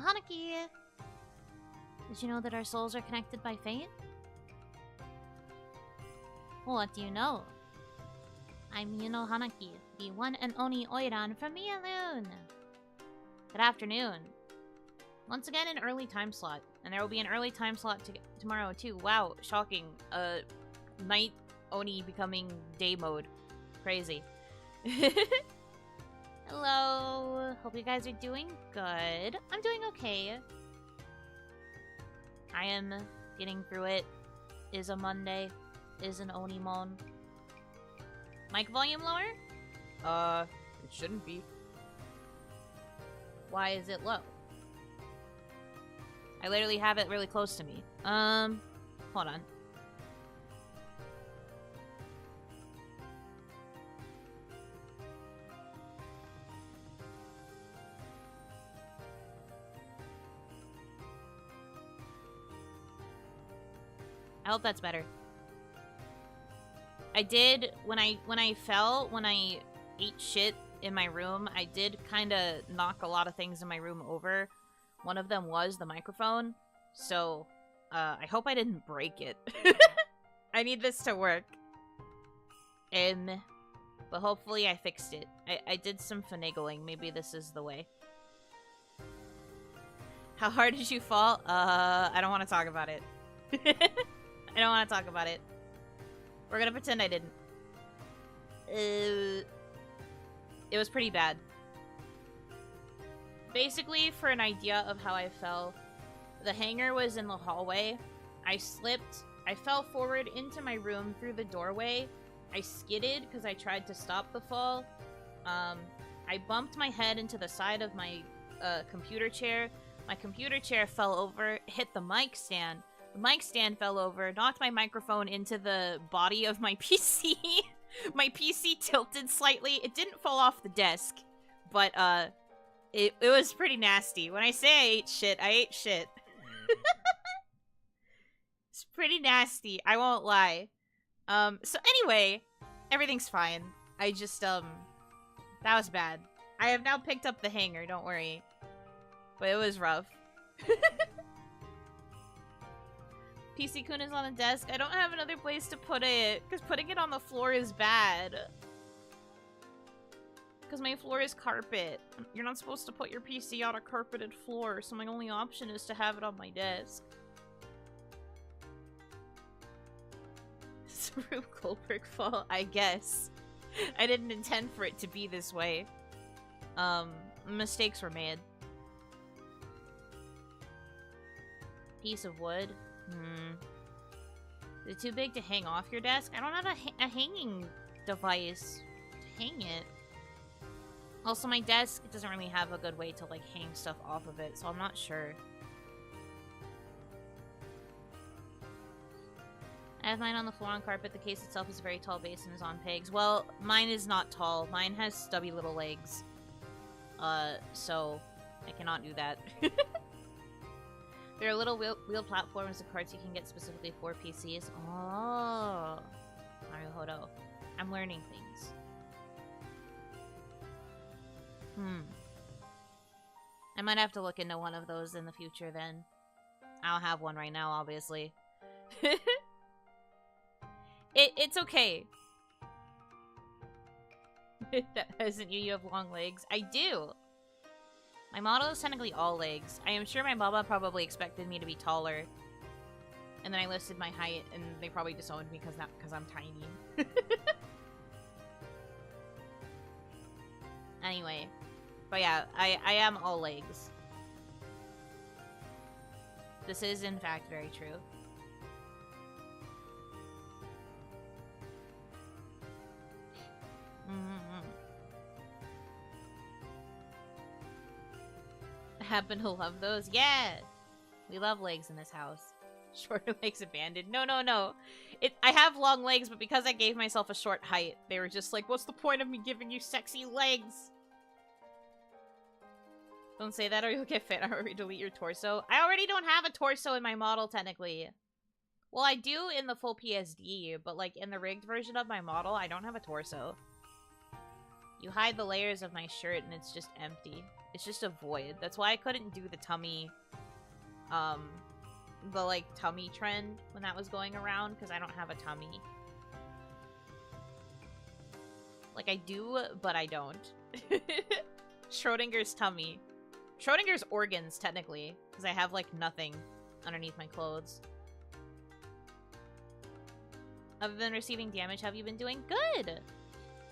Hanaki! Did you know that our souls are connected by fate? What do you know? I'm Yuno Hanaki, the one and only Oiran from Mialoon. Good afternoon. Once again, an early time slot. And there will be an early time slot tomorrow, too. Wow, shocking. Night Oni becoming day mode. Crazy. Hello. Hope you guys are doing good. I'm doing okay. I am getting through it. Is a Monday. Is an OniMon. Mic volume lower? It shouldn't be. Why is it low? I literally have it really close to me. Hold on. I hope that's better. I did, when I ate shit in my room, I did kind of knock a lot of things in my room over. One of them was the microphone, so I hope I didn't break it. I need this to work. But hopefully I fixed it. I did some finagling. Maybe this is the way. How hard did you fall? I don't want to talk about it. I don't want to talk about it. We're gonna pretend I didn't. It was pretty bad. Basically, for an idea of how I fell, the hanger was in the hallway. I slipped. I fell forward into my room through the doorway. I skidded because I tried to stop the fall. I bumped my head into the side of my computer chair. My computer chair fell over, hit the mic stand. The mic stand fell over, knocked my microphone into the body of my PC. My PC tilted slightly. It didn't fall off the desk, but it was pretty nasty. When I say I ate shit, I ate shit. It's pretty nasty, I won't lie. So anyway, everything's fine. I just, that was bad. I have now picked up the hanger, don't worry. But it was rough. PC-kun is on the desk. I don't have another place to put it, because putting it on the floor is bad. Because my floor is carpet. You're not supposed to put your PC on a carpeted floor, so my only option is to have it on my desk. It's a Rube Goldberg fall, I guess. I didn't intend for it to be this way. Mistakes were made. Piece of wood. Is it too big to hang off your desk? I don't have a hanging device to hang it. Also, my desk doesn't really have a good way to, like, hang stuff off of it, so I'm not sure. I have mine on the floor on carpet. The case itself is a very tall base and is on pegs. Well, mine is not tall. Mine has stubby little legs. So I cannot do that. There are little wheel platforms and carts you can get specifically for PCs. Oh, Naruhodo. I'm learning things. I might have to look into one of those in the future then. I don't have one right now, obviously. It's okay. That isn't you, you have long legs. I do. My model is technically all legs. I am sure my mama probably expected me to be taller. And then I listed my height, and they probably disowned me because I'm tiny. Anyway. But yeah, I am all legs. This is, in fact, very true. Happen to love those? Yeah! We love legs in this house. Shorter legs abandoned. No, no, no. I have long legs, but because I gave myself a short height, they were just like, what's the point of me giving you sexy legs? Don't say that or you'll get fit or delete your torso. I already don't have a torso in my model, technically. Well, I do in the full PSD, but like in the rigged version of my model, I don't have a torso. You hide the layers of my shirt and it's just empty. It's just a void. That's why I couldn't do the tummy, the, like, tummy trend when that was going around, because I don't have a tummy. Like, I do, but I don't. Schrodinger's tummy. Schrodinger's organs, technically, because I have, like, nothing underneath my clothes. Other than receiving damage, how have you been doing? Good!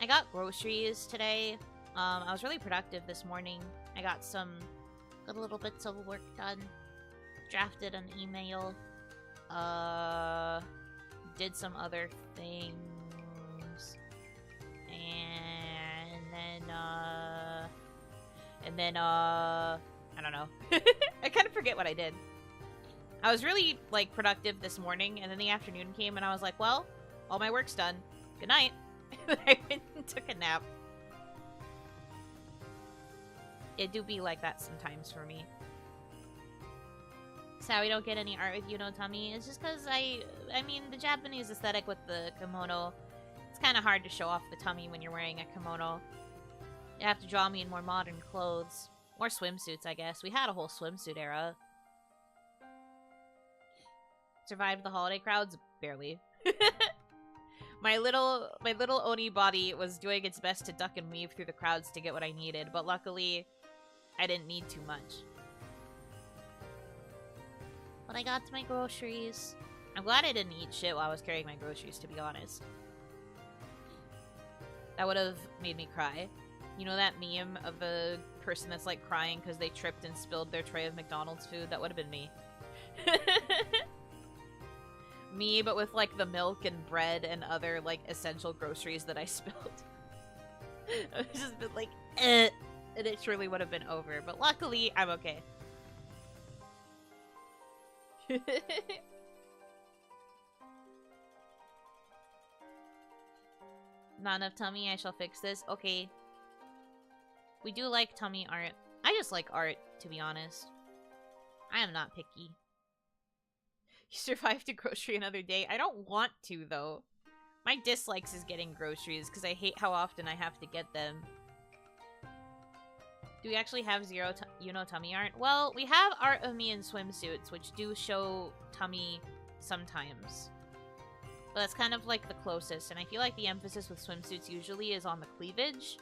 I got groceries today. I was really productive this morning. I got little bits of work done. Drafted an email. Did some other things. And then, I don't know. I kind of forget what I did. I was really, like, productive this morning, and then the afternoon came, and I was like, well, all my work's done. Good night. I went and took a nap. It do be like that sometimes for me. So we don't get any art with Yuno tummy. It's just because I mean, the Japanese aesthetic with the kimono, it's kind of hard to show off the tummy when you're wearing a kimono. You have to draw me in more modern clothes. More swimsuits, I guess. We had a whole swimsuit era. Survived the holiday crowds? Barely. My little Oni body was doing its best to duck and weave through the crowds to get what I needed, but luckily, I didn't need too much. But I got my groceries. I'm glad I didn't eat shit while I was carrying my groceries, to be honest. That would have made me cry. You know that meme of the person that's, like, crying because they tripped and spilled their tray of McDonald's food? That would have been me. Me, but with, like, the milk and bread and other, like, essential groceries that I spilled. I've just been like, and it surely would have been over. But luckily, I'm okay. Not enough tummy, I shall fix this. Okay. We do like tummy art. I just like art, to be honest. I am not picky. You survived a grocery another day. I don't want to, though. My dislikes is getting groceries, because I hate how often I have to get them. Do we actually have zero Yuno tummy art? Well, we have art of me in swimsuits, which do show tummy sometimes. But that's kind of like the closest, and I feel like the emphasis with swimsuits usually is on the cleavage.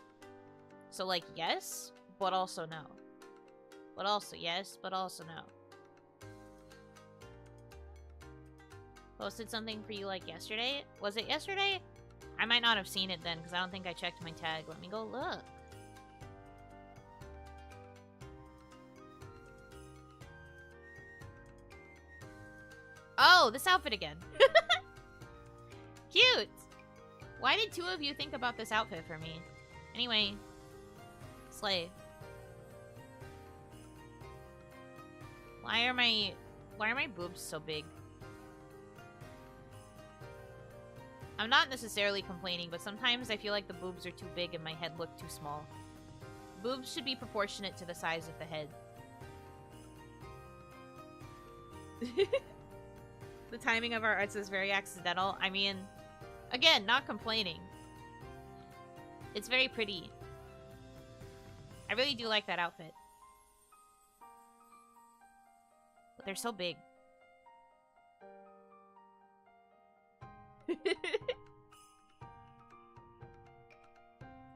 So, like, yes, but also no. But also yes, but also no. Posted something for you, like, yesterday? Was it yesterday? I might not have seen it then, because I don't think I checked my tag. Let me go look. Oh, this outfit again. Cute! Why did two of you think about this outfit for me? Anyway, slay. Why are my boobs so big? I'm not necessarily complaining, but sometimes I feel like the boobs are too big and my head looked too small. Boobs should be proportionate to the size of the head. The timing of our arts is very accidental. I mean, again, not complaining. It's very pretty. I really do like that outfit. But they're so big.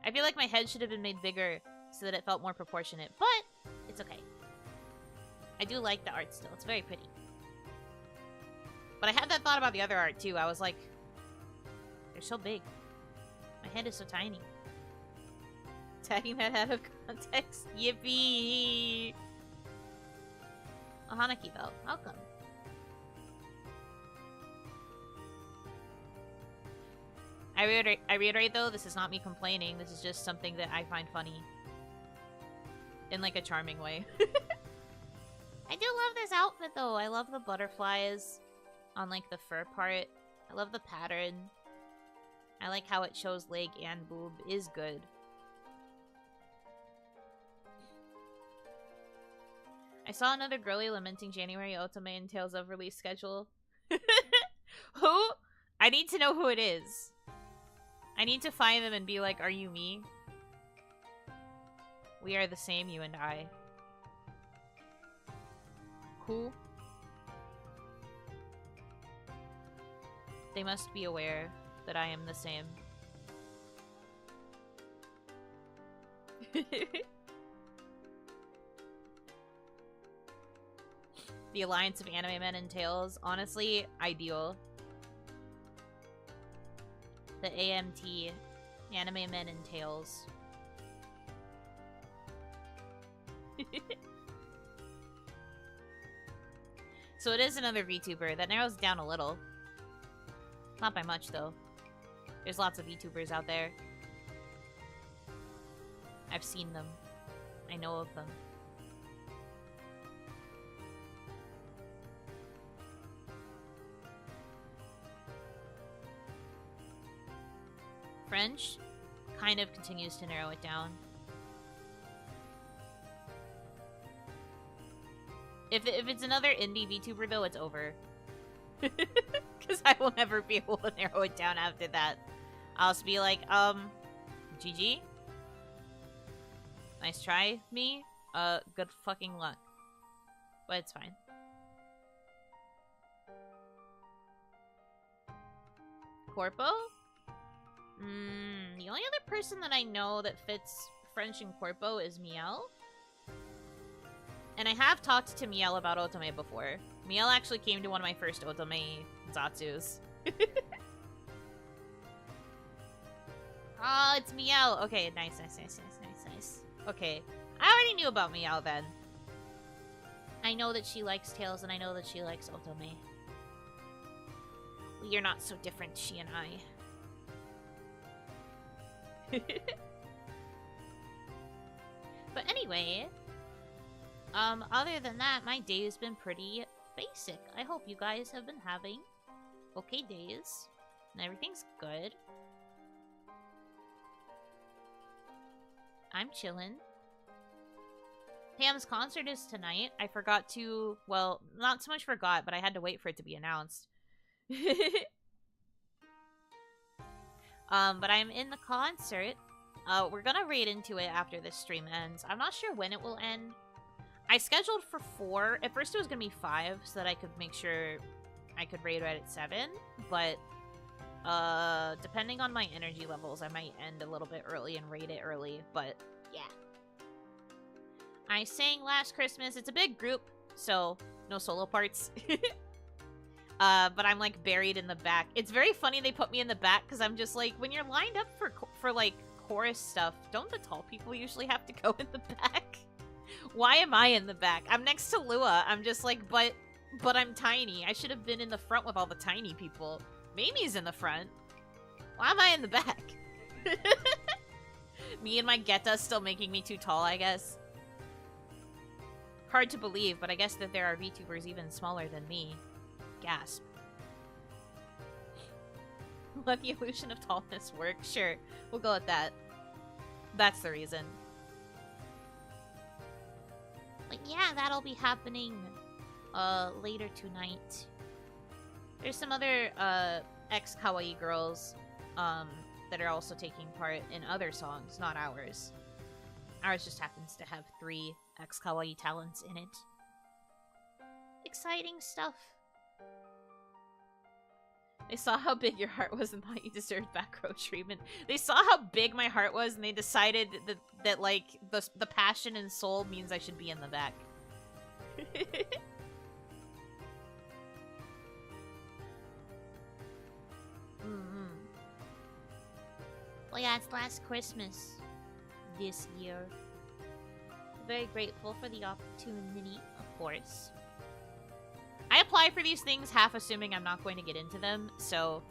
I feel like my head should have been made bigger so that it felt more proportionate, but it's okay. I do like the art still. It's very pretty. But I had that thought about the other art too. I was like, they're so big. My head is so tiny. Tagging that out of context. Yippee! Oh, Hanaki though. Welcome. I reiterate though, this is not me complaining. This is just something that I find funny. In like a charming way. I do love this outfit though. I love the butterflies on like the fur part. I love the pattern. I like how it shows leg and boob is good. I saw another girly lamenting January Otome and Tales of release schedule. Who? I need to know who it is. I need to find them and be like, are you me? We are the same, you and I. Cool. They must be aware that I am the same. The alliance of anime men and tails, honestly, ideal. The AMT, anime men and tails. So it is another VTuber. That narrows it down a little. Not by much, though. There's lots of VTubers out there. I've seen them. I know of them. French kind of continues to narrow it down. If it's another indie VTuber, though, it's over. Because I will never be able to narrow it down after that. I'll just be like, GG? Nice try, me? Good fucking luck. But it's fine. Corpo? The only other person that I know that fits French and Corpo is Miel. And I have talked to Miel about Otome before. Miel actually came to one of my first Otome Zatsus. Oh, it's Miel. Okay, nice. Okay, I already knew about Miel then. I know that she likes Tails, and I know that she likes Otome. We are not so different, she and I. But anyway, other than that, my day has been pretty basic. I hope you guys have been having okay days, and everything's good. I'm chillin'. Pam's concert is tonight. I forgot to, well, not so much forgot, but I had to wait for it to be announced. But I'm in the concert. We're gonna raid into it after this stream ends. I'm not sure when it will end. I scheduled for 4. At first it was gonna be 5 so that I could make sure I could raid right at 7. But, depending on my energy levels, I might end a little bit early and raid it early. But, yeah. I sang last Christmas. It's a big group, so no solo parts. But I'm, like, buried in the back. It's very funny they put me in the back, because I'm just, like, when you're lined up for, like, chorus stuff, don't the tall people usually have to go in the back? Why am I in the back? I'm next to Lua. I'm just like, but I'm tiny. I should have been in the front with all the tiny people. Mimi's in the front. Why am I in the back? Me and my Geta still making me too tall, I guess. Hard to believe, but I guess that there are VTubers even smaller than me. Gasp. Let the illusion of tallness work. Sure, we'll go with that. That's the reason. But yeah, that'll be happening later tonight. There's some other ex-kawaii girls that are also taking part in other songs, not ours. Ours just happens to have 3 ex-kawaii talents in it. Exciting stuff. They saw how big your heart was and thought you deserved back row treatment. They saw how big my heart was and they decided that like, the passion and soul means I should be in the back. Well, yeah, it's last Christmas this year. Very grateful for the opportunity, of course. I apply for these things half assuming I'm not going to get into them, so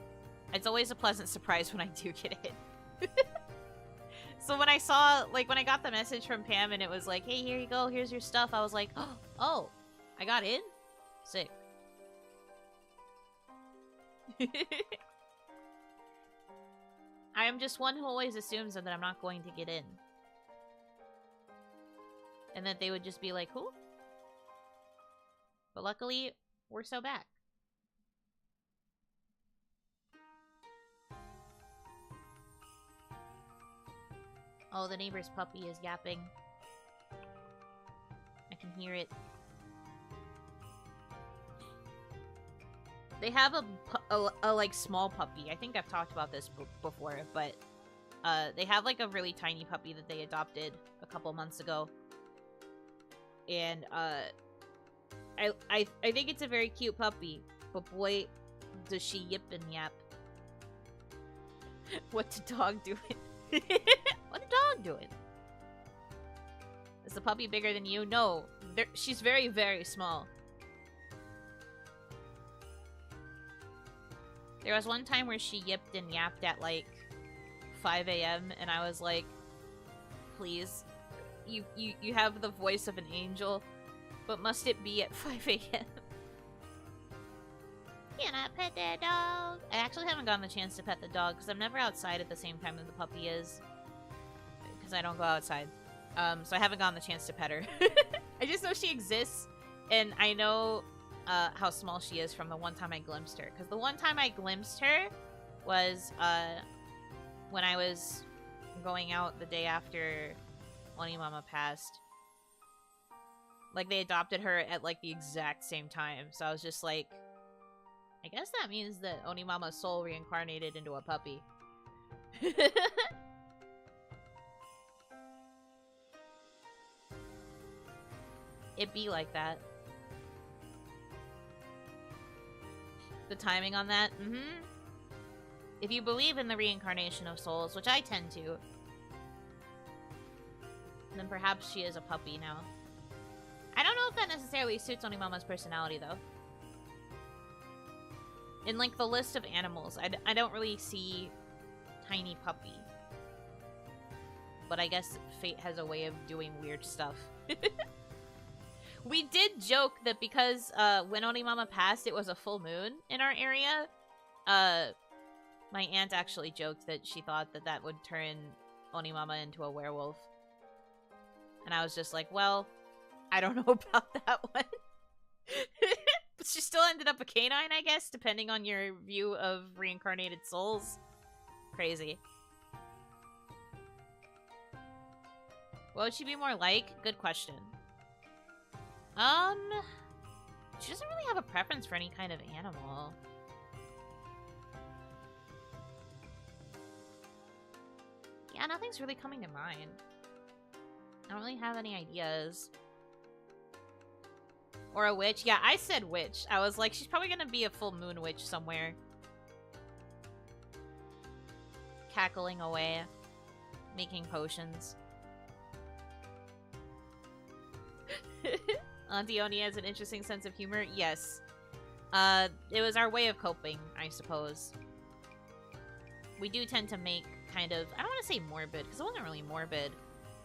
it's always a pleasant surprise when I do get in. So when I saw, like, when I got the message from Pam and it was like, hey, here you go, here's your stuff, I was like, oh, I got in? Sick. I am just one who always assumes that I'm not going to get in. And that they would just be like, cool. But luckily, we're so back. Oh, the neighbor's puppy is yapping. can hear it. They have a like small puppy. I think I've talked about this before, but they have like a really tiny puppy that they adopted a couple months ago, and I think it's a very cute puppy. But boy, does she yip and yap. What the dog doing? What the dog doing? Is the puppy bigger than you? No, she's very, very small. There was one time where she yipped and yapped at like 5 a.m. and I was like, please, you have the voice of an angel, but must it be at 5 a.m.? Can I pet that dog? I actually haven't gotten the chance to pet the dog because I'm never outside at the same time that the puppy is. Because I don't go outside. So I haven't gotten the chance to pet her. I just know she exists, and I know how small she is from the one time I glimpsed her. Because the one time I glimpsed her was when I was going out the day after OniMama passed. Like, they adopted her at, like, the exact same time. So I was just like, I guess that means that OniMama's soul reincarnated into a puppy. It be like that. The timing on that? Mm-hmm. If you believe in the reincarnation of souls, which I tend to, then perhaps she is a puppy now. I don't know if that necessarily suits OniMama's personality, though. In, like, the list of animals, I don't really see tiny puppy. But I guess fate has a way of doing weird stuff. We did joke that because when OniMama passed, it was a full moon in our area. My aunt actually joked that she thought that that would turn OniMama into a werewolf. And I was just like, well, I don't know about that one. But she still ended up a canine, I guess, depending on your view of reincarnated souls. Crazy. What would she be more like? Good question. She doesn't really have a preference for any kind of animal. Yeah, nothing's really coming to mind. I don't really have any ideas. Or a witch. Yeah, I said witch. I was like, she's probably gonna be a full moon witch somewhere. Cackling away. Making potions. Auntie Oni has an interesting sense of humor. Yes. It was our way of coping, I suppose. We do tend to make kind of, I don't want to say morbid, because it wasn't really morbid.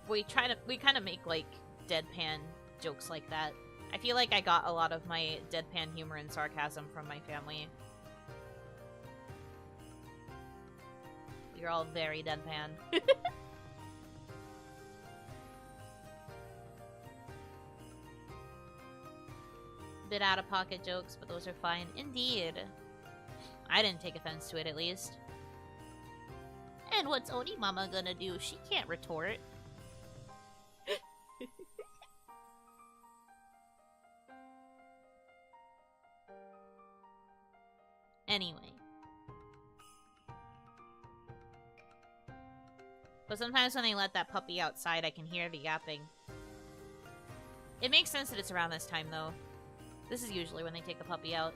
We kind of make, like, deadpan jokes like that. I feel like I got a lot of my deadpan humor and sarcasm from my family. You're all very deadpan. Bit out-of-pocket jokes, but those are fine. Indeed. I didn't take offense to it, at least. And what's OniMama gonna do? She can't retort. Anyway. But sometimes when they let that puppy outside, I can hear the yapping. It makes sense that it's around this time, though. This is usually when they take the puppy out.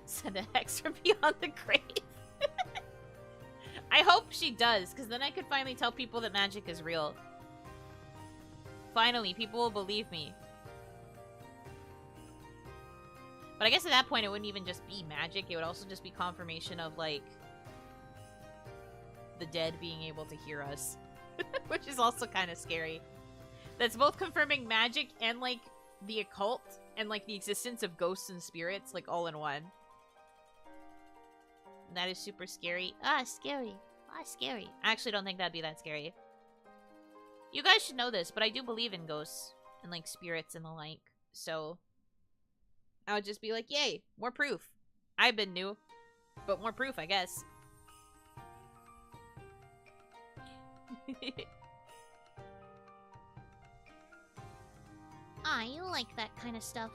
Send a hex from beyond the grave. I hope she does, because then I could finally tell people that magic is real. Finally, people will believe me. But I guess at that point, it wouldn't even just be magic. It would also just be confirmation of, like, the dead being able to hear us. Which is also kind of scary. That's both confirming magic and, like, the occult and, like, the existence of ghosts and spirits, like, all in one. And that is super scary. Ah, scary. Ah, scary. I actually don't think that'd be that scary. You guys should know this, but I do believe in ghosts and, like, spirits and the like. So I would just be like, yay, more proof. I've been new, but more proof, I guess. Ah, you like that kind of stuff.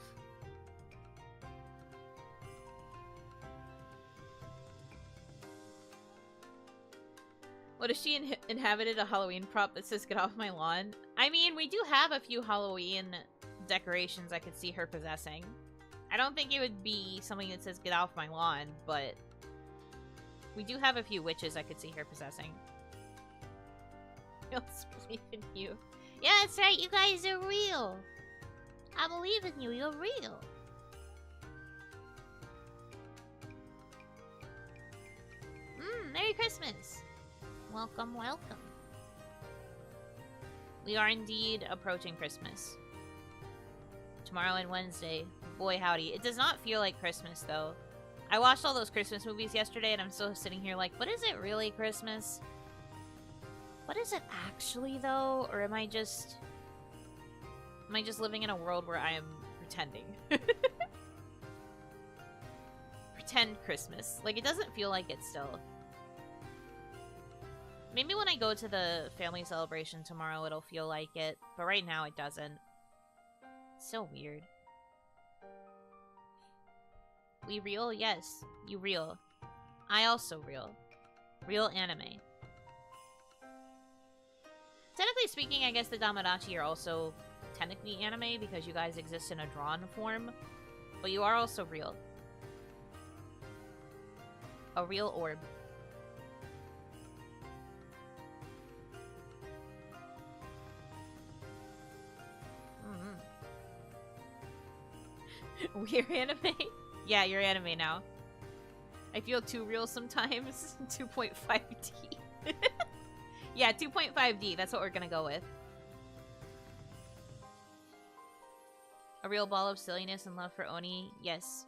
What if she inhabited a Halloween prop that says "Get off my lawn"? I mean, we do have a few Halloween decorations I could see her possessing. I don't think it would be something that says "Get off my lawn," but we do have a few witches I could see her possessing. I'll believe in you. Yeah, that's right. You guys are real. I believe in you. You're real. Merry Christmas. Welcome, welcome. We are indeed approaching Christmas. Tomorrow and Wednesday. Boy, howdy. It does not feel like Christmas, though. I watched all those Christmas movies yesterday, and I'm still sitting here like, but is it really Christmas? But is it actually, though? Or am I just living in a world where I am pretending? Pretend Christmas. Like, it doesn't feel like it still. Maybe when I go to the family celebration tomorrow, it'll feel like it. But right now, it doesn't. It's so weird. We real? Yes. You real. I also real. Real anime. Technically speaking, I guess the Damadachi are also technically anime because you guys exist in a drawn form. But you are also real. A real orb. We're anime? Yeah, you're anime now. I feel too real sometimes. 2.5D. Yeah, 2.5D. That's what we're gonna go with. A real ball of silliness and love for Oni? Yes.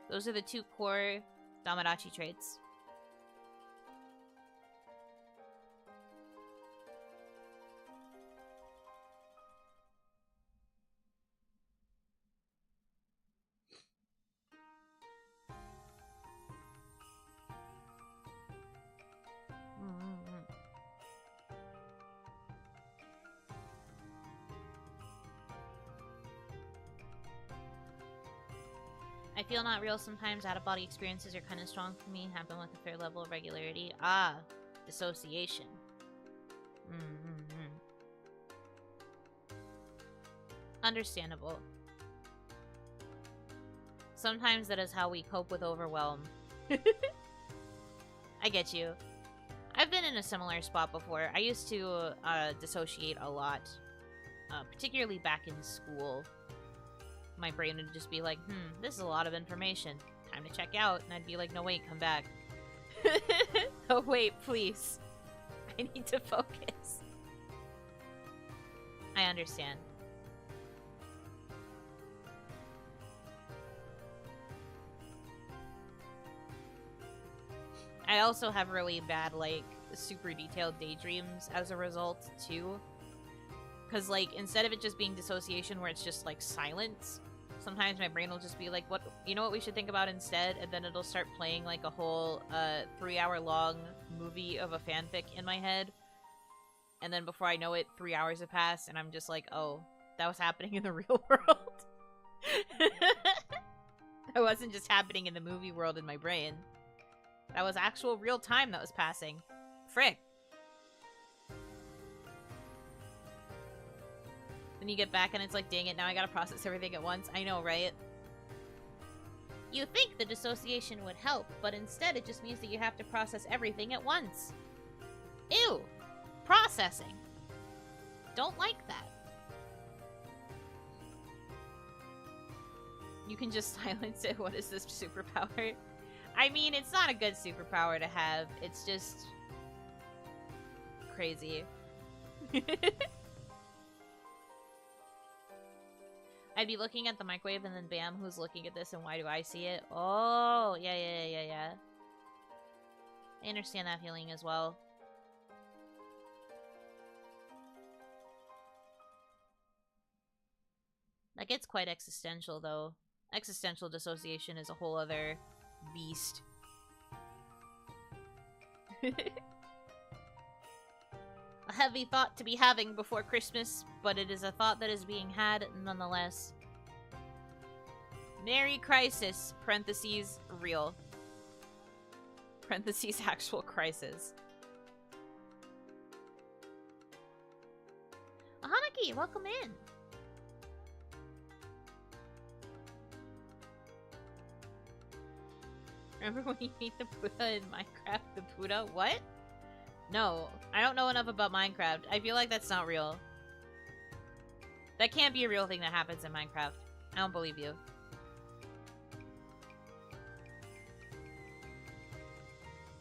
Those are the two core Damadachi traits. I feel not real sometimes. Out-of-body experiences are kind of strong for me. Happen with a fair level of regularity. Ah, dissociation. Understandable. Sometimes that is how we cope with overwhelm. I get you. I've been in a similar spot before. I used to dissociate a lot. Particularly back in school. My brain would just be like, this is a lot of information. Time to check out. And I'd be like, no, wait, come back. Oh, wait, please. I need to focus. I understand. I also have really bad, like, super detailed daydreams as a result, too. Because, like, instead of it just being dissociation where it's just, like, silence, sometimes my brain will just be like, "What? You know what we should think about instead?" And then it'll start playing, like, a whole 3-hour-long movie of a fanfic in my head. And then before I know it, 3 hours have passed, and I'm just like, oh, that was happening in the real world. That wasn't just happening in the movie world in my brain. That was actual real time that was passing. Frick. Then you get back and it's like, dang it, now I gotta process everything at once. I know, right? You think the dissociation would help, but instead it just means that you have to process everything at once. Ew! Processing. Don't like that. You can just silence it. What is this superpower? I mean, it's not a good superpower to have. It's just crazy. I'd be looking at the microwave and then bam, who's looking at this and why do I see it? Oh, yeah. I understand that feeling as well. That gets quite existential, though. Existential dissociation is a whole other beast. A heavy thought to be having before Christmas, but it is a thought that is being had nonetheless. Merry Crisis, parentheses, real. Parentheses, actual crisis. Hanaki, welcome in. Remember when you meet the Buddha in Minecraft? The Buddha? What? No, I don't know enough about Minecraft. I feel like that's not real. That can't be a real thing that happens in Minecraft. I don't believe you.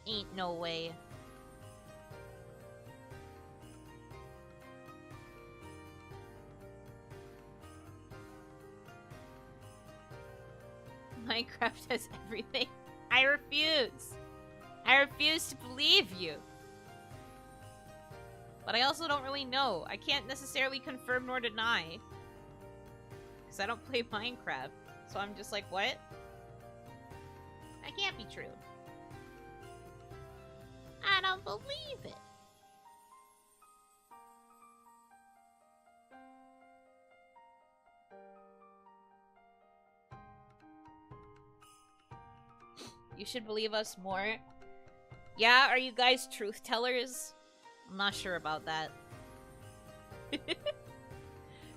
Ain't no way. Minecraft has everything. I refuse. I refuse to believe you. But I also don't really know. I can't necessarily confirm nor deny. Because I don't play Minecraft. So I'm just like, what? That can't be true. I don't believe it. You should believe us more. Yeah, are you guys truth tellers? I'm not sure about that.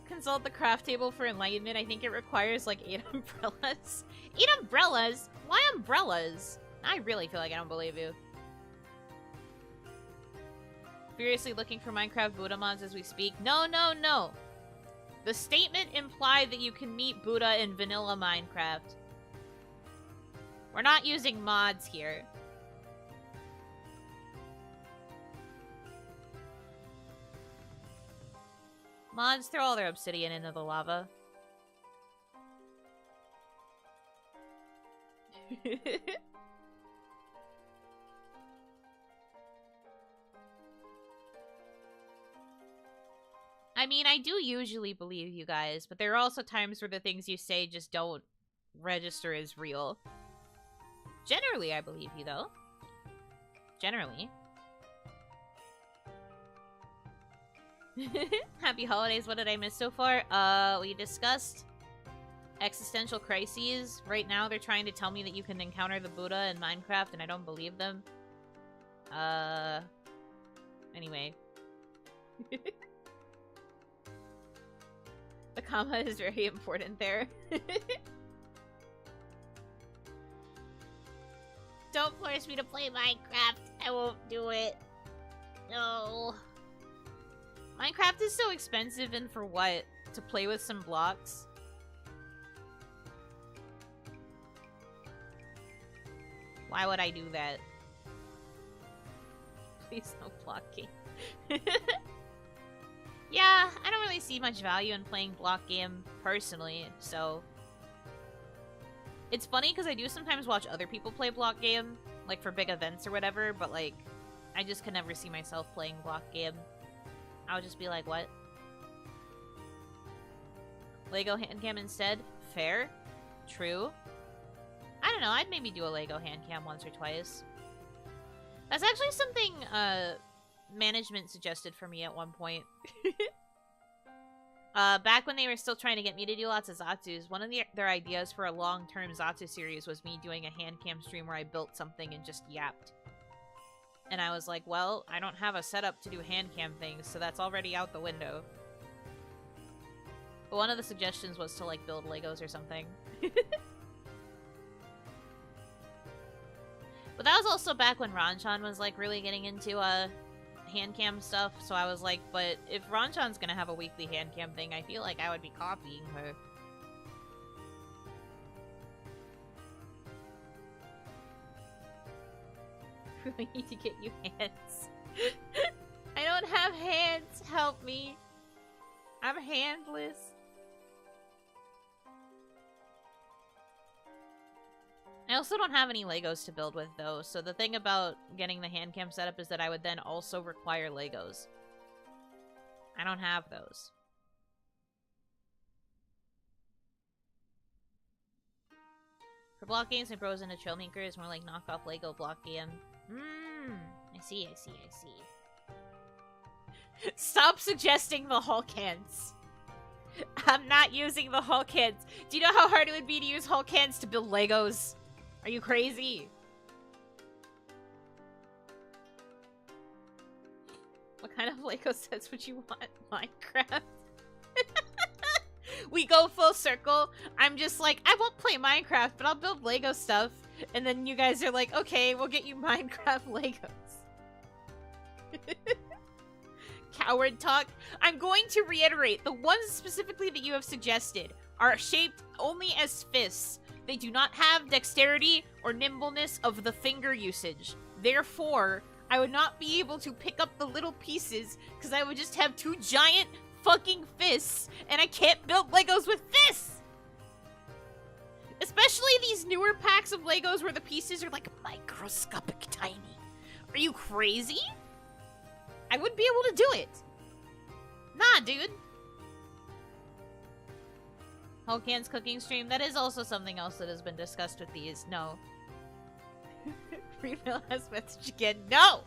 Consult the craft table for enlightenment. I think it requires like 8 umbrellas. 8 umbrellas? Why umbrellas? I really feel like I don't believe you. Furiously looking for Minecraft Buddha mods as we speak. No, no, no. The statement implied that you can meet Buddha in vanilla Minecraft. We're not using mods here. Mods throw all their obsidian into the lava. I mean, I do usually believe you guys, but there are also times where the things you say just don't register as real. Generally, I believe you, though. Generally. Happy holidays. What did I miss so far? We discussed existential crises. Right now, they're trying to tell me that you can encounter the Buddha in Minecraft, and I don't believe them. Anyway. The comma is very important there. Don't force me to play Minecraft. I won't do it. No. Minecraft is so expensive, and for what? To play with some blocks? Why would I do that? Please no blocking. Yeah, I don't really see much value in playing block game personally, so... It's funny because I do sometimes watch other people play block game, like for big events or whatever, but like, I just could never see myself playing block game. I would just be like, what? Lego hand cam instead? Fair. True. I don't know, I'd maybe do a Lego hand cam once or twice. That's actually something, management suggested for me at one point. Back when they were still trying to get me to do lots of Zatsus, one of their ideas for a long-term Zatsu series was me doing a hand cam stream where I built something and just yapped. And I was like, well, I don't have a setup to do hand cam things, so that's already out the window. But one of the suggestions was to, like, build Legos or something. But that was also back when Ranchan was, like, really getting into, hand cam stuff, so I was like, but if Ranchan's gonna have a weekly hand cam thing, I feel like I would be copying her. Really need to get you hands. I don't have hands, help me. I'm handless. I also don't have any Legos to build with, though, so the thing about getting the hand cam setup is that I would then also require Legos. I don't have those. For block games and Bros into Trailmaker is more like knockoff Lego block game. I see, I see, I see. Stop suggesting the Hulk hands. I'm not using the Hulk hands. Do you know how hard it would be to use Hulk hands to build Legos? Are you crazy? What kind of Lego sets would you want? Minecraft? We go full circle. I'm just like, I won't play Minecraft, but I'll build Lego stuff. And then you guys are like, okay, we'll get you Minecraft Legos. Coward talk. I'm going to reiterate, the ones specifically that you have suggested are shaped only as fists. They do not have dexterity or nimbleness of the finger usage. Therefore, I would not be able to pick up the little pieces because I would just have two giant fucking fists, and I can't build Legos with fists! Especially these newer packs of Legos where the pieces are like microscopic tiny. Are you crazy? I wouldn't be able to do it. Nah, dude. Hulk hands cooking stream. That is also something else that has been discussed with these. No. Female has message again. No!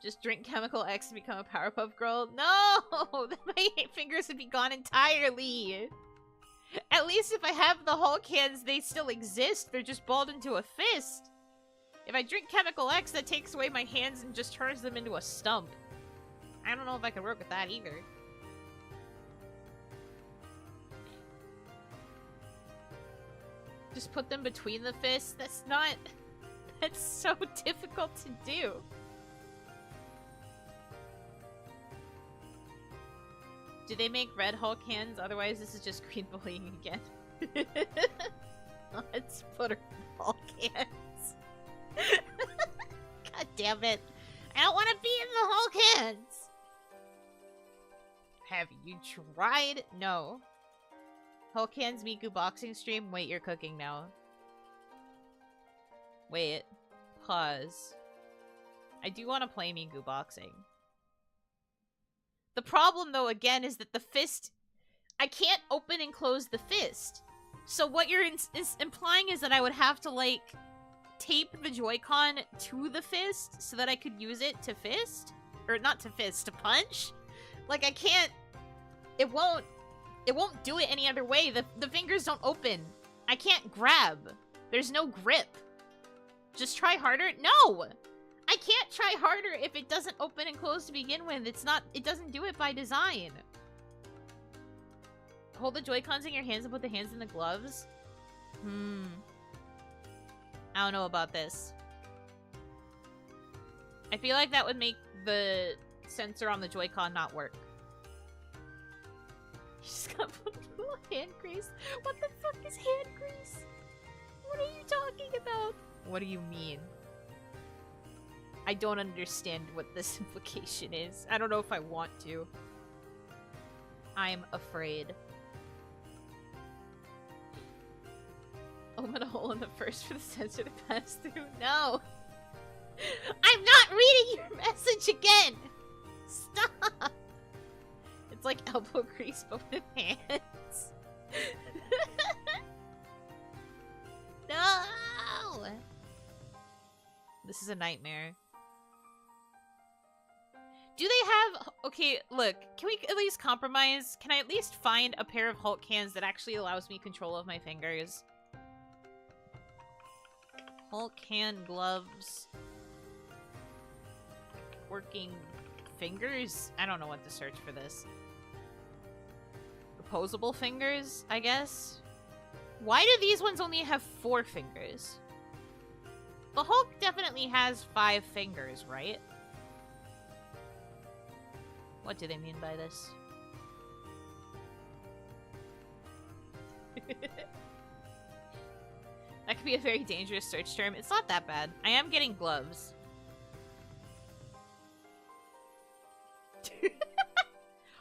Just drink Chemical X to become a Powerpuff Girl? No! My fingers would be gone entirely. At least if I have the Hulk hands, they still exist. They're just balled into a fist. If I drink Chemical X, that takes away my hands and just turns them into a stump. I don't know if I could work with that either. Just put them between the fists? That's not... That's so difficult to do. Do they make red Hulk hands? Otherwise, this is just green bullying again. Let's put her Hulk hands. God damn it. I don't want to be in the Hulk hands. Have you tried? No. Hulk hands Miku boxing stream? Wait, you're cooking now. Wait. Pause. I do want to play Miku boxing. The problem, though, again, is that the fist... I can't open and close the fist. So what you're implying is that I would have to, like, tape the Joy-Con to the fist so that I could use it to fist? Or not to fist, to punch? Like, I can't... It won't do it any other way. The fingers don't open. I can't grab. There's no grip. Just try harder? No! I can't try harder if it doesn't open and close to begin with. It doesn't do it by design. Hold the Joy-Cons in your hands and put the hands in the gloves? I don't know about this. I feel like that would make the sensor on the Joy-Con not work. You just got put little hand grease? What the fuck is hand grease? What are you talking about? What do you mean? I don't understand what this implication is. I don't know if I want to. I'm afraid. Open a hole in the first for the sensor to pass through. No! I'm not reading your message again! Stop! It's like elbow grease but with hands. No! This is a nightmare. Do they have... Okay, look. Can we at least compromise? Can I at least find a pair of Hulk hands that actually allows me control of my fingers? Hulk hand gloves. Working fingers? I don't know what to search for this. Opposable fingers, I guess? Why do these ones only have 4 fingers? The Hulk definitely has 5 fingers, right? What do they mean by this? That could be a very dangerous search term. It's not that bad. I am getting gloves.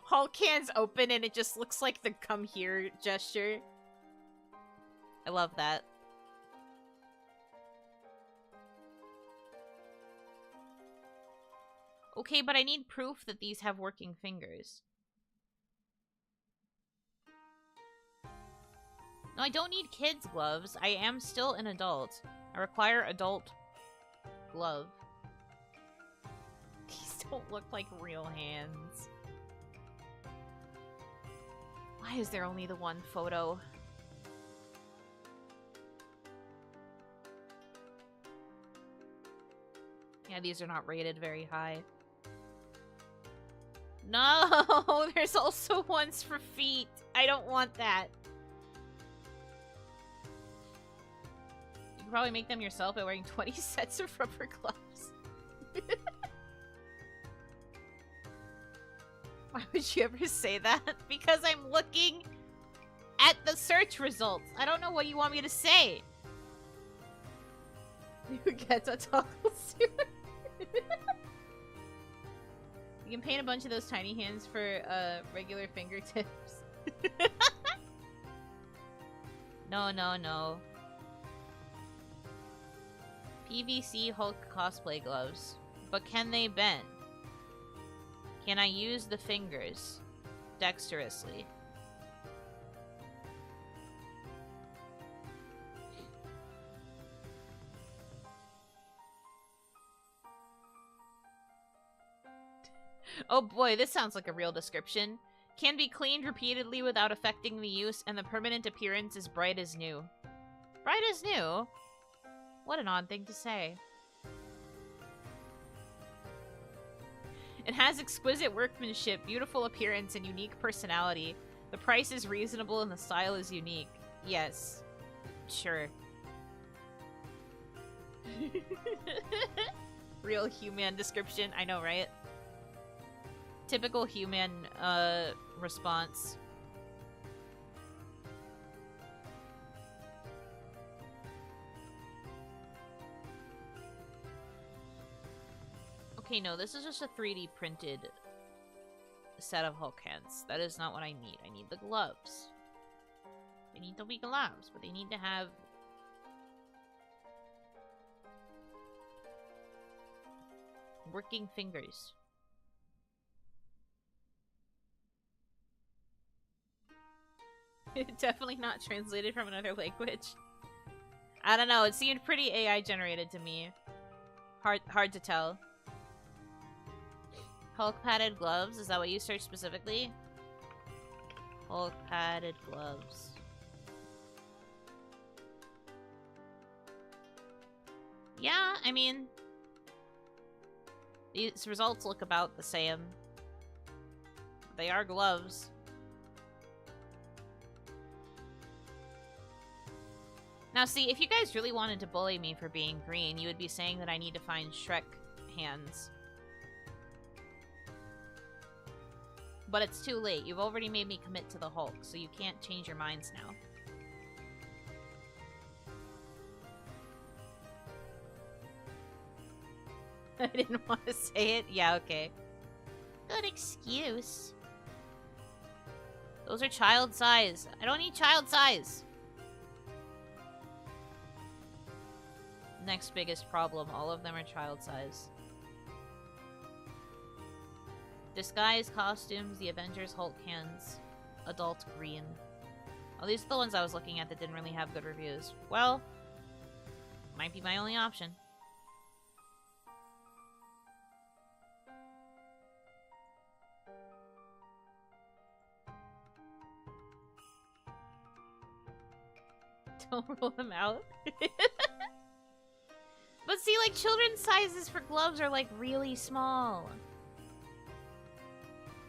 Hulk hands open and it just looks like the come here gesture. I love that. Okay, but I need proof that these have working fingers. No, I don't need kids' gloves. I am still an adult. I require adult glove. don't look like real hands. Why is there only the one photo? Yeah, these are not rated very high. No! There's also ones for feet. I don't want that. You can probably make them yourself by wearing 20 sets of rubber gloves. Why would you ever say that? Because I'm looking at the search results. I don't know what you want me to say. You get a toggle suit. You can paint a bunch of those tiny hands for regular fingertips. No, no, no. PVC Hulk cosplay gloves. But can they bend? Can I use the fingers dexterously? Oh boy, this sounds like a real description. Can be cleaned repeatedly without affecting the use, and the permanent appearance is bright as new. Bright as new? What an odd thing to say. It has exquisite workmanship, beautiful appearance, and unique personality. The price is reasonable and the style is unique. Yes. Sure. Real human description. I know, right? Typical human, response. Okay, no, this is just a 3D printed set of Hulk hands. That is not what I need. I need the gloves. They need to be gloves, but they need to have... working fingers. Definitely not translated from another language. I don't know, it seemed pretty AI generated to me. Hard to tell. Hulk padded gloves, is that what you searched specifically? Hulk padded gloves. Yeah, I mean... these results look about the same. They are gloves. Now see, if you guys really wanted to bully me for being green, you would be saying that I need to find Shrek hands. But it's too late. You've already made me commit to the Hulk, so you can't change your minds now. I didn't want to say it. Yeah, okay. Good excuse. Those are child size. I don't need child size. Next biggest problem. All of them are child size. Disguise costumes, the Avengers Hulk hands, adult green. Oh, these are the ones I was looking at that didn't really have good reviews. Well, might be my only option. Don't roll them out. But see, like, children's sizes for gloves are, like, really small.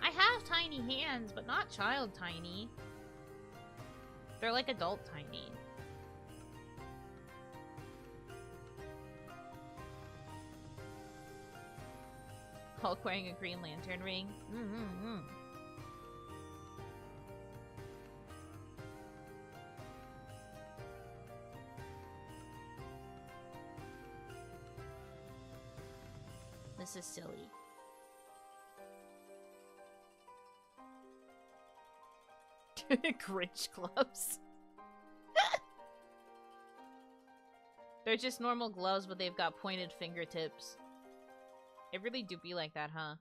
I have tiny hands, but not child tiny. They're, like, adult tiny. Hulk wearing a Green Lantern ring. This is silly. Grinch gloves. They're just normal gloves, but they've got pointed fingertips. It really do be like that, huh?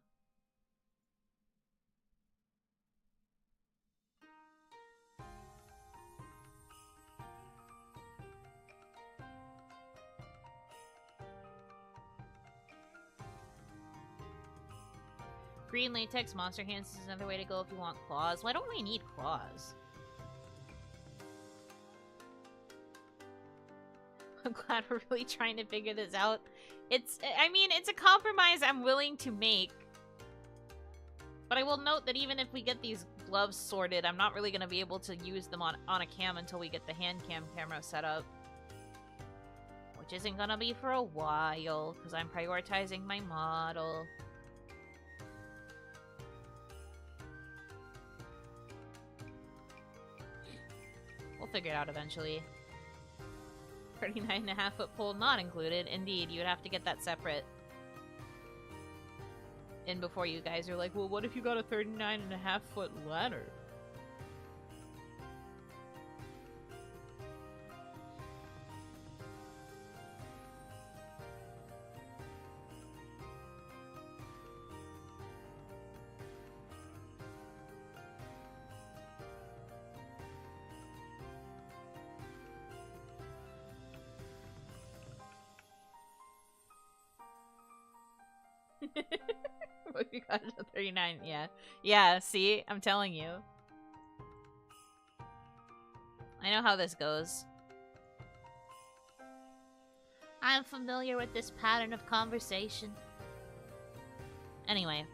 Green latex monster hands is another way to go if you want claws. Why don't we need claws? I'm glad we're really trying to figure this out. I mean, it's a compromise I'm willing to make. But I will note that even if we get these gloves sorted, I'm not really going to be able to use them on a cam until we get the hand cam camera set up. Which isn't going to be for a while, because I'm prioritizing my model. We'll figure it out eventually. 39.5-foot pole not included. Indeed, you would have to get that separate. And before you guys are like, well, what if you got a 39.5-foot ladder? What if you got a 39? Yeah. Yeah, see? I'm telling you. I know how this goes. I'm familiar with this pattern of conversation. Anyway.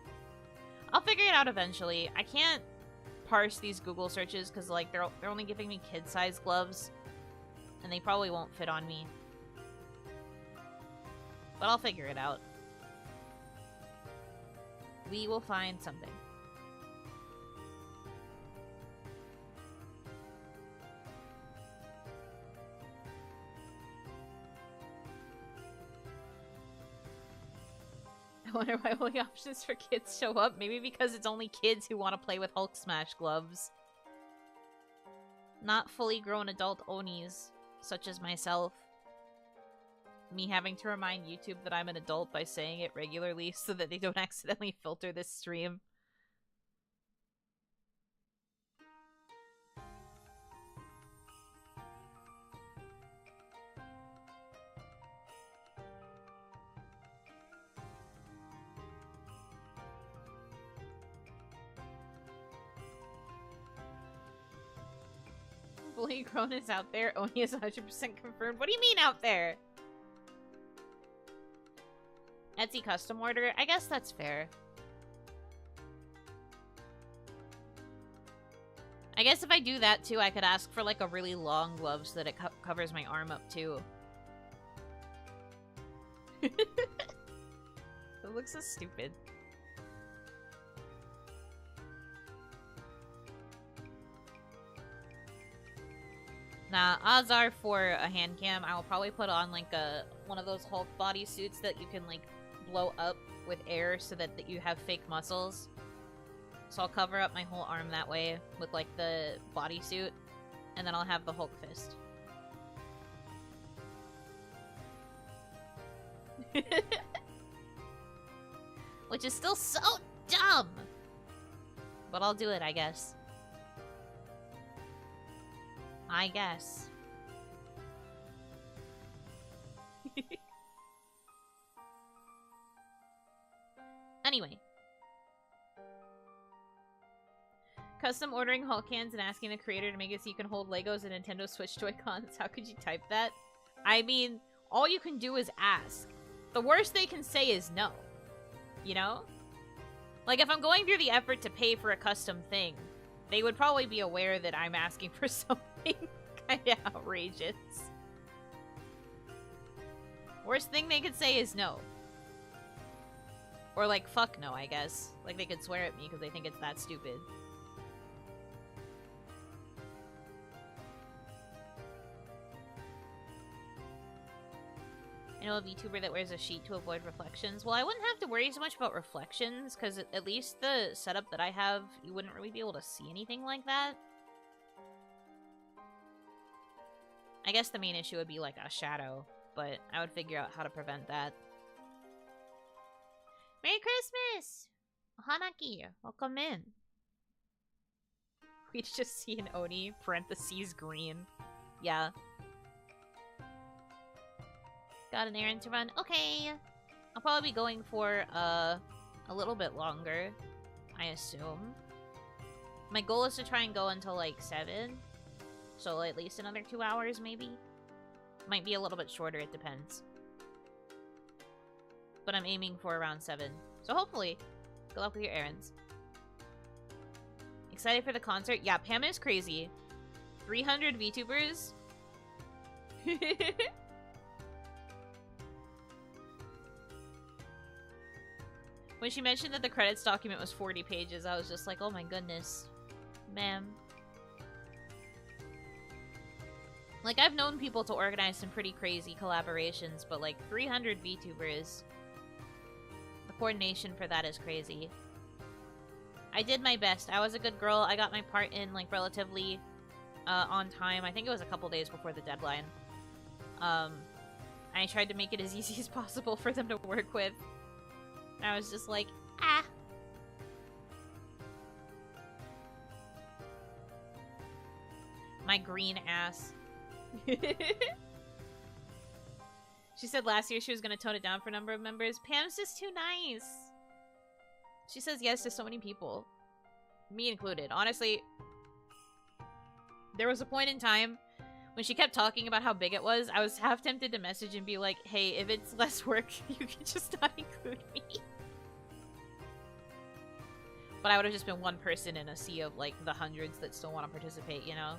I'll figure it out eventually. I can't parse these Google searches because, like, they're only giving me kid-sized gloves. And they probably won't fit on me. But I'll figure it out. We will find something. I wonder why only options for kids show up. Maybe because it's only kids who want to play with Hulk Smash gloves. Not fully grown adult Onis, such as myself. Me having to remind YouTube that I'm an adult by saying it regularly so that they don't accidentally filter this stream. Fully grown is out there. Oni is 100% confirmed. What do you mean out there? Etsy custom order? I guess that's fair. I guess if I do that too, I could ask for like a really long glove so that it covers my arm up too. It looks so stupid. Nah, odds are for a hand cam, I will probably put on like one of those Hulk body suits that you can like blow up with air so that you have fake muscles. So I'll cover up my whole arm that way with like the bodysuit, and then I'll have the Hulk fist. Which is still so dumb! But I'll do it, I guess. I guess. Anyway. Custom ordering Hulk cans and asking the creator to make it so you can hold Legos and Nintendo Switch Joy-Cons. How could you type that? I mean, all you can do is ask. The worst they can say is no. You know? Like, if I'm going through the effort to pay for a custom thing, they would probably be aware that I'm asking for something kind of outrageous. Worst thing they could say is no. Or, like, fuck no, I guess. Like, they could swear at me because they think it's that stupid. I know a VTuber that wears a sheet to avoid reflections. Well, I wouldn't have to worry so much about reflections, because at least the setup that I have, you wouldn't really be able to see anything like that. I guess the main issue would be, like, a shadow, but I would figure out how to prevent that. Merry Christmas! Hanaki, welcome in. We just see an Oni, parentheses green. Yeah. Got an errand to run. Okay. I'll probably be going for a little bit longer. I assume. My goal is to try and go until like 7. So at least another 2 hours, maybe? Might be a little bit shorter, it depends. But I'm aiming for around 7. So hopefully, good luck with your errands. Excited for the concert? Yeah, Pam is crazy. 300 VTubers? When she mentioned that the credits document was 40 pages, I was just like, oh my goodness. Ma'am. Like, I've known people to organize some pretty crazy collaborations, but like 300 VTubers. The coordination for that is crazy. I did my best. I was a good girl. I got my part in like relatively on time. I think it was a couple days before the deadline. I tried to make it as easy as possible for them to work with. And I was just like, ah. My green ass. She said last year she was going to tone it down for a number of members. Pam's just too nice. She says yes to so many people. Me included. Honestly, there was a point in time when she kept talking about how big it was, I was half tempted to message and be like, hey, if it's less work, you can just not include me. But I would have just been one person in a sea of, like, the hundreds that still want to participate, you know?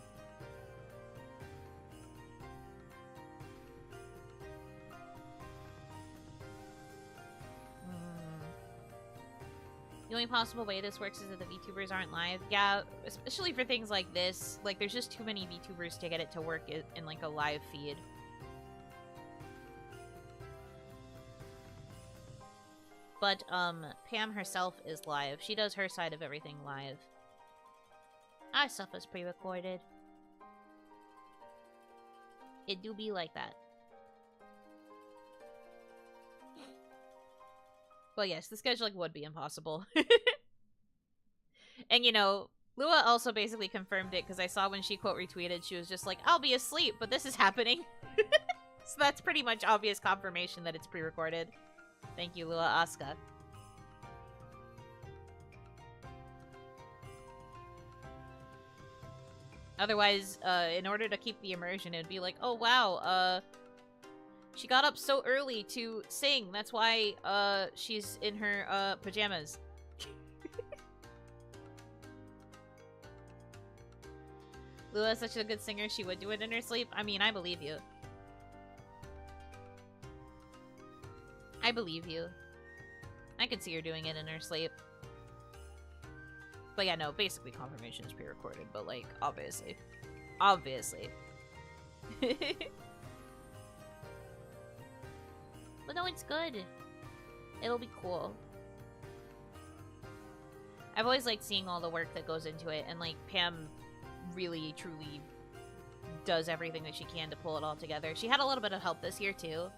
The only possible way this works is that the VTubers aren't live. Yeah, especially for things like this. Like, there's just too many VTubers to get it to work in like, a live feed. But, Pam herself is live. She does her side of everything live. Our stuff is pre-recorded. It do be like that. Well, yes, the scheduling would be impossible. And, you know, Lua also basically confirmed it, because I saw when she quote retweeted, she was just like, I'll be asleep, but this is happening. So that's pretty much obvious confirmation that it's pre-recorded. Thank you, Lua Asuka. Otherwise, in order to keep the immersion, it'd be like, oh wow, she got up so early to sing. That's why, she's in her, pajamas. Lua's such a good singer, she would do it in her sleep. I mean, I believe you. I believe you. I could see her doing it in her sleep. But yeah, no, basically confirmation is pre-recorded, but like, obviously. Obviously. But no, it's good. It'll be cool. I've always liked seeing all the work that goes into it, and like, Pam really, truly does everything that she can to pull it all together. She had a little bit of help this year, too.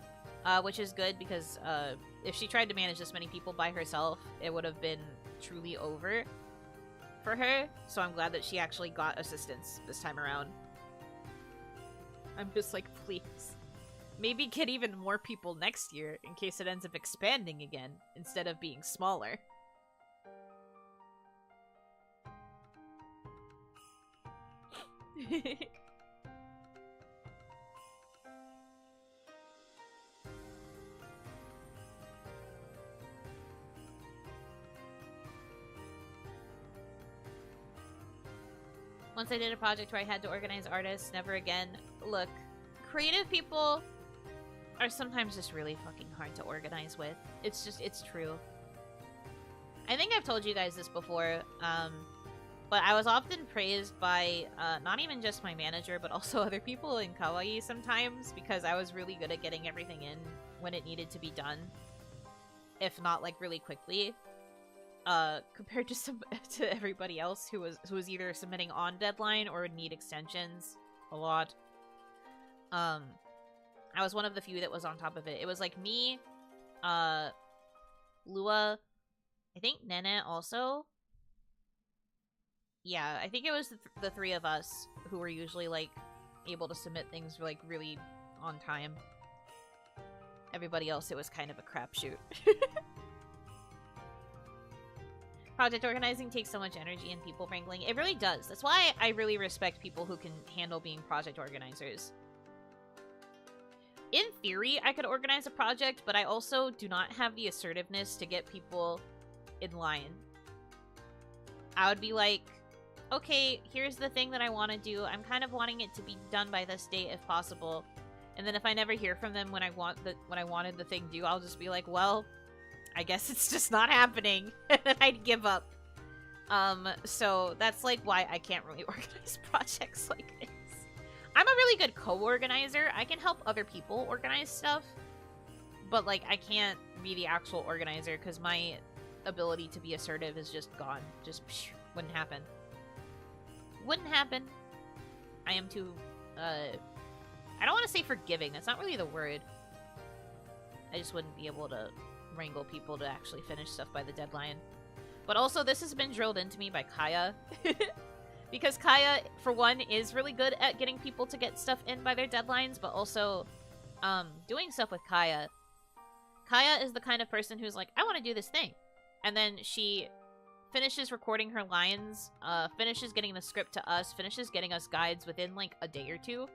Which is good, because if she tried to manage this many people by herself, it would have been truly over for her. So I'm glad that she actually got assistance this time around. I'm just like, please. Maybe get even more people next year, in case it ends up expanding again, instead of being smaller. Once I did a project where I had to organize artists, never again. Look, creative people are sometimes just really fucking hard to organize with. It's just, it's true. I think I've told you guys this before, but I was often praised by not even just my manager, but also other people in Kawaii sometimes, because I was really good at getting everything in when it needed to be done, if not like really quickly. Compared to everybody else who was either submitting on deadline or would need extensions a lot. I was one of the few that was on top of it. It was like me, Lua, I think Nene also. Yeah, I think it was the three of us who were usually like able to submit things like really on time. Everybody else, it was kind of a crapshoot. Project organizing takes so much energy and people wrangling. It really does. That's why I really respect people who can handle being project organizers. In theory, I could organize a project, but I also do not have the assertiveness to get people in line. I would be like, okay, here's the thing that I want to do. I'm kind of wanting it to be done by this date if possible. And then if I never hear from them when I wanted the thing due, I'll just be like, well, I guess it's just not happening. And then I'd give up. So that's like why I can't really organize projects like this. I'm a really good co-organizer. I can help other people organize stuff. But like I can't be the actual organizer because my ability to be assertive is just gone. Just wouldn't happen. Wouldn't happen. I am too, I don't want to say forgiving. That's not really the word. I just wouldn't be able to wrangle people to actually finish stuff by the deadline. But also, this has been drilled into me by Kaya. Because Kaya, for one, is really good at getting people to get stuff in by their deadlines, but also, doing stuff with Kaya. Kaya is the kind of person who's like, I want to do this thing. And then she finishes recording her lines, finishes getting the script to us, finishes getting us guides within, like, a day or two.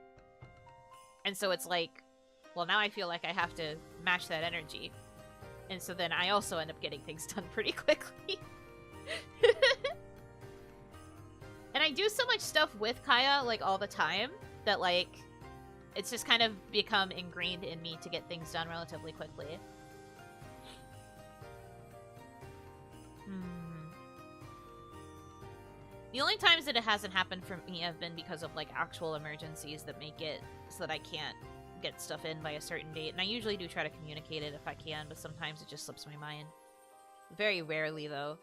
And so it's like, well, now I feel like I have to match that energy. And so then I also end up getting things done pretty quickly. And I do so much stuff with Kaya, like, all the time, that, like, it's just kind of become ingrained in me to get things done relatively quickly. The only times that it hasn't happened for me have been because of, like, actual emergencies that make it so that I can't get stuff in by a certain date. And I usually do try to communicate it if I can, but sometimes it just slips my mind. Very rarely, though.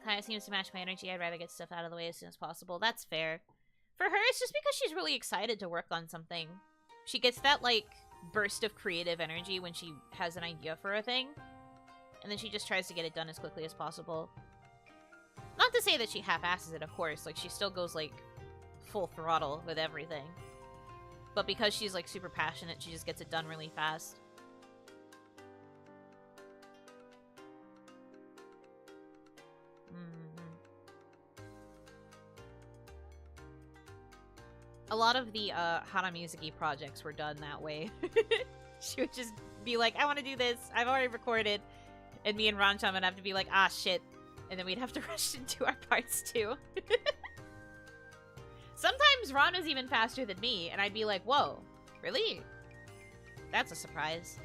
Kinda seems to match my energy. I'd rather get stuff out of the way as soon as possible. That's fair. For her, it's just because she's really excited to work on something. She gets that, like, burst of creative energy when she has an idea for a thing. And then she just tries to get it done as quickly as possible. Not to say that she half-asses it, of course. Like, she still goes, like, full throttle with everything. But because she's, like, super passionate, she just gets it done really fast. A lot of the Hana Music-y projects were done that way. She would just be like, I want to do this. I've already recorded. And me and Rancham would have to be like, ah, shit. And then we'd have to rush into our parts, too. Sometimes Ron was even faster than me, and I'd be like, whoa, really? That's a surprise.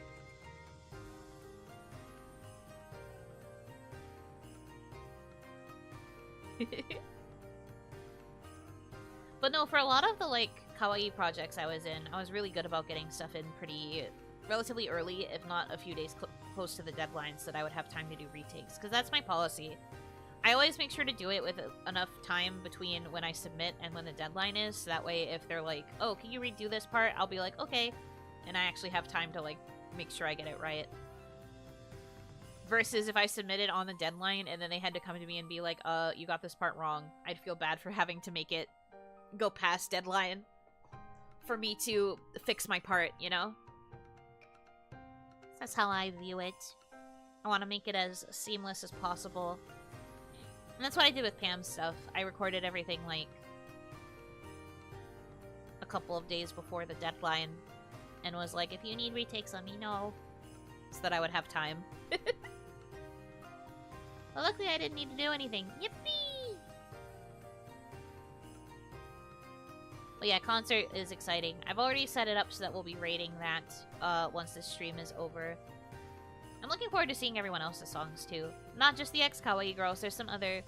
But no, for a lot of the, like, kawaii projects I was in, I was really good about getting stuff in relatively early, if not a few days close to the deadline, so that I would have time to do retakes, because that's my policy. I always make sure to do it with enough time between when I submit and when the deadline is, so that way if they're like, oh, can you redo this part? I'll be like, okay, and I actually have time to, like, make sure I get it right. Versus if I submitted on the deadline and then they had to come to me and be like, you got this part wrong. I'd feel bad for having to make it go past deadline for me to fix my part, you know? That's how I view it. I want to make it as seamless as possible. And that's what I did with Pam's stuff. I recorded everything, like, a couple of days before the deadline and was like, if you need retakes, let me know. So that I would have time. Well, luckily I didn't need to do anything. Yippee! But yeah, concert is exciting. I've already set it up so that we'll be rating that once this stream is over. I'm looking forward to seeing everyone else's songs too. Not just the ex-kawaii girls, there's some other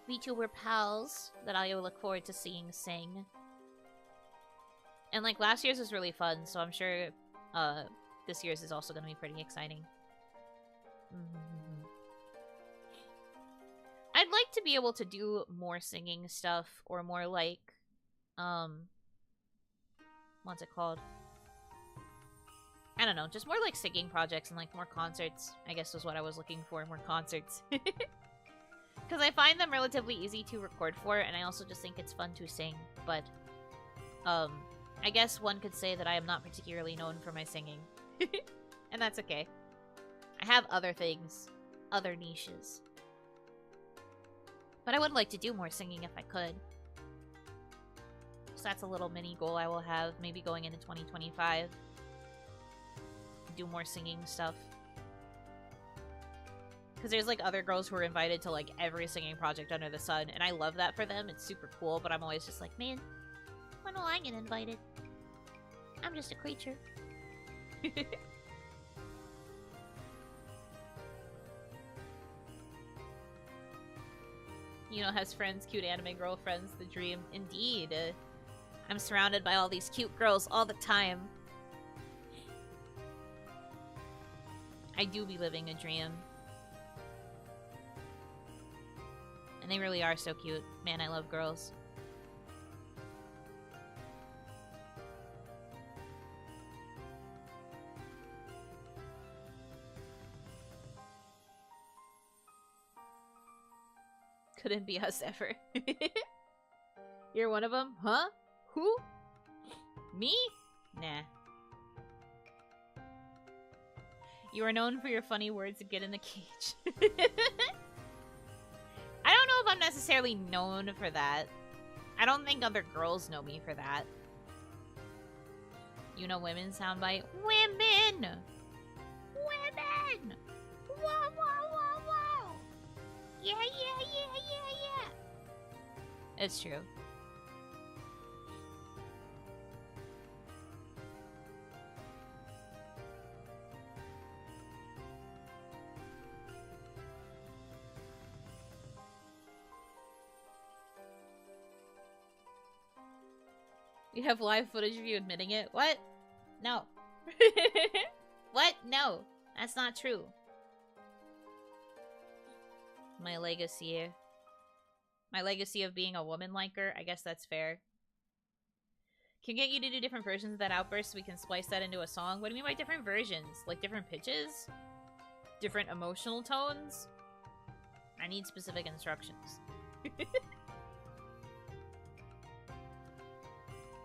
VTuber pals that I will look forward to seeing sing. And like last year's was really fun, so I'm sure this year's is also going to be pretty exciting. I'd like to be able to do more singing stuff, or more like, what's it called? I don't know, just more like singing projects and like more concerts, I guess was what I was looking for, more concerts. Because I find them relatively easy to record for, and I also just think it's fun to sing. but I guess one could say that I am not particularly known for my singing. And that's okay. I have other things, other niches. But I would like to do more singing if I could. So that's a little mini goal I will have, maybe going into 2025. Do more singing stuff. Because there's like other girls who are invited to like every singing project under the sun, and I love that for them. It's super cool, but I'm always just like, man, when will I get invited? I'm just a creature. Yuno has friends, cute anime girlfriends, the dream. Indeed. I'm surrounded by all these cute girls all the time. I do be living a dream. And they really are so cute. Man, I love girls. Couldn't be us ever. You're one of them? Huh? Who? Me? Nah. You are known for your funny words and get in the cage. I don't know if I'm necessarily known for that. I don't think other girls know me for that. You know women soundbite? Women! Women! Whoa, whoa, whoa, whoa! Yeah, yeah, yeah, yeah, yeah! It's true. You have live footage of you admitting it? What? No. What? No. That's not true. My legacy. My legacy of being a woman liker? I guess that's fair. Can get you to do different versions of that outburst so we can splice that into a song? What do you mean by different versions? Like different pitches? Different emotional tones? I need specific instructions.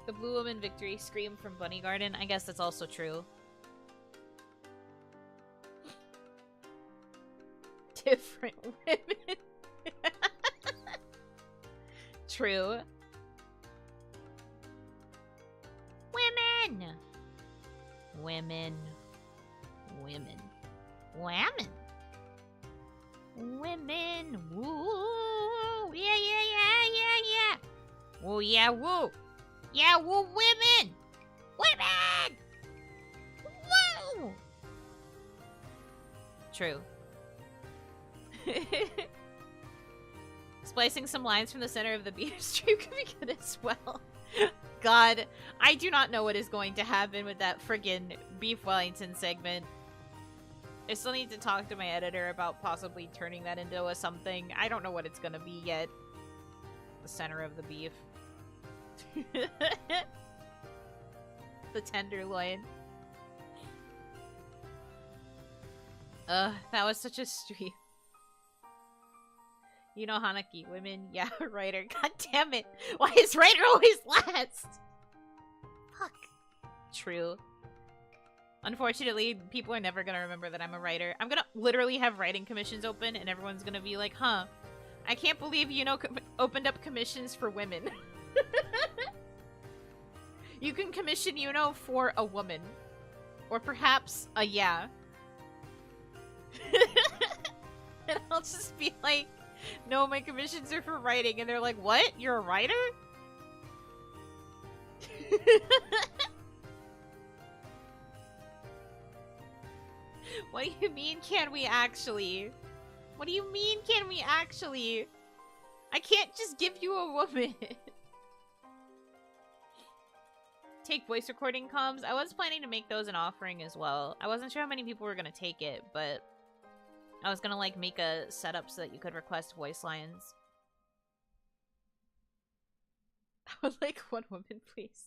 The Blue Woman victory scream from Bunny Garden. I guess that's also true. Different women. True. Women. Women. Women. Women. Women. Woo. Yeah, yeah, yeah, yeah, yeah. Woo, yeah, woo. Yeah, woo, women! Women! Woo! True. Splicing some lines from the center of the beat stream could be good as well. God, I do not know what is going to happen with that friggin' Beef Wellington segment. I still need to talk to my editor about possibly turning that into a something. I don't know what it's gonna be yet. The center of the beef. The tenderloin. That was such a stream. Yuno Hanaki, women, yeah, writer. God damn it! Why is writer always last? Fuck. True. Unfortunately, people are never gonna remember that I'm a writer. I'm gonna literally have writing commissions open, and everyone's gonna be like, huh, I can't believe Yuno opened up commissions for women. You can commission Yuno for a woman. Or perhaps a yeah. And I'll just be like, no, my commissions are for writing. And they're like, what? You're a writer? What do you mean, can we actually? What do you mean, can we actually? I can't just give you a woman. Take voice recording comms. I was planning to make those an offering as well. I wasn't sure how many people were gonna take it, but I was gonna like make a setup so that you could request voice lines. I would like one woman, please.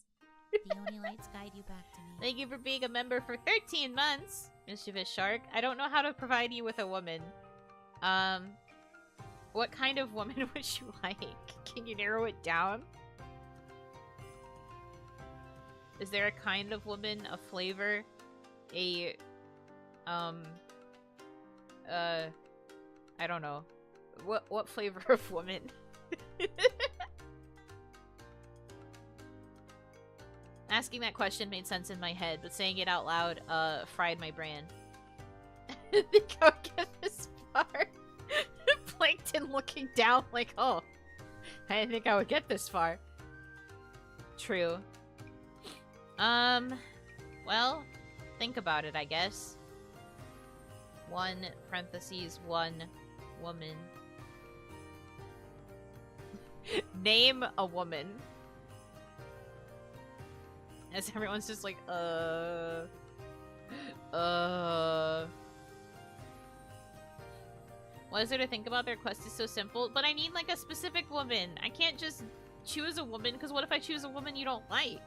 The only lights guide you back to me. Thank you for being a member for 13 months, Mischievous Shark. I don't know how to provide you with a woman. What kind of woman would you like? Can you narrow it down? Is there a kind of woman, a flavor, a, I don't know. What flavor of woman? Asking that question made sense in my head, but saying it out loud, fried my brain. I think I'll get this far. Plankton looking down like, oh, I didn't think I would get this far. True. Well, think about it, I guess. 1 parentheses 1 woman. Name a woman. As everyone's just like, What is there to think about? Their quest is so simple. But I need, like, a specific woman. I can't just choose a woman, because what if I choose a woman you don't like?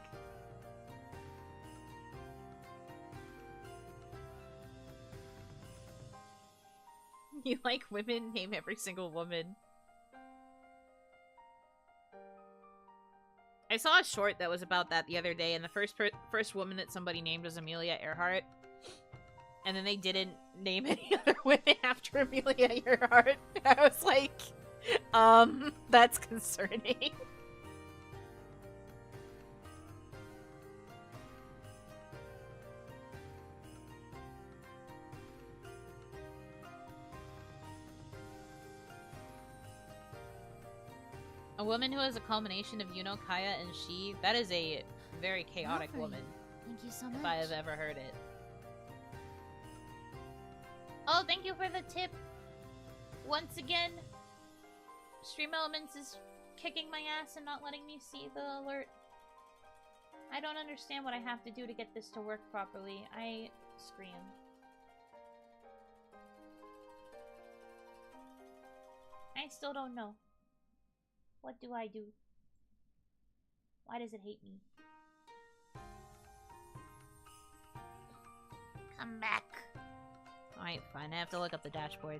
You like women? Name every single woman. I saw a short that was about that the other day, and the first woman that somebody named was Amelia Earhart. And then they didn't name any other women after Amelia Earhart. I was like, that's concerning. A woman who is a culmination of Yuno, Kaya, and she. That is a very chaotic woman. Thank you so much. If I have ever heard it. Oh, thank you for the tip. Once again, Stream Elements is kicking my ass and not letting me see the alert. I don't understand what I have to do to get this to work properly. I scream. I still don't know. What do I do? Why does it hate me? Come back. Alright, fine. I have to look up the dashboard.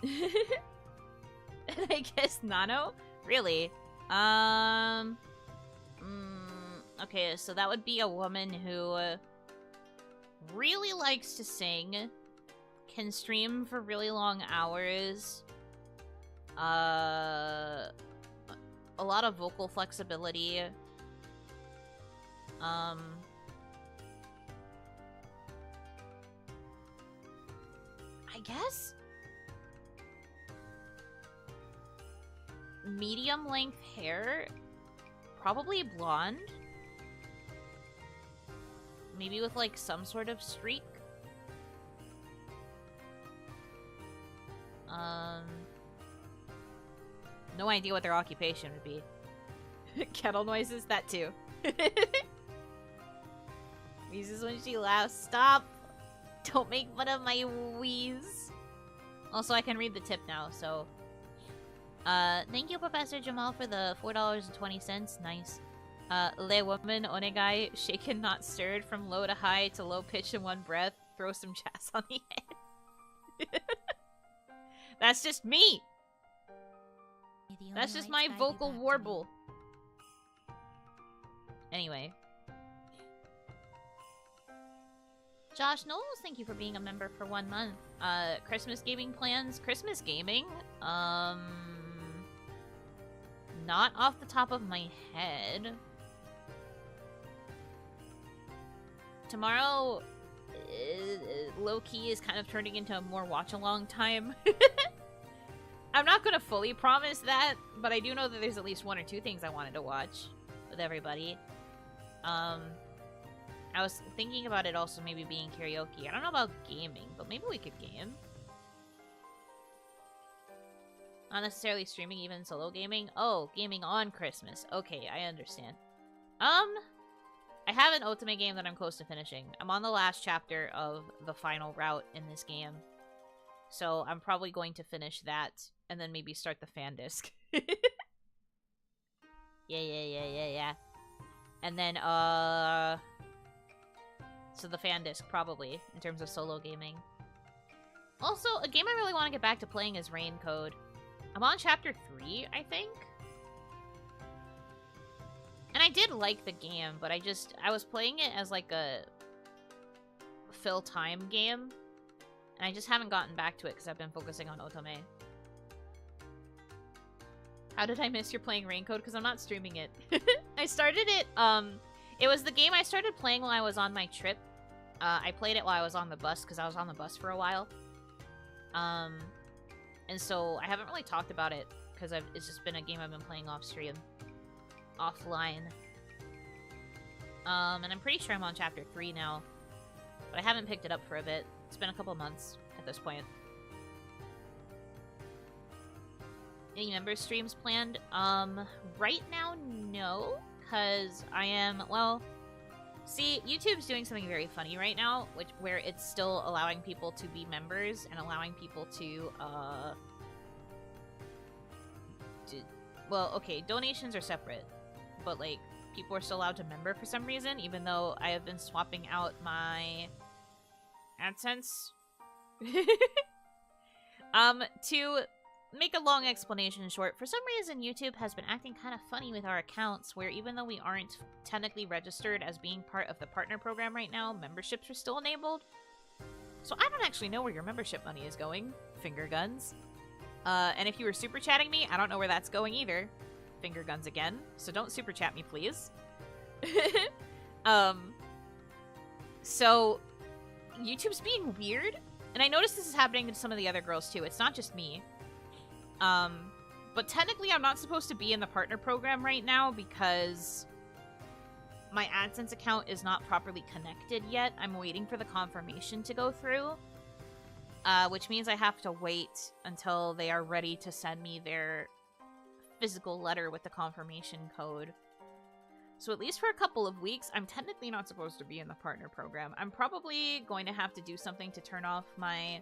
And I guess Nano? Really? Okay, so that would be a woman who really likes to sing, can stream for really long hours, a lot of vocal flexibility, I guess medium length hair, probably blonde, maybe with like some sort of streak. No idea what their occupation would be. Kettle noises, that too. Wheezes when she laughs. Stop! Don't make fun of my wheeze. Also, I can read the tip now, so... thank you, Professor Jamal, for the $4.20. Nice. Le woman, onegai, shaken not stirred, from low to high to low pitch in one breath. Throw some jazz on the head. That's just me! That's just my vocal warble. Anyway. Josh Knowles, thank you for being a member for 1 month. Christmas gaming plans? Christmas gaming? Not off the top of my head. Tomorrow, low-key is kind of turning into a more watch-along time. I'm not gonna fully promise that, but I do know that there's at least 1 or 2 things I wanted to watch with everybody. I was thinking about it also maybe being karaoke. I don't know about gaming, but maybe we could game. Not necessarily streaming, even solo gaming. Oh, gaming on Christmas. Okay, I understand. I have an ultimate game that I'm close to finishing. I'm on the last chapter of the final route in this game. So I'm probably going to finish that and then maybe start the fan disc. Yeah. And then, so the fan disc, probably, in terms of solo gaming. Also, a game I really want to get back to playing is Rain Code. I'm on chapter 3, I think? did like the game, but I was playing it as like a fill time game, and I just haven't gotten back to it because I've been focusing on Otome. How did I miss your playing Raincoat? Because I'm not streaming it. I started it, it was the game I started playing while I was on my trip. I played it while I was on the bus because I was on the bus for a while. And so I haven't really talked about it because it's just been a game I've been playing off stream. Offline. And I'm pretty sure I'm on chapter 3 now. But I haven't picked it up for a bit. It's been a couple months at this point. Any member streams planned? Right now, no. Because I am, well... See, YouTube's doing something very funny right now, where it's still allowing people to be members and allowing people to, well, okay, donations are separate, but, like, people are still allowed to member for some reason, even though I have been swapping out my AdSense. To make a long explanation short, for some reason YouTube has been acting kind of funny with our accounts, where even though we aren't technically registered as being part of the partner program right now, memberships are still enabled. So I don't actually know where your membership money is going, finger guns. And if you were super chatting me, I don't know where that's going either. Finger guns again. So don't super chat me, please. So YouTube's being weird, and I noticed this is happening to some of the other girls too. It's not just me. But technically I'm not supposed to be in the partner program right now because my AdSense account is not properly connected yet. I'm waiting for the confirmation to go through, which means I have to wait until they are ready to send me their physical letter with the confirmation code. So at least for a couple of weeks, I'm technically not supposed to be in the partner program. I'm probably going to have to do something to turn off my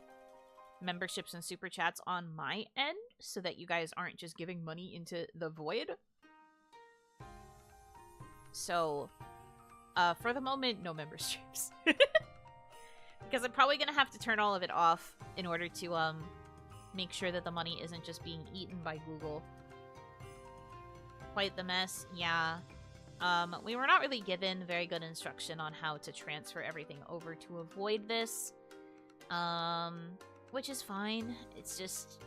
memberships and super chats on my end so that you guys aren't just giving money into the void. So, for the moment, no member streams. Because I'm probably gonna have to turn all of it off in order to, make sure that the money isn't just being eaten by Google. Quite the mess, yeah. We were not really given very good instruction on how to transfer everything over to avoid this. Which is fine. It's just...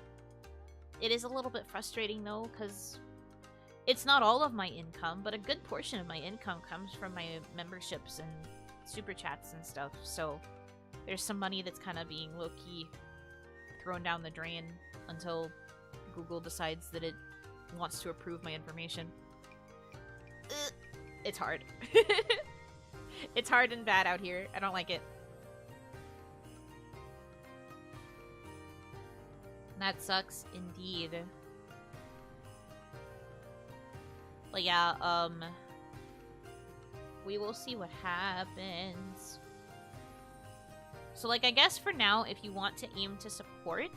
It is a little bit frustrating, though, because it's not all of my income, but a good portion of my income comes from my memberships and super chats and stuff, so there's some money that's kind of being low-key thrown down the drain until Google decides that it wants to approve my information. It's hard. It's hard and bad out here. I don't like it. That sucks indeed. But yeah, we will see what happens. So, like, I guess for now, if you want to aim to support,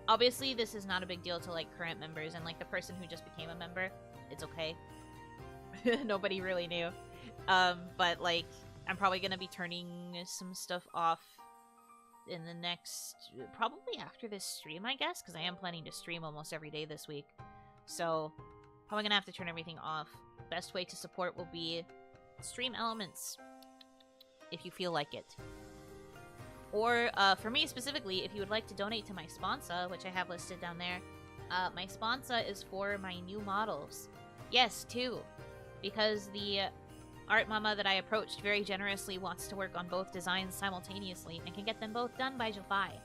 obviously this is not a big deal to, like, current members, and, like, the person who just became a member, it's okay. Nobody really knew. But, like, I'm probably gonna be turning some stuff off in the next, probably after this stream, I guess, because I am planning to stream almost every day this week. So, probably gonna have to turn everything off. Best way to support will be stream elements, if you feel like it. Or, for me specifically, if you would like to donate to my sponsor, which I have listed down there, my sponsor is for my new models. Yes, two. Because the art mama that I approached very generously wants to work on both designs simultaneously and can get them both done by July.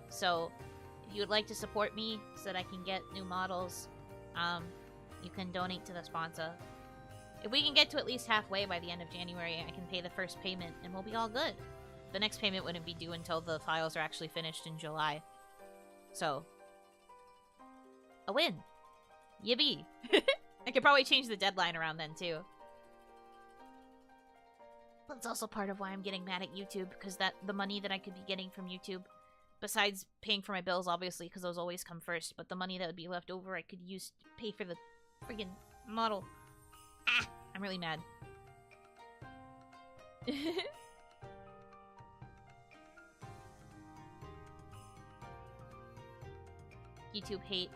So, if you would like to support me so that I can get new models, you can donate to the sponsor. If we can get to at least halfway by the end of January, I can pay the first payment and we'll be all good. The next payment wouldn't be due until the files are actually finished in July. So, a win. Yippee. I could probably change the deadline around then, too. That's also part of why I'm getting mad at YouTube, because the money that I could be getting from YouTube, besides paying for my bills, obviously, because those always come first, but the money that would be left over I could use to pay for the friggin' model. Ah! I'm really mad. YouTube hate.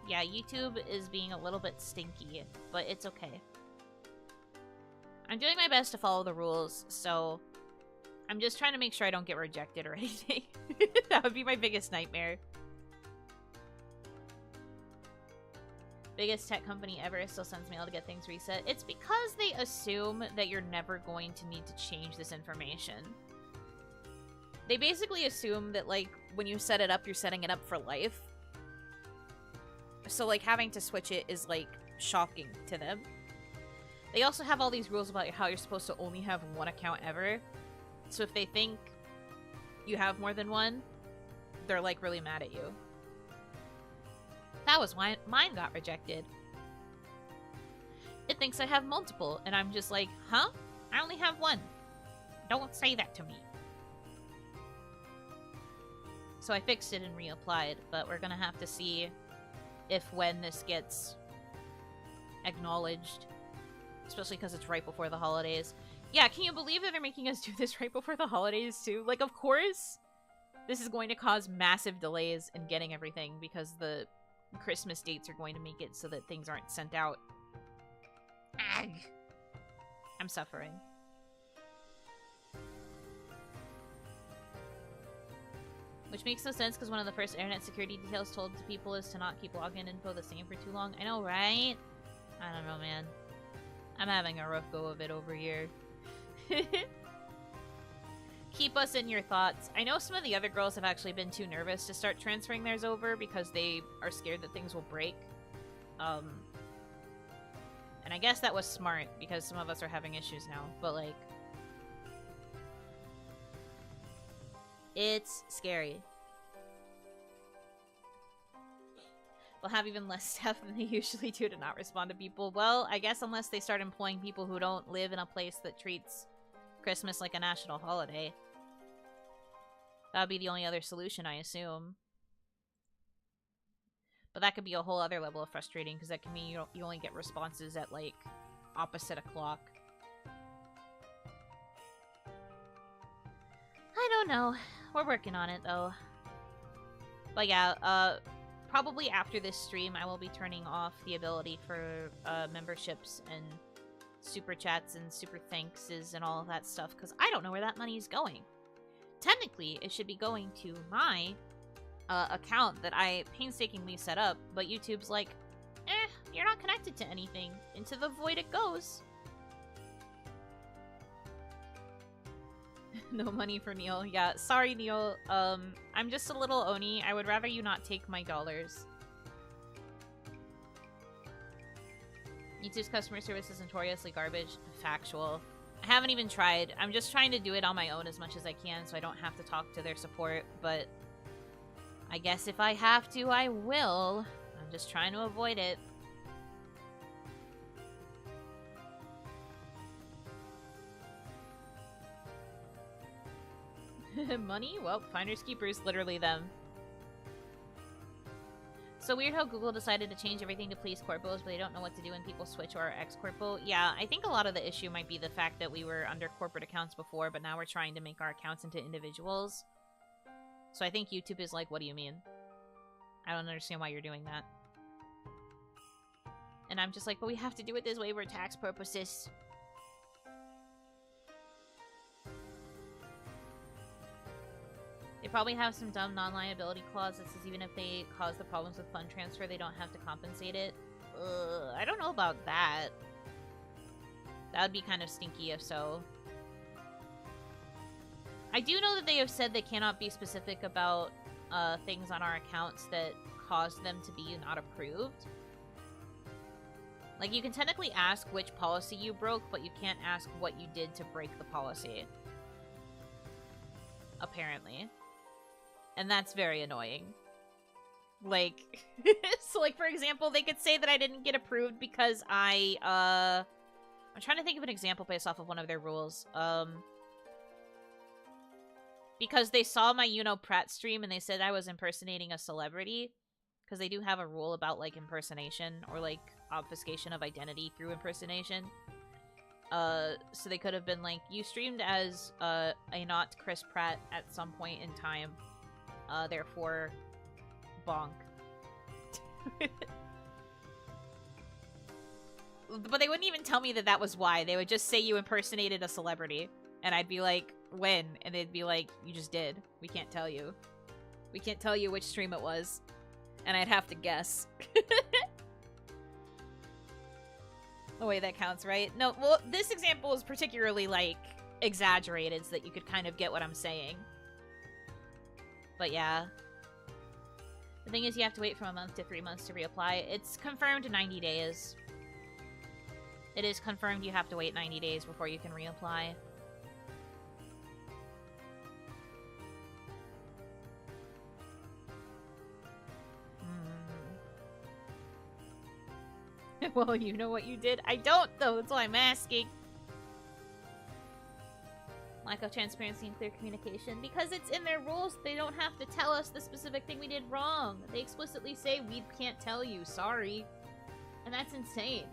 Yeah, YouTube is being a little bit stinky, but it's okay. I'm doing my best to follow the rules, so I'm just trying to make sure I don't get rejected or anything. That would be my biggest nightmare. Biggest tech company ever still sends mail to get things reset. It's because they assume that you're never going to need to change this information. They basically assume that, like, when you set it up, you're setting it up for life. So, like, having to switch it is, like, shocking to them. They also have all these rules about how you're supposed to only have one account ever. So if they think you have more than one, they're, like, really mad at you. That was why mine got rejected. It thinks I have multiple, and I'm just like, huh? I only have one. Don't say that to me. So I fixed it and reapplied, but we're gonna have to see if when this gets acknowledged, especially because it's right before the holidays. Yeah, can you believe that they're making us do this right before the holidays too? Like, of course, this is going to cause massive delays in getting everything because the Christmas dates are going to make it so that things aren't sent out. Ag. I'm suffering. Which makes no sense because one of the first internet security details told to people is to not keep login info the same for too long. I know, right? I don't know, man. I'm having a rough go of it over here. Keep us in your thoughts. I know some of the other girls have actually been too nervous to start transferring theirs over because they are scared that things will break. And I guess that was smart because some of us are having issues now, but like... It's scary. They'll have even less staff than they usually do to not respond to people. Well, I guess unless they start employing people who don't live in a place that treats Christmas like a national holiday. That would be the only other solution, I assume. But that could be a whole other level of frustrating, because that can mean you only get responses at, like, opposite o'clock. I don't know. We're working on it, though. But yeah, probably after this stream, I will be turning off the ability for memberships and super chats and super thankses and all of that stuff, because I don't know where that money is going. Technically, it should be going to my account that I painstakingly set up, but YouTube's like, you're not connected to anything. Into the void it goes. No money for Neil. Yeah, sorry, Neil. I'm just a little Oni. I would rather you not take my dollars. YouTube's customer service is notoriously garbage. Factual. I haven't even tried. I'm just trying to do it on my own as much as I can so I don't have to talk to their support, but I guess if I have to, I will. I'm just trying to avoid it. Money? Well, finders keepers, literally them. So weird how Google decided to change everything to police corpos, but they don't know what to do when people switch to our ex-corpo. Yeah, I think a lot of the issue might be the fact that we were under corporate accounts before, but now we're trying to make our accounts into individuals. So I think YouTube is like, what do you mean? I don't understand why you're doing that. And I'm just like, but we have to do it this way for tax purposes. They probably have some dumb non-liability clause that says even if they cause the problems with fund transfer, they don't have to compensate it. I don't know about that. That would be kind of stinky if so. I do know that they have said they cannot be specific about things on our accounts that cause them to be not approved. Like, you can technically ask which policy you broke, but you can't ask what you did to break the policy. Apparently. And that's very annoying. Like, so like, for example, they could say that I didn't get approved because I'm trying to think of an example based off of one of their rules. Because they saw my Yuno Pratt stream and they said I was impersonating a celebrity. Because they do have a rule about, like, impersonation or, like, obfuscation of identity through impersonation. So they could have been like, you streamed as a not Chris Pratt at some point in time. Therefore, bonk. But they wouldn't even tell me that that was why. They would just say you impersonated a celebrity. And I'd be like, when? And they'd be like, you just did. We can't tell you. We can't tell you which stream it was. And I'd have to guess. Oh wait, that counts, right? No, well, this example is particularly, like, exaggerated so that you could kind of get what I'm saying. But yeah. The thing is, you have to wait from a month to 3 months to reapply. It's confirmed 90 days. It is confirmed you have to wait 90 days before you can reapply. Well, you know what you did? I don't, though. That's why I'm asking. Lack of transparency and clear communication. Because it's in their rules, they don't have to tell us the specific thing we did wrong. They explicitly say, we can't tell you, sorry. And that's insane.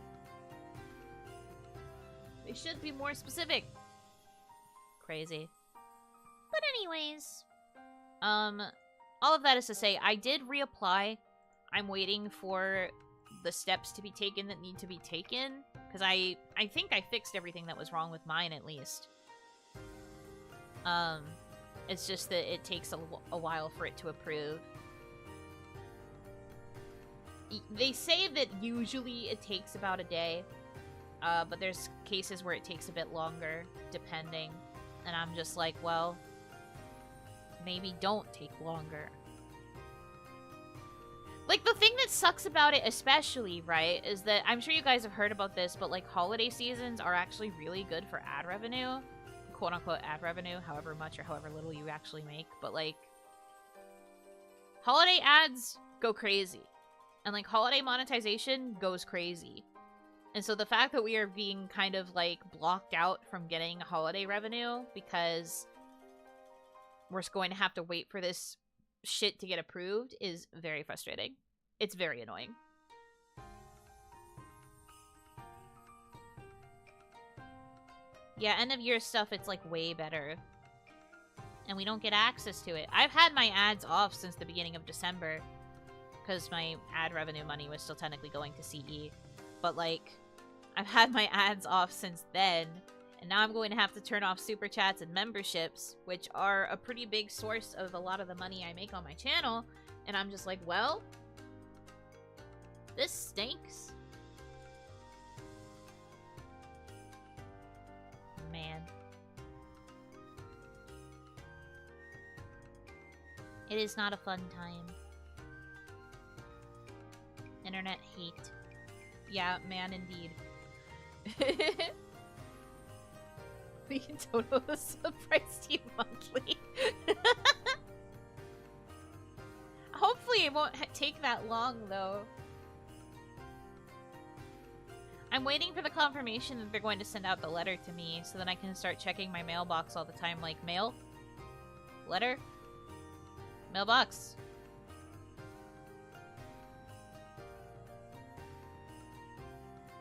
They should be more specific. Crazy. But anyways. All of that is to say, I did reapply. I'm waiting for the steps to be taken that need to be taken. Because I think I fixed everything that was wrong with mine, at least. It's just that it takes a while for it to approve. They say that usually it takes about a day. But there's cases where it takes a bit longer, depending. And I'm just like, well, maybe don't take longer. Like, the thing that sucks about it especially, right, is that I'm sure you guys have heard about this, but, like, holiday seasons are actually really good for ad revenue. Quote-unquote ad revenue, however much or however little you actually make. But, like, holiday ads go crazy. And, like, holiday monetization goes crazy. And so the fact that we are being kind of, like, blocked out from getting holiday revenue because we're going to have to wait for this shit to get approved is very frustrating. It's very annoying. Yeah, end of year stuff, it's, like, way better. And we don't get access to it. I've had my ads off since the beginning of December because my ad revenue money was still technically going to CE. But, like, I've had my ads off since then, and now I'm going to have to turn off super chats and memberships, which are a pretty big source of a lot of the money I make on my channel, and I'm just like, well, this stinks. Man. It is not a fun time. Internet hate. Yeah, man, indeed. We can total the surprise to you monthly. Hopefully it won't take that long, though. I'm waiting for the confirmation that they're going to send out the letter to me so that I can start checking my mailbox all the time. Like, mail? Letter? Mailbox.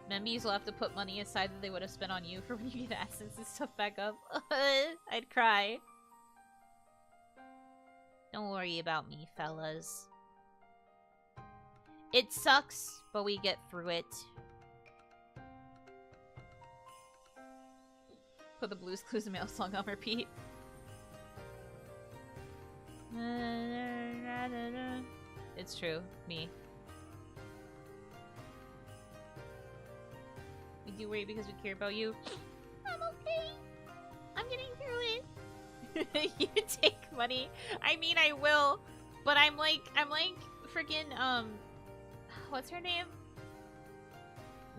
Membies will have to put money aside that they would have spent on you for when you get AdSense and stuff back up. I'd cry. Don't worry about me, fellas. It sucks, but we get through it. Put the Blues Clues and Mail song on repeat. It's true. Me. We do worry because we care about you. I'm okay. I'm getting through it. You take money. I mean, I will, but I'm like freaking what's her name?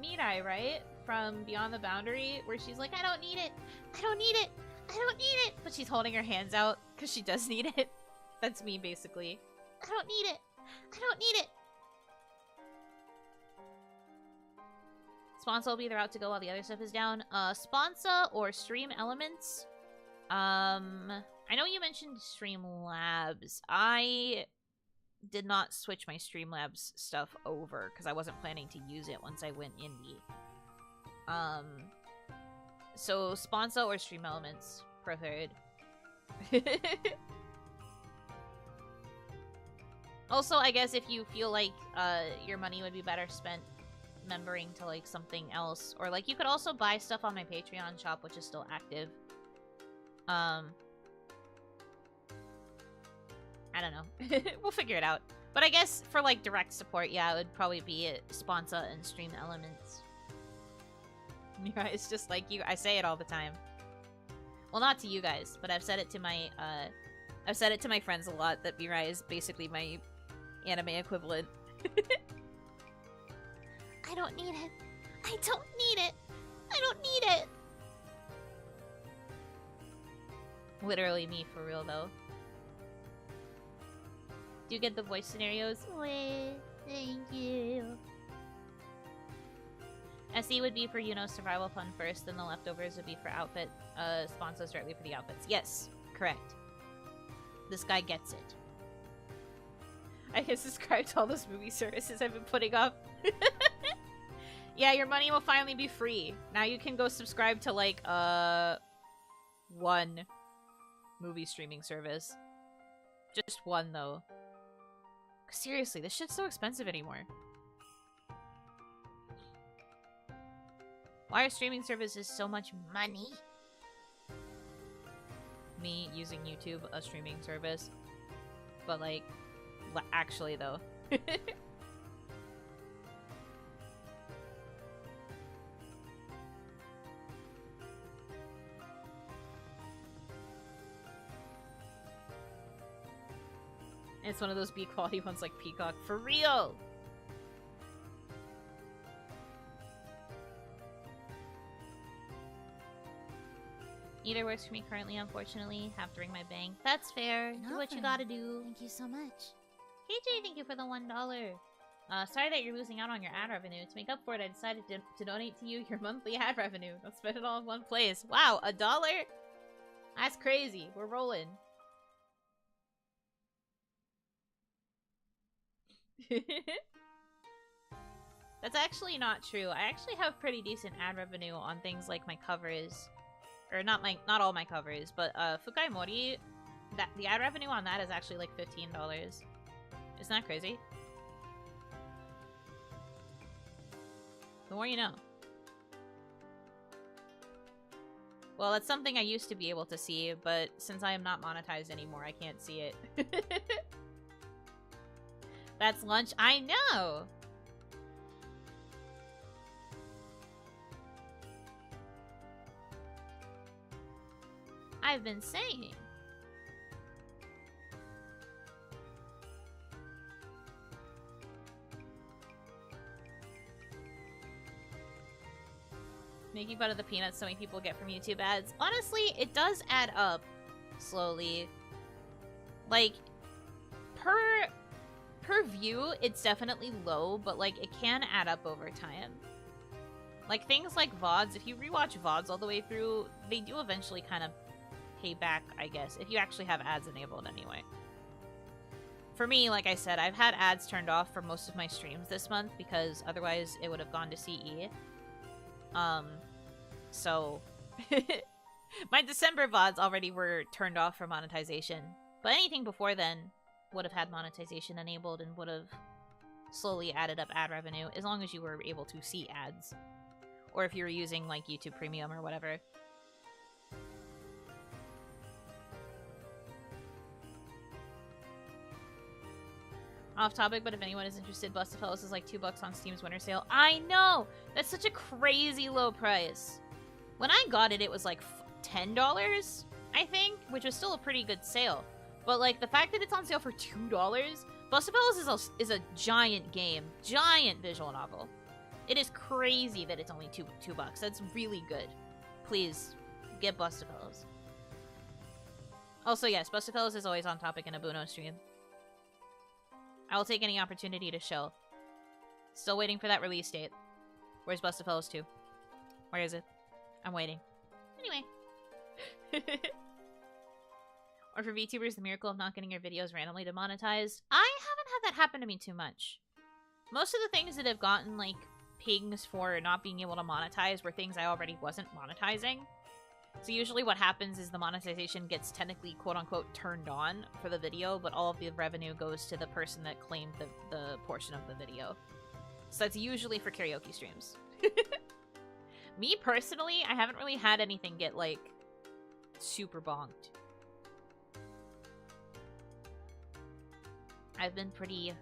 Mirai, right? From Beyond the Boundary, where she's like, I don't need it. I don't need it. I don't need it. But she's holding her hands out because she does need it. That's me, basically. I don't need it. I don't need it. Sponsa will be either out to go while the other stuff is down. Sponsa or Stream Elements. I know you mentioned Streamlabs. I did not switch my Streamlabs stuff over because I wasn't planning to use it once I went indie. So Sponsa or Stream Elements preferred. Also, I guess if you feel like your money would be better spent membering to like something else, or like you could also buy stuff on my Patreon shop, which is still active. I don't know. We'll figure it out. But I guess for like direct support, yeah, it would probably be a sponsor and stream elements. Yeah, it's just like you. I say it all the time. Well, not to you guys, but I've said it to my friends a lot that Mirai is basically my anime equivalent. I don't need it. I don't need it. I don't need it. Literally me for real though. Do you get the voice scenarios? Wait, thank you. SE would be for Yuno's survival fund first, then the leftovers would be for outfit sponsors directly for the outfits. Yes, correct. This guy gets it. I can subscribe to all those movie services I've been putting up. Yeah, your money will finally be free. Now you can go subscribe to like one movie streaming service. Just one though. Seriously, this shit's so expensive anymore. Why are streaming services so much money? Me using YouTube, a streaming service. But like, actually though. It's one of those B-quality ones like Peacock. For real! Neither works for me currently, unfortunately. Have to ring my bank. That's fair. Do what you gotta do. Thank you so much. KJ, thank you for the $1. Sorry that you're losing out on your ad revenue. To make up for it, I decided to donate to you your monthly ad revenue. Don't spend it all in one place. Wow, $1? That's crazy. We're rolling. That's actually not true. I actually have pretty decent ad revenue on things like my covers. Or not all my covers, but Fukai Mori, the ad revenue on that is actually like $15. Isn't that crazy? The more you know. Well, it's something I used to be able to see, but since I am not monetized anymore, I can't see it. That's lunch. I know! I've been saying. Making fun of the peanuts so many people get from YouTube ads. Honestly, it does add up slowly. Like, per view, it's definitely low, but like it can add up over time. Like things like VODs, if you rewatch VODs all the way through, they do eventually kind of pay back, I guess, if you actually have ads enabled anyway. For me, like I said, I've had ads turned off for most of my streams this month because otherwise it would have gone to CE. So my December VODs already were turned off for monetization, but anything before then would have had monetization enabled and would have slowly added up ad revenue as long as you were able to see ads. Or if you were using like YouTube Premium or whatever. Off topic, but if anyone is interested, Bustafellas is like $2 on Steam's winter sale. I know! That's such a crazy low price. When I got it, it was like $10, I think, which was still a pretty good sale. But like the fact that it's on sale for $2, Bustafellas is a giant game, giant visual novel. It is crazy that it's only $2. That's really good. Please get Bustafellas. Also, yes, Bustafellas is always on topic in a Buno stream. I will take any opportunity to show. Still waiting for that release date. Where's Bustafellas 2? Where is it? I'm waiting. Anyway. Or for VTubers, the miracle of not getting your videos randomly demonetized. I haven't had that happen to me too much. Most of the things that have gotten, like, pings for not being able to monetize were things I already wasn't monetizing. So usually what happens is the monetization gets technically quote-unquote turned on for the video, but all of the revenue goes to the person that claimed the portion of the video. So that's usually for karaoke streams. Me personally, I haven't really had anything get, like, super bonked. I've been pretty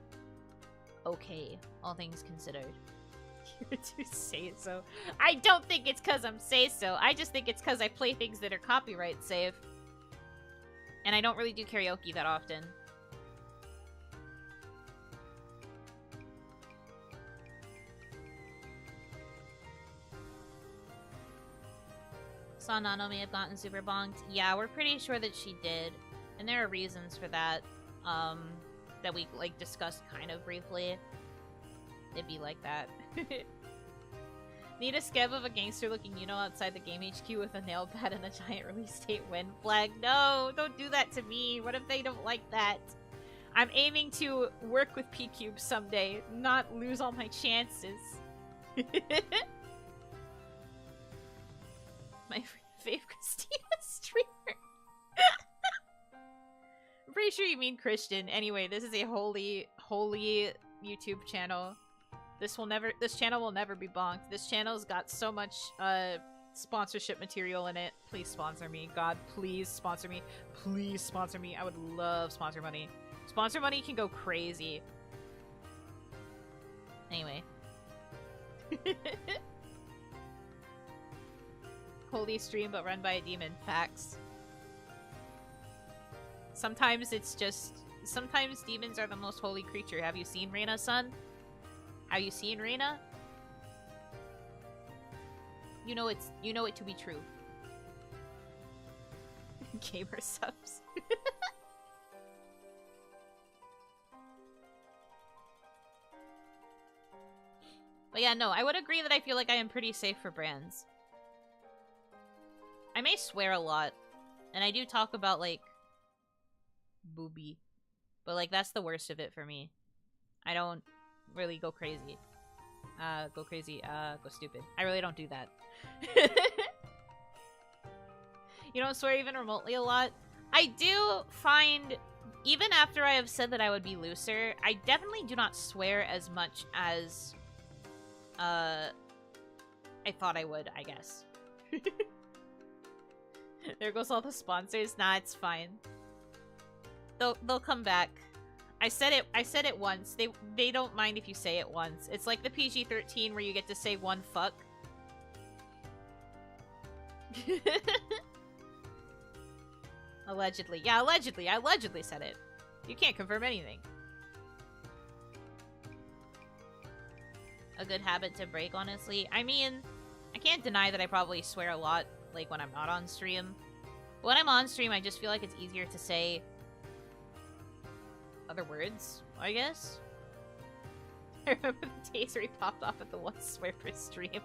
okay, all things considered. To say so. I don't think it's because I'm say-so. I just think it's because I play things that are copyright safe. And I don't really do karaoke that often. Saw Nano may have gotten super bonked. Yeah, we're pretty sure that she did. And there are reasons for that. That we, like, discussed kind of briefly. It'd be like that. Need a skev of a gangster-looking Yuno outside the game HQ with a nail pad and a giant release date win flag. No, don't do that to me. What if they don't like that? I'm aiming to work with P-Cube someday, not lose all my chances. My fave Christina streamer. I'm pretty sure you mean Christian. Anyway, this is a holy YouTube channel. This channel will never be bonked. This channel's got so much sponsorship material in it. Please sponsor me. God, please sponsor me. Please sponsor me. I would love sponsor money. Sponsor money can go crazy. Anyway. Holy stream, but run by a demon. Facts. Sometimes it's just... Sometimes demons are the most holy creature. Have you seen Reina, son? Have you seen Reina? You know it to be true. Gamer subs. But yeah, no, I would agree that I feel like I am pretty safe for brands. I may swear a lot, and I do talk about, like, booby. But, like, that's the worst of it for me. I don't really go crazy. Go stupid. I really don't do that. You don't swear even remotely a lot? I do find, even after I have said that I would be looser, I definitely do not swear as much as, I thought I would, I guess. There goes all the sponsors. Nah, it's fine. They'll come back. I said it once. They don't mind if you say it once. It's like the PG-13 where you get to say one fuck. Allegedly. Yeah, allegedly. I allegedly said it. You can't confirm anything. A good habit to break, honestly. I mean, I can't deny that I probably swear a lot, like, when I'm not on stream. But when I'm on stream, I just feel like it's easier to say other words, I guess. I remember the days where he popped off at the one swear per stream.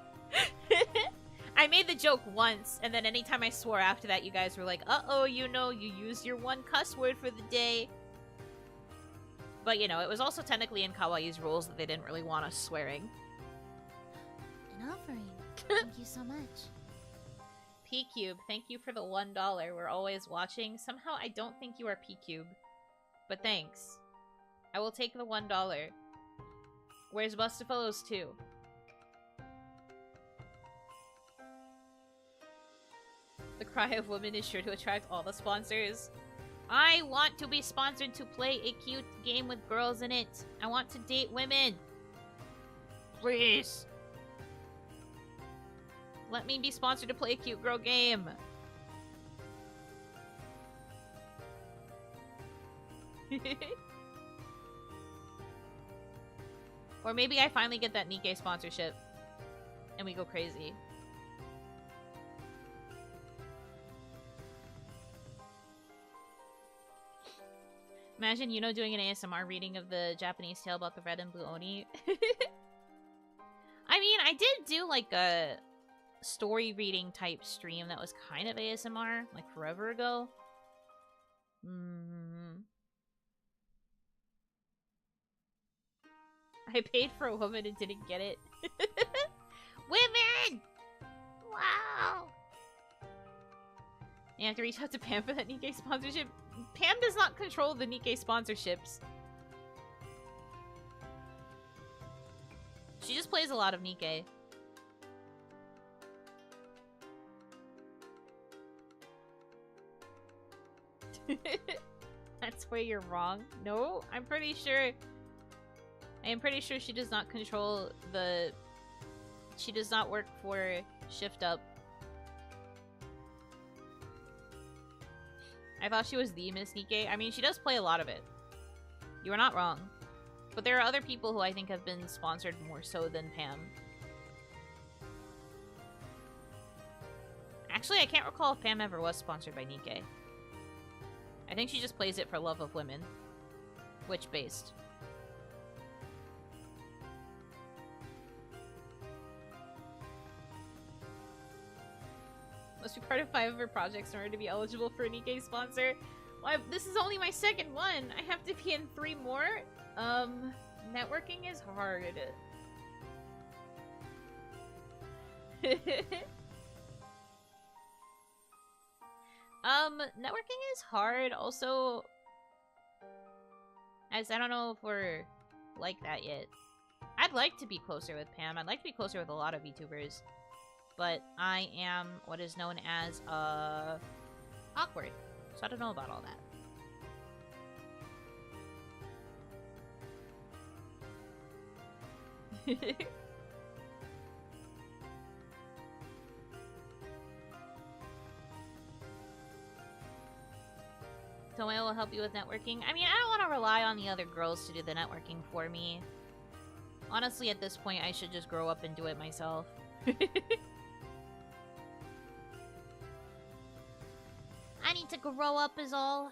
I made the joke once, and then anytime I swore after that, you guys were like, uh-oh, you know, you used your one cuss word for the day. But, you know, it was also technically in Kawaii's rules that they didn't really want us swearing. An offering. Thank you so much. P-Cube, thank you for the $1. We're always watching. Somehow I don't think you are P-Cube. But thanks. I will take the $1. Where's Bustafellows 2? The cry of women is sure to attract all the sponsors. I want to be sponsored to play a cute game with girls in it. I want to date women. Please. Let me be sponsored to play a cute girl game. Or maybe I finally get that Nikkei sponsorship and we go crazy. Imagine Yuno doing an ASMR reading of the Japanese tale about the red and blue Oni. I mean, I did do like a story reading type stream that was kind of ASMR, like forever ago. I paid for a woman and didn't get it. Women! Wow! You have to reach out to Pam for that Nikkei sponsorship. Pam does not control the Nikkei sponsorships. She just plays a lot of Nikkei. That's where you're wrong. No, I'm pretty sure... I am pretty sure she does not control the... She does not work for Shift Up. I thought she was the Miss Nikkei. I mean, she does play a lot of it. You are not wrong. But there are other people who I think have been sponsored more so than Pam. Actually, I can't recall if Pam ever was sponsored by Nikkei. I think she just plays it for love of women. Witch-based. Must be part of 5 of her projects in order to be eligible for a Nikkei sponsor. Well, this is only my second one. I have to be in 3 more. Networking is hard. Networking is hard. Also, as I don't know if we're like that yet. I'd like to be closer with Pam. I'd like to be closer with a lot of VTubers. But I am what is known as, awkward. So I don't know about all that. Tomoe will help you with networking. I mean, I don't want to rely on the other girls to do the networking for me. Honestly, at this point, I should just grow up and do it myself. I need to grow up is all.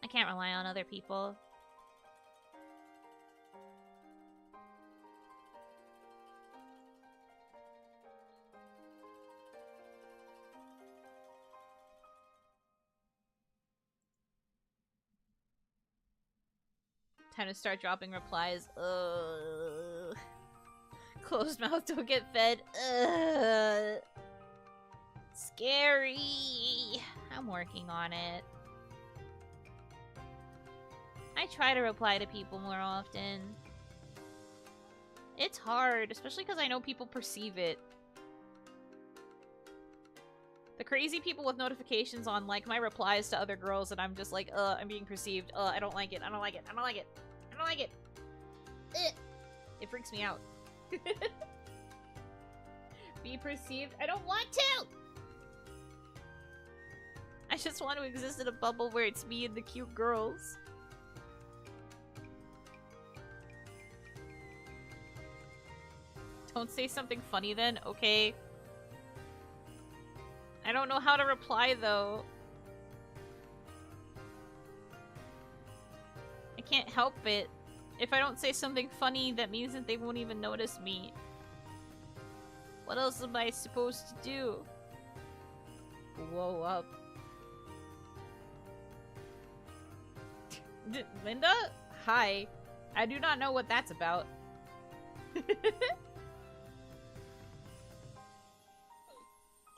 I can't rely on other people. Time to start dropping replies. Ugh. Closed mouth, don't get fed. Ugh. Scary. I'm working on it. I try to reply to people more often. It's hard, especially because I know people perceive it. The crazy people with notifications on like my replies to other girls and I'm just like, I'm being perceived. I don't like it. I don't like it. I don't like it. I don't like it. It freaks me out. Be perceived. I don't want to! I just want to exist in a bubble where it's me and the cute girls. Don't say something funny then, okay? I don't know how to reply though. I can't help it. If I don't say something funny, that means that they won't even notice me. What else am I supposed to do? Blow up. Linda? Hi. I do not know what that's about.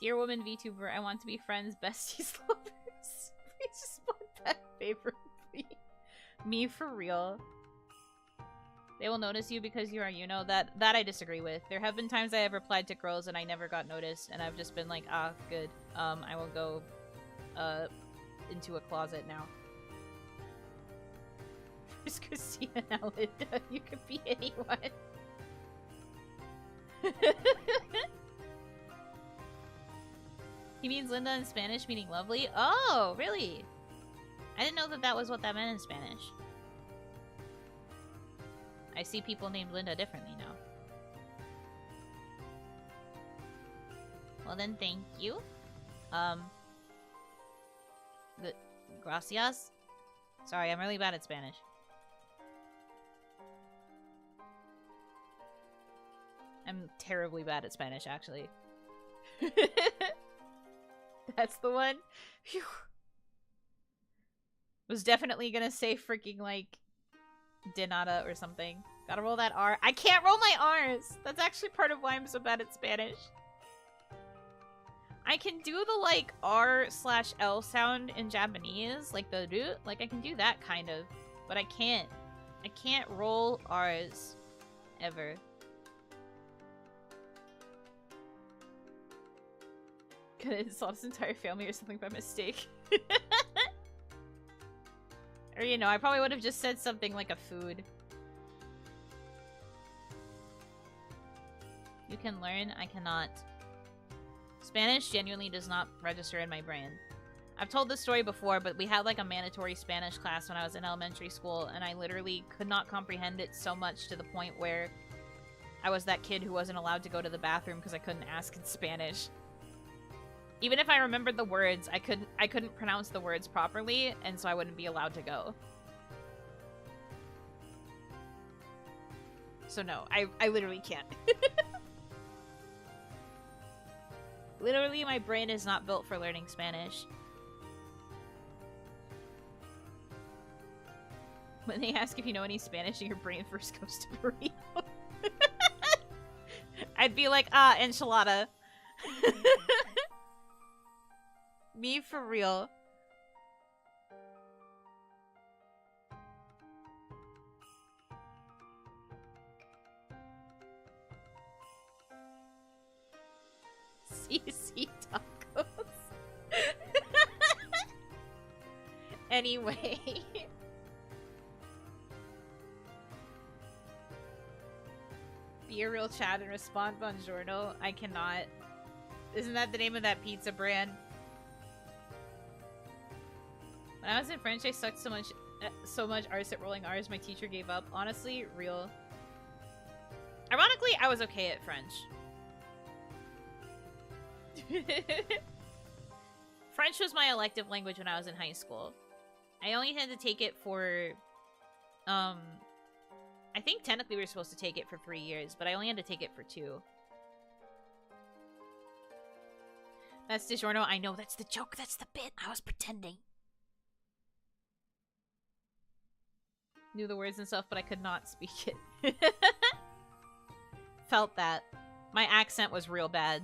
Dear woman VTuber, I want to be friends, besties, lovers. Please just want that favor, please. Me for real. They will notice you because you are Yuno. That I disagree with. There have been times I have replied to girls and I never got noticed, and I've just been like, ah, good. I will go, into a closet now. First Christina, now Linda. You could be anyone. He means Linda in Spanish, meaning lovely? Oh, really? I didn't know that that was what that meant in Spanish. I see people named Linda differently now. Well then, thank you. Gracias? Sorry, I'm really bad at Spanish. I'm terribly bad at Spanish, actually. That's the one? Phew. Was definitely gonna say freaking, like, de nada or something. Gotta roll that R. I can't roll my R's! That's actually part of why I'm so bad at Spanish. I can do the, like, R/L sound in Japanese, like the do, like I can do that kind of, but I can't roll R's ever. Gonna insult his entire family or something by mistake. Or, you know, I probably would have just said something like a food. You can learn, I cannot. Spanish genuinely does not register in my brain. I've told this story before, but we had like a mandatory Spanish class when I was in elementary school, and I literally could not comprehend it so much to the point where I was that kid who wasn't allowed to go to the bathroom because I couldn't ask in Spanish. Even if I remembered the words, I couldn't pronounce the words properly, and so I wouldn't be allowed to go. So no, I literally can't. Literally, my brain is not built for learning Spanish. When they ask if you know any Spanish, your brain first goes to burrito. I'd be like, enchilada. Me for real. CC tacos. Anyway. Be a real Chad and respond buongiorno. I cannot. Isn't that the name of that pizza brand? When I was in French, I sucked so much arse at rolling R's, my teacher gave up. Honestly, real. Ironically, I was okay at French. French was my elective language when I was in high school. I only had to take it for, I think technically we were supposed to take it for 3 years, but I only had to take it for 2. That's DiGiorno. I know, that's the joke, that's the bit. I was pretending. Knew the words and stuff, but I could not speak it. Felt that. My accent was real bad.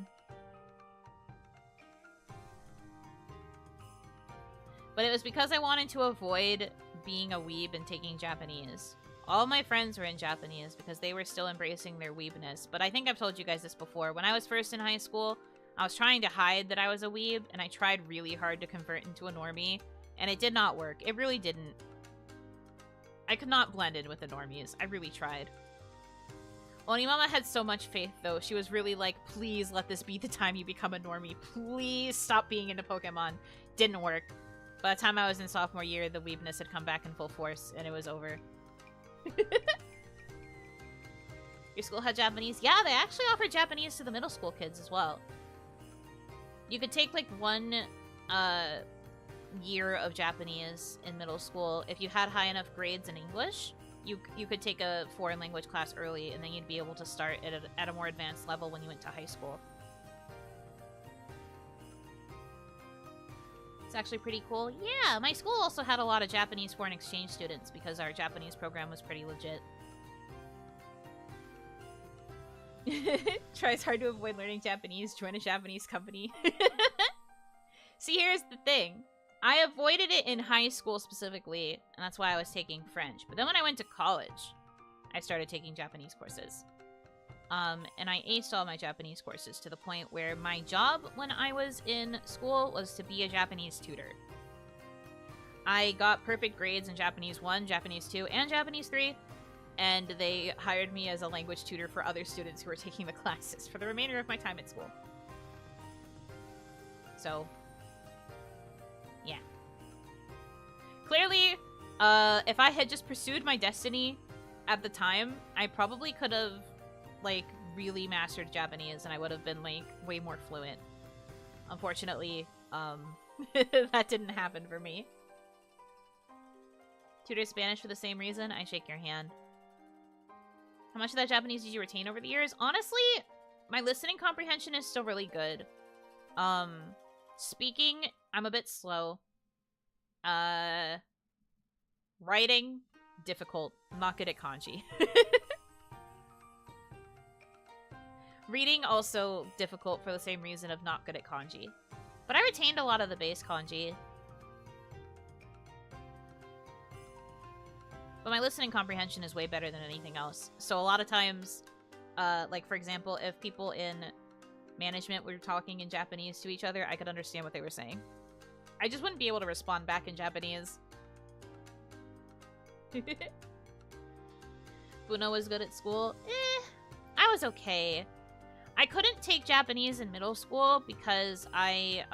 But it was because I wanted to avoid being a weeb and taking Japanese. All my friends were in Japanese because they were still embracing their weebness. But I think I've told you guys this before. When I was first in high school, I was trying to hide that I was a weeb, and I tried really hard to convert into a normie, and it did not work. It really didn't. I could not blend in with the normies. I really tried. Onimama had so much faith, though. She was really like, please let this be the time you become a normie. Please stop being into Pokemon. Didn't work. By the time I was in sophomore year, the weebness had come back in full force, and it was over. Your school had Japanese? Yeah, they actually offered Japanese to the middle school kids as well. You could take, like, 1 year of Japanese in middle school. If you had high enough grades in English, you could take a foreign language class early, and then you'd be able to start at a more advanced level when you went to high school. It's actually pretty cool. Yeah, my school also had a lot of Japanese foreign exchange students because our Japanese program was pretty legit. Tries hard to avoid learning Japanese, join a Japanese company. See, here's the thing. I avoided it in high school specifically, and that's why I was taking French. But then when I went to college, I started taking Japanese courses. And I aced all my Japanese courses to the point where my job when I was in school was to be a Japanese tutor. I got perfect grades in Japanese 1, Japanese 2, and Japanese 3, and they hired me as a language tutor for other students who were taking the classes for the remainder of my time at school. So, yeah. Clearly, if I had just pursued my destiny at the time, I probably could have, like, really mastered Japanese, and I would have been, like, way more fluent. Unfortunately, that didn't happen for me. Tutor Spanish for the same reason? I shake your hand. How much of that Japanese did you retain over the years? Honestly, my listening comprehension is still really good. Speaking, I'm a bit slow. Writing, difficult. I'm not good at kanji. Reading also difficult for the same reason of not good at kanji. But I retained a lot of the base kanji. But my listening comprehension is way better than anything else. So a lot of times, like for example, if people in management were talking in Japanese to each other, I could understand what they were saying. I just wouldn't be able to respond back in Japanese. Buno was good at school. I was okay. I couldn't take Japanese in middle school because I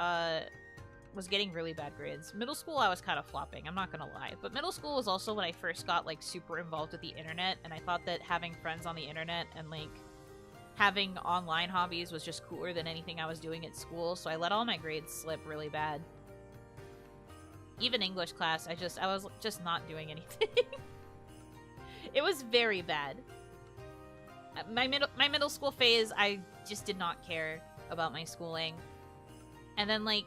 was getting really bad grades. Middle school, I was kind of flopping, I'm not gonna lie. But middle school was also when I first got, like, super involved with the internet, and I thought that having friends on the internet and, like, having online hobbies was just cooler than anything I was doing at school, so I let all my grades slip really bad. Even English class, I was just not doing anything. It was very bad. My middle school phase, I just did not care about my schooling. And then, like,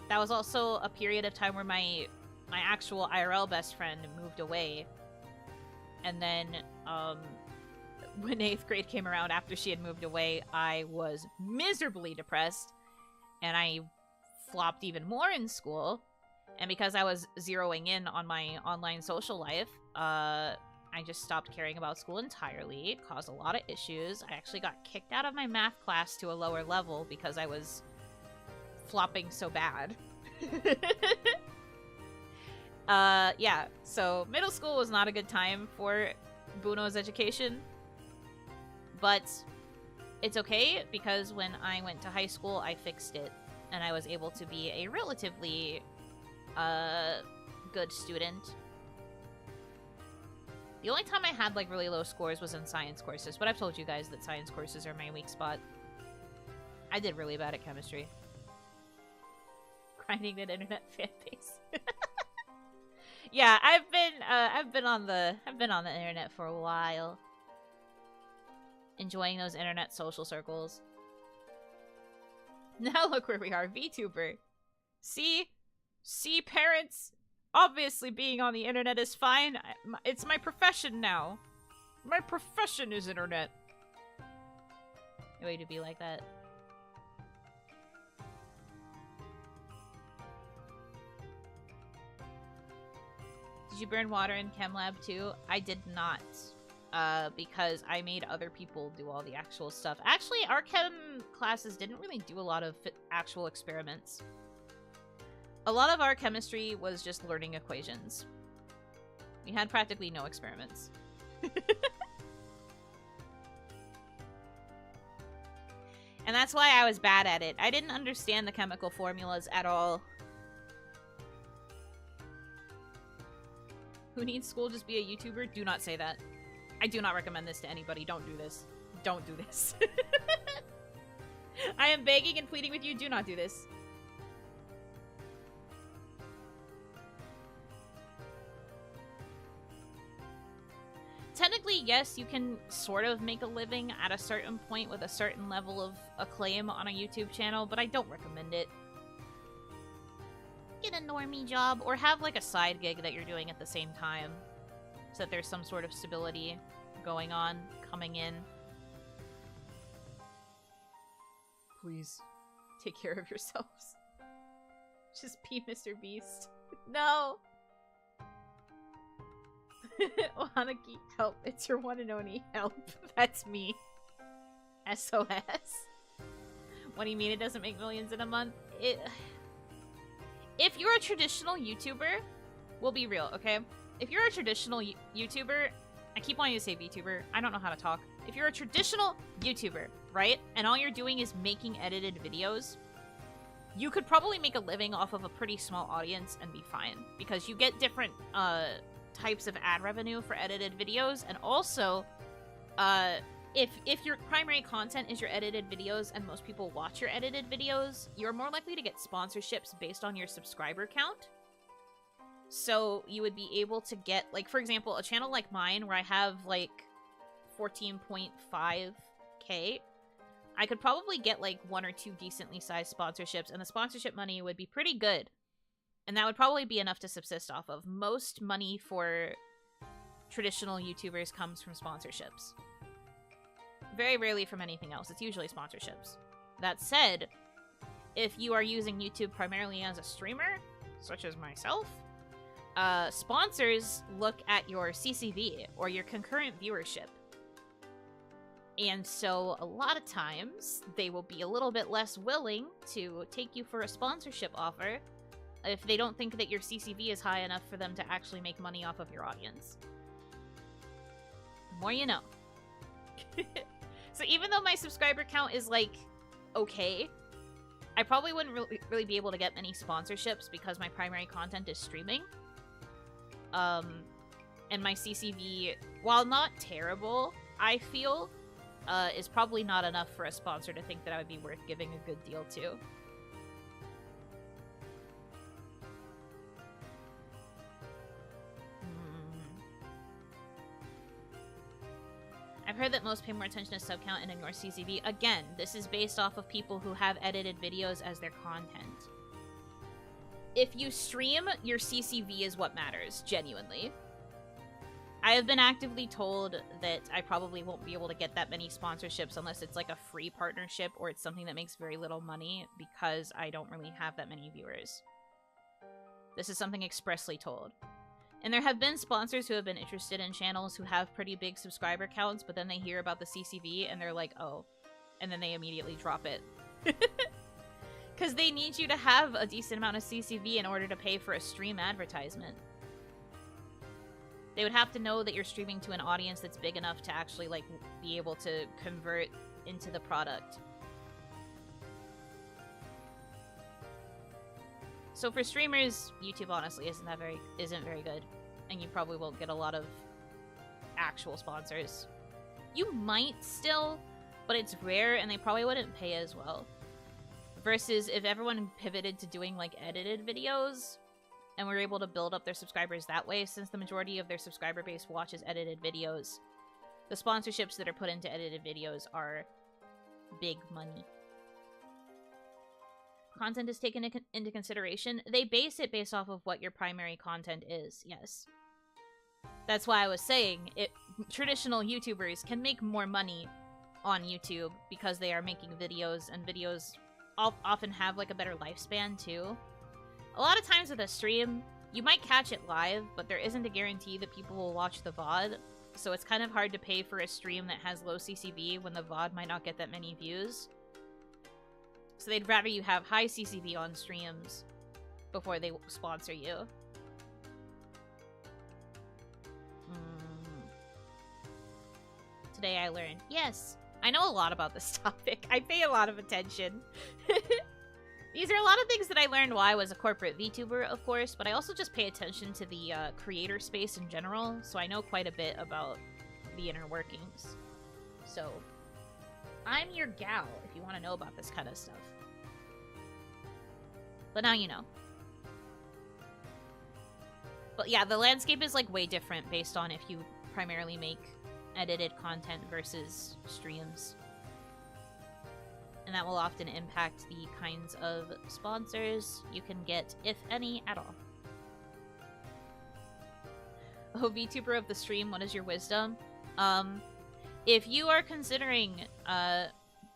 that was also a period of time where my actual IRL best friend moved away. And then, when 8th grade came around after she had moved away, I was miserably depressed. And I flopped even more in school. And because I was zeroing in on my online social life, I just stopped caring about school entirely. It caused a lot of issues. I actually got kicked out of my math class to a lower level because I was flopping so bad. Yeah, so middle school was not a good time for Buno's education. But it's okay because when I went to high school, I fixed it. And I was able to be a relatively good student. The only time I had, like, really low scores was in science courses, but I've told you guys that science courses are my weak spot. I did really bad at chemistry. Grinding that internet fan base. Yeah, I've been on the internet for a while. Enjoying those internet social circles. Now look where we are, VTuber. See, parents. Obviously, being on the internet is fine. It's my profession now. My profession is internet. No way to be like that. Did you burn water in Chem Lab too? I did not. Because I made other people do all the actual stuff. Actually, our Chem classes didn't really do a lot of actual experiments. A lot of our chemistry was just learning equations. We had practically no experiments. And that's why I was bad at it. I didn't understand the chemical formulas at all. Who needs school? Just be a YouTuber? Do not say that. I do not recommend this to anybody. Don't do this. Don't do this. I am begging and pleading with you. Do not do this. Technically, yes, you can sort of make a living at a certain point with a certain level of acclaim on a YouTube channel, but I don't recommend it. Get a normie job, or have like a side gig that you're doing at the same time, so that there's some sort of stability going on, coming in. Please, take care of yourselves. Just be Mr. Beast. No! Hanaki, help. It's your one and only help. That's me. SOS. What do you mean it doesn't make millions in a month? If you're a traditional YouTuber, we'll be real, okay? If you're a traditional YouTuber, I keep wanting to say VTuber, I don't know how to talk. If you're a traditional YouTuber, right? And all you're doing is making edited videos, you could probably make a living off of a pretty small audience and be fine. Because you get different, types of ad revenue for edited videos, and also if your primary content is your edited videos and most people watch your edited videos, you're more likely to get sponsorships based on your subscriber count. So you would be able to get, like, for example, a channel like mine where I have like 14.5k, I could probably get like 1 or 2 decently sized sponsorships, and the sponsorship money would be pretty good. And that would probably be enough to subsist off of. Most money for traditional YouTubers comes from sponsorships. very rarely from anything else. It's usually sponsorships. That said, if you are using YouTube primarily as a streamer, such as myself, sponsors look at your CCV, or your concurrent viewership. And so a lot of times, they will be a little bit less willing to take you for a sponsorship offer if they don't think that your CCV is high enough for them to actually make money off of your audience. The more you know. So even though my subscriber count is, like, okay, I probably wouldn't really be able to get many sponsorships because my primary content is streaming. And my CCV, while not terrible, I feel, is probably not enough for a sponsor to think that I would be worth giving a good deal to. I've heard that most pay more attention to sub count and ignore CCV. Again, this is based off of people who have edited videos as their content. If you stream, your CCV is what matters, genuinely. I have been actively told that I probably won't be able to get that many sponsorships unless it's like a free partnership or it's something that makes very little money because I don't really have that many viewers. This is something expressly told. And there have been sponsors who have been interested in channels who have pretty big subscriber counts, but then they hear about the CCV and they're like, oh. And then they immediately drop it. Because they need you to have a decent amount of CCV in order to pay for a stream advertisement. They would have to know that you're streaming to an audience that's big enough to actually, like, be able to convert into the product. So for streamers, YouTube honestly isn't very good, and you probably won't get a lot of actual sponsors. You might still, but it's rare, and they probably wouldn't pay as well. Versus if everyone pivoted to doing like edited videos, and were able to build up their subscribers that way, since the majority of their subscriber base watches edited videos, the sponsorships that are put into edited videos are big money. Content is taken into consideration. They base it based off of what your primary content is, yes. That's why I was saying, traditional YouTubers can make more money on YouTube because they are making videos, and videos often have like a better lifespan too. A lot of times with a stream, you might catch it live, but there isn't a guarantee that people will watch the VOD, so it's kind of hard to pay for a stream that has low CCV when the VOD might not get that many views. So they'd rather you have high CCV on streams before they sponsor you. Today I learned. Yes, I know a lot about this topic. I pay a lot of attention. These are a lot of things that I learned while I was a corporate VTuber, of course, but I also just pay attention to the creator space in general, so I know quite a bit about the inner workings. So, I'm your gal if you want to know about this kind of stuff. But now you know. But yeah, the landscape is like way different based on if you primarily make edited content versus streams. And that will often impact the kinds of sponsors you can get, if any, at all. Oh, VTuber of the stream, what is your wisdom? If you are considering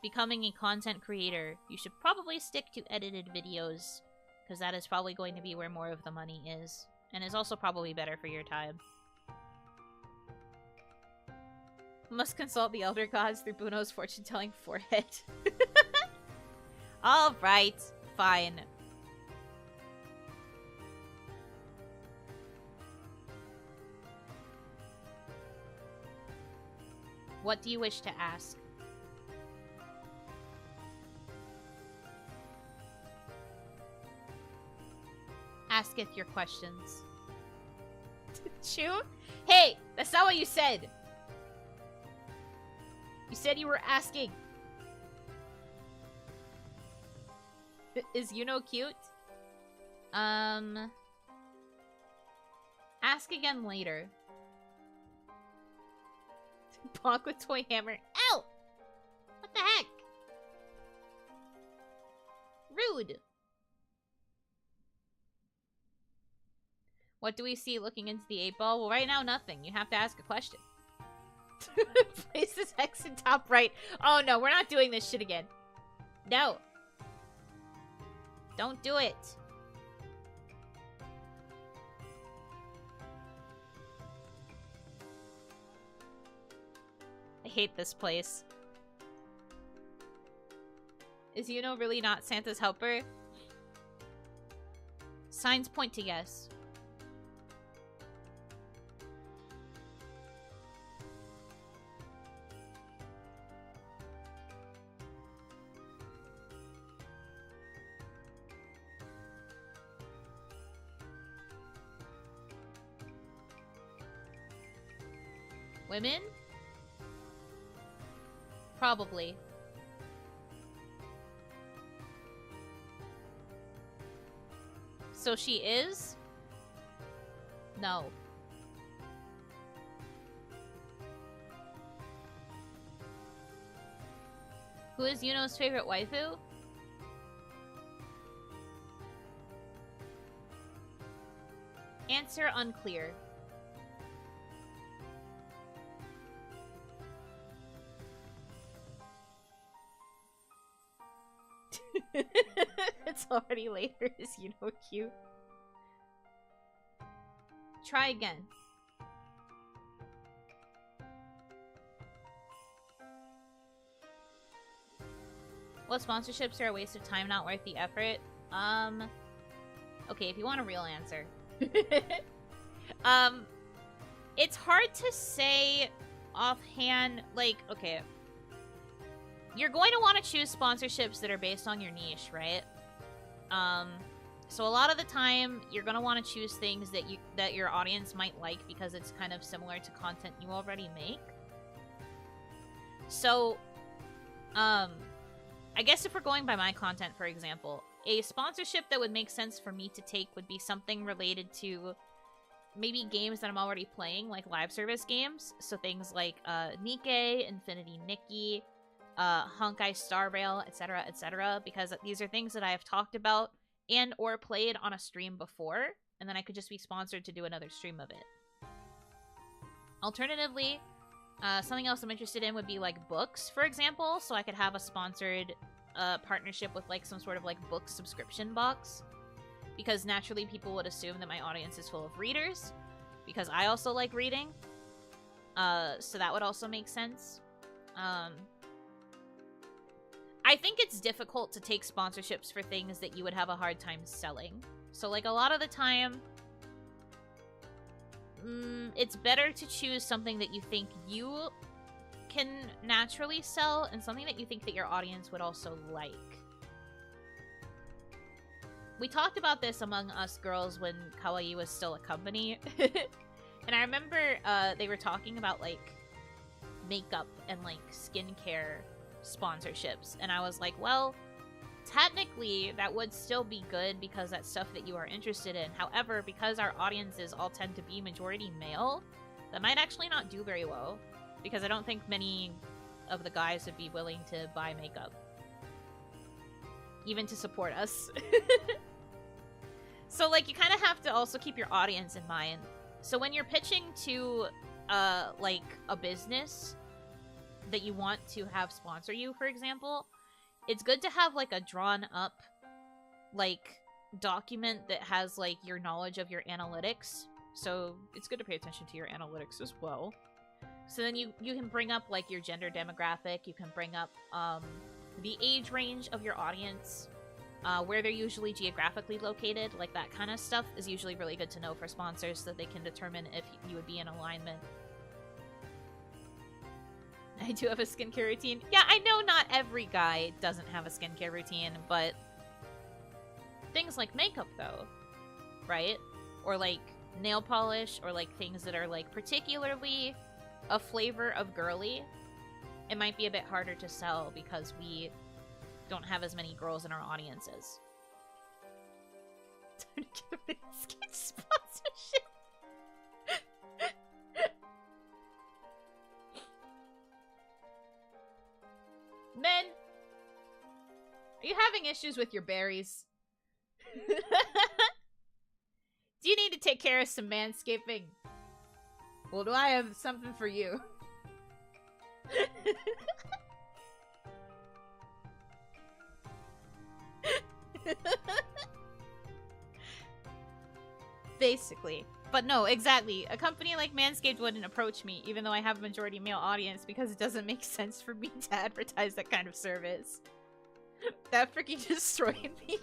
becoming a content creator, you should probably stick to edited videos, because that is probably going to be where more of the money is, and is also probably better for your time. Must consult the elder gods through Buno's fortune-telling forehead. Alright, fine. What do you wish to ask? Asketh your questions. Chew? Hey, that's not what you said! You said you were asking. Is Yuno cute? Ask again later. Bonk with toy hammer. Ow! What the heck? Rude. What do we see looking into the 8-ball? Well, right now, nothing. You have to ask a question. Place this X in top right. Oh no, we're not doing this shit again. No. Don't do it. I hate this place. Is Yuno really not Santa's helper? Signs point to yes. Women? Probably. So she is? No. Who is Yuno's favorite waifu? Answer unclear. It's already later. Is Yuno cute? Try again. What sponsorships are a waste of time, not worth the effort? Okay, if you want a real answer. It's hard to say offhand, like, okay. You're going to want to choose sponsorships that are based on your niche, right? So a lot of the time, you're going to want to choose things that your audience might like because it's kind of similar to content you already make. So, I guess if we're going by my content, for example, a sponsorship that would make sense for me to take would be something related to maybe games that I'm already playing, like live service games. So things like Nikke, Infinity Nikki, Honkai Star Rail, etc., because these are things that I have talked about and or played on a stream before, and then I could just be sponsored to do another stream of it. Alternatively, something else I'm interested in would be like books, for example, so I could have a sponsored partnership with like some sort of like book subscription box, because naturally people would assume that my audience is full of readers, because I also like reading, so that would also make sense. I think it's difficult to take sponsorships for things that you would have a hard time selling. So, like, a lot of the time, it's better to choose something that you think you can naturally sell and something that you think that your audience would also like. We talked about this among us girls when Kawaii was still a company. And I remember they were talking about, like, makeup and, like, skincare sponsorships, and I was like, well, technically that would still be good because that's stuff that you are interested in. However, because our audiences all tend to be majority male, that might actually not do very well, because I don't think many of the guys would be willing to buy makeup, even to support us. So, like, you kind of have to also keep your audience in mind. So when you're pitching to like a business that you want to have sponsor you, for example, it's good to have like a drawn up like document that has like your knowledge of your analytics. So it's good to pay attention to your analytics as well. So then you can bring up like your gender demographic, you can bring up the age range of your audience, where they're usually geographically located, like that kind of stuff is usually really good to know for sponsors so that they can determine if you would be in alignment. I do have a skincare routine. Yeah, I know not every guy doesn't have a skincare routine, but things like makeup, though, right? Or like nail polish, or like things that are like particularly a flavor of girly, it might be a bit harder to sell because we don't have as many girls in our audiences. Time to get a big skin sponsorship. Men, are you having issues with your berries? Do you need to take care of some manscaping? Well, do I have something for you? Basically. But no, exactly. A company like Manscaped wouldn't approach me, even though I have a majority male audience, because it doesn't make sense for me to advertise that kind of service. That freaking destroyed me.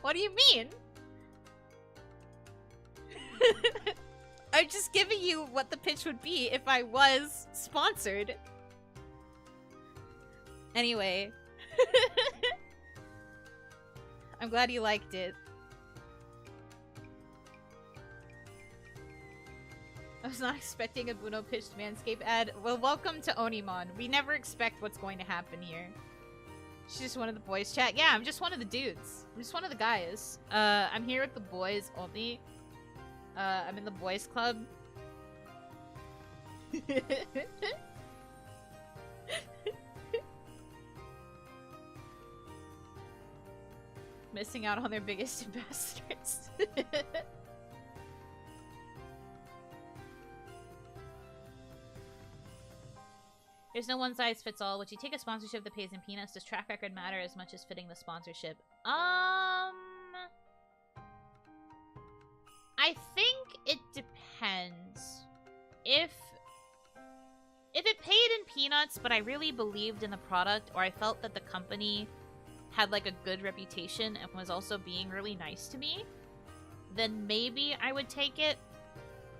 What do you mean? I'm just giving you what the pitch would be if I was sponsored. Anyway. I'm glad you liked it. I was not expecting a Buno pitched Manscaped ad. Well, welcome to OniMon. We never expect what's going to happen here. She's just one of the boys chat. Yeah, I'm just one of the dudes. I'm just one of the guys. I'm here with the boys only. I'm in the boys club. Missing out on their biggest ambassadors. There's no one size fits all. Would you take a sponsorship that pays in peanuts? Does track record matter as much as fitting the sponsorship? I think it depends. If it paid in peanuts, but I really believed in the product, or I felt that the company had like a good reputation and was also being really nice to me, then maybe I would take it.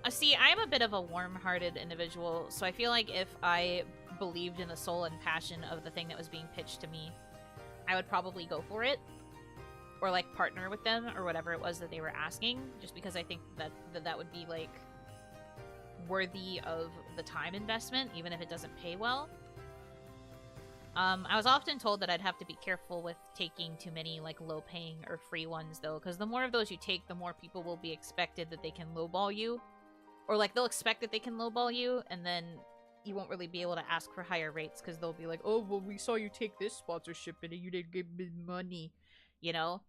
See, I'm a bit of a warm-hearted individual, so I feel like if I believed in the soul and passion of the thing that was being pitched to me, I would probably go for it. Or like partner with them or whatever it was that they were asking, just because I think that would be like worthy of the time investment, even if it doesn't pay well. I was often told that I'd have to be careful with taking too many like low-paying or free ones though, because the more of those you take, the more people will be expected that they can lowball you. Or like they'll expect that they can lowball you, and then you won't really be able to ask for higher rates because they'll be like, oh, well, we saw you take this sponsorship and you didn't give me money. You know?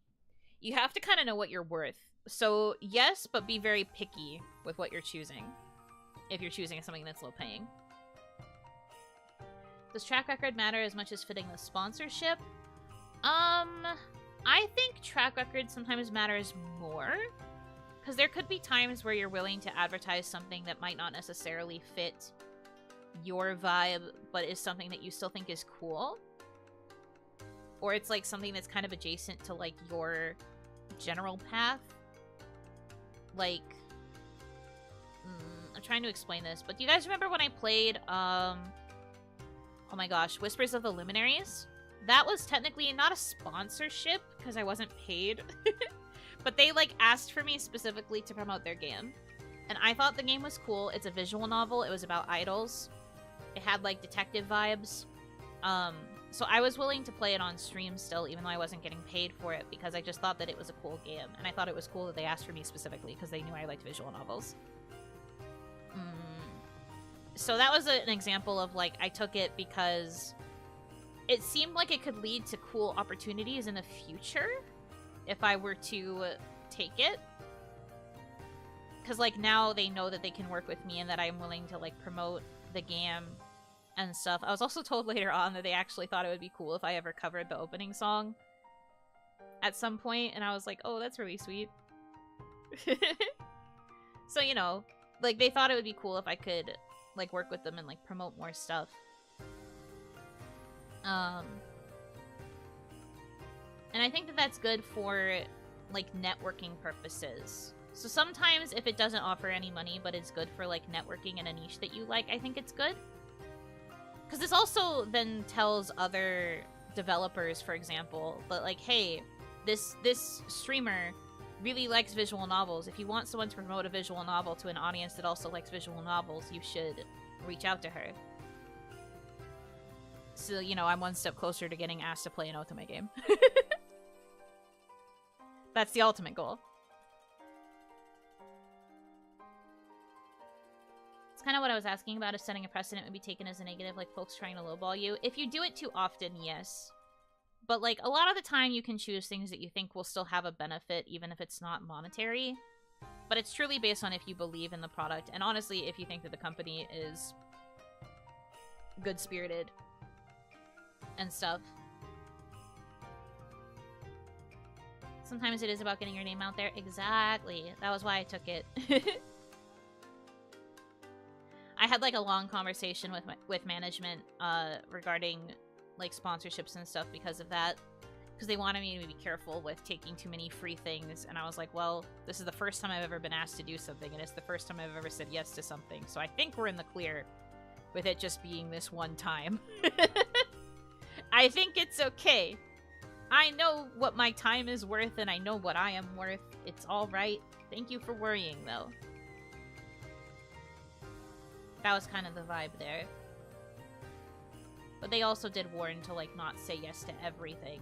You have to kind of know what you're worth. So, yes, but be very picky with what you're choosing. If you're choosing something that's low paying. Does track record matter as much as fitting the sponsorship? I think track record sometimes matters more. Because there could be times where you're willing to advertise something that might not necessarily fit your vibe, but is something that you still think is cool. Or it's like something that's kind of adjacent to like your general path. Like, I'm trying to explain this, but do you guys remember when I played, oh my gosh, Whispers of the Luminaries? That was technically not a sponsorship, because I wasn't paid. But they, like, asked for me specifically to promote their game. And I thought the game was cool. It's a visual novel. It was about idols. It had, like, detective vibes. So I was willing to play it on stream still, even though I wasn't getting paid for it, because I just thought that it was a cool game. And I thought it was cool that they asked for me specifically, because they knew I liked visual novels. So that was an example of, like, I took it because it seemed like it could lead to cool opportunities in the future if I were to take it. Because, like, now they know that they can work with me and that I'm willing to, like, promote the game and stuff. I was also told later on that they actually thought it would be cool if I ever covered the opening song at some point, and I was like, oh, that's really sweet. So, you know, like, they thought it would be cool if I could, like, work with them and, like, promote more stuff. And I think that that's good for, like, networking purposes. So sometimes if it doesn't offer any money, but it's good for, like, networking in a niche that you like, I think it's good. Because this also then tells other developers, for example, that, like, hey, this streamer really likes visual novels. If you want someone to promote a visual novel to an audience that also likes visual novels, you should reach out to her. So, you know, I'm one step closer to getting asked to play an Otome game. That's the ultimate goal. It's kind of what I was asking about, if setting a precedent would be taken as a negative, like folks trying to lowball you. If you do it too often, yes. But, like, a lot of the time you can choose things that you think will still have a benefit, even if it's not monetary. But it's truly based on if you believe in the product, and honestly, if you think that the company is good-spirited and stuff. Sometimes it is about getting your name out there. Exactly. That was why I took it. I had like a long conversation with management regarding like sponsorships and stuff because of that. Because they wanted me to be careful with taking too many free things. And I was like, well, this is the first time I've ever been asked to do something. And it's the first time I've ever said yes to something. So I think we're in the clear with it just being this one time. I think it's okay. I know what my time is worth and I know what I am worth. It's alright. Thank you for worrying, though. That was kind of the vibe there. But they also did warn to, like, not say yes to everything,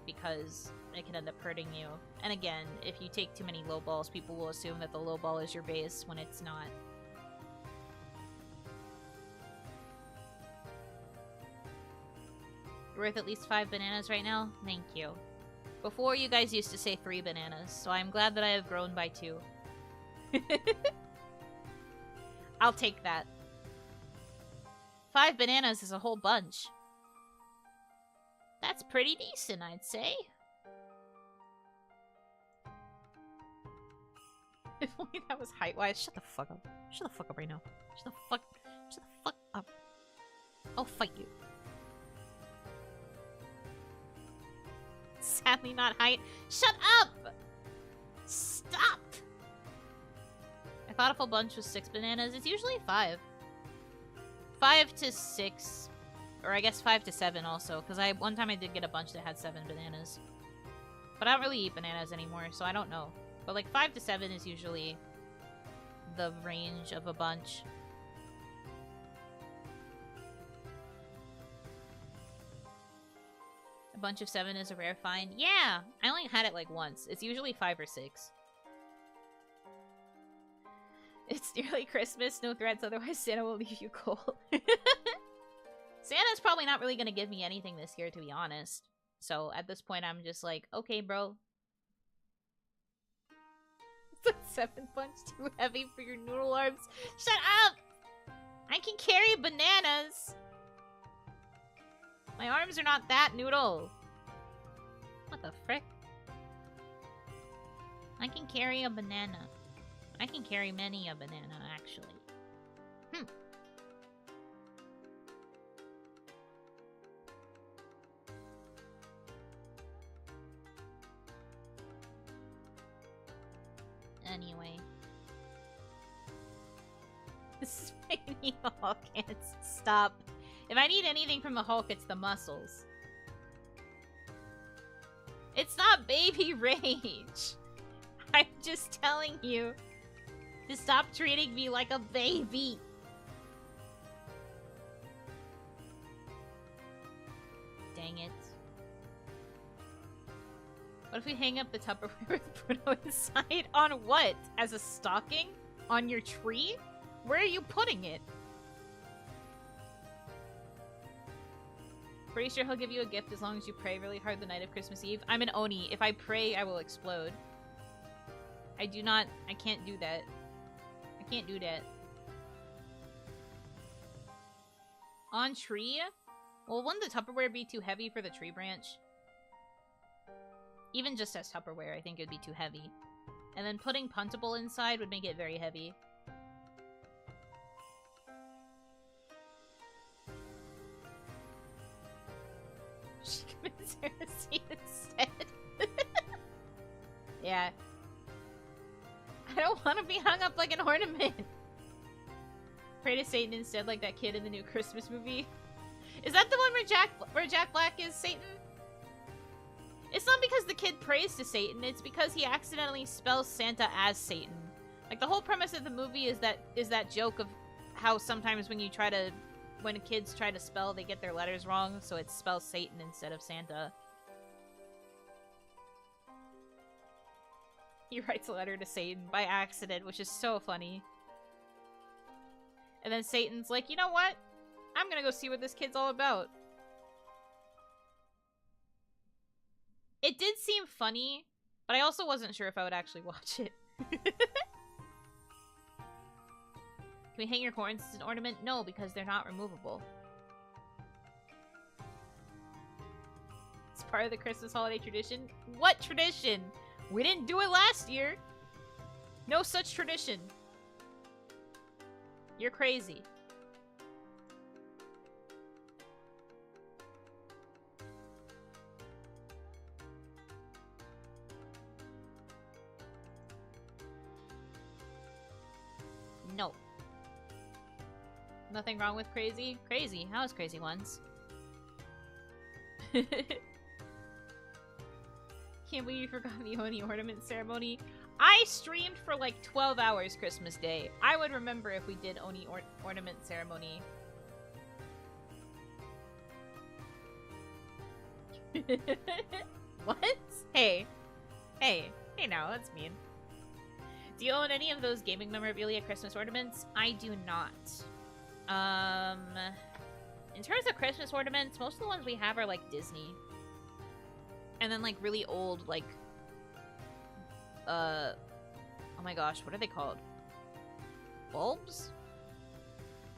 because it can end up hurting you. And again, if you take too many lowballs, people will assume that the lowball is your base when it's not. You're worth at least 5 bananas right now? Thank you. Before, you guys used to say 3 bananas, so I'm glad that I have grown by 2. I'll take that. 5 bananas is a whole bunch. That's pretty decent, I'd say. If only that was height-wise. Shut the fuck up. Shut the fuck up right now. Shut the fuck up. I'll fight you. Sadly not height. Shut up! Stop! I thought a full bunch was 6 bananas. It's usually 5. 5 to 6. Or I guess 5 to 7 also. Because one time I did get a bunch that had 7 bananas. But I don't really eat bananas anymore, so I don't know. But like 5 to 7 is usually the range of a bunch. A bunch of 7 is a rare find. Yeah! I only had it like once. It's usually 5 or 6. It's nearly Christmas. No threats, otherwise Santa will leave you cold. Santa's probably not really gonna give me anything this year, to be honest. So at this point, I'm just like, okay, bro. Is the 7 bunch too heavy for your noodle arms? Shut up! I can carry bananas! My arms are not that noodle. What the frick? I can carry a banana. I can carry many a banana, actually. Anyway. This is making me the Hulk. Can't stop. If I need anything from the Hulk, it's the muscles. It's not baby rage. I'm just telling you to stop treating me like a baby. Dang it. What if we hang up the Tupperware with Bruno inside? On what? As a stocking? On your tree? Where are you putting it? Pretty sure he'll give you a gift as long as you pray really hard the night of Christmas Eve. I'm an Oni. If I pray, I will explode. I can't do that. I can't do that. On tree? Well, wouldn't the Tupperware be too heavy for the tree branch? Even just as Tupperware, I think it would be too heavy. And then putting Puntable inside would make it very heavy. She commits heresy instead. Yeah. I don't want to be hung up like an ornament. Pray to Satan instead, like that kid in the new Christmas movie. Is that the one where Jack Black is Satan? It's not because the kid prays to Satan, it's because he accidentally spells Santa as Satan. Like, the whole premise of the movie is that joke of how sometimes when kids try to spell, they get their letters wrong, so it spells Satan instead of Santa. He writes a letter to Satan by accident, which is so funny. And then Satan's like, you know what? I'm gonna go see what this kid's all about. It did seem funny, but I also wasn't sure if I would actually watch it. Can we hang your horns as an ornament? No, because they're not removable. part of the Christmas holiday tradition. What tradition? We didn't do it last year. No such tradition. You're crazy. No. Nothing wrong with crazy? Crazy. How is crazy ones? Can't believe you forgot the Oni ornament ceremony. I streamed for like 12 hours Christmas Day. I would remember if we did Oni ornament ceremony. What? Hey. Hey. Hey now, that's mean. Do you own any of those gaming memorabilia Christmas ornaments? I do not. In terms of Christmas ornaments, most of the ones we have are like Disney. And then like really old, like, oh my gosh, what are they called? Bulbs?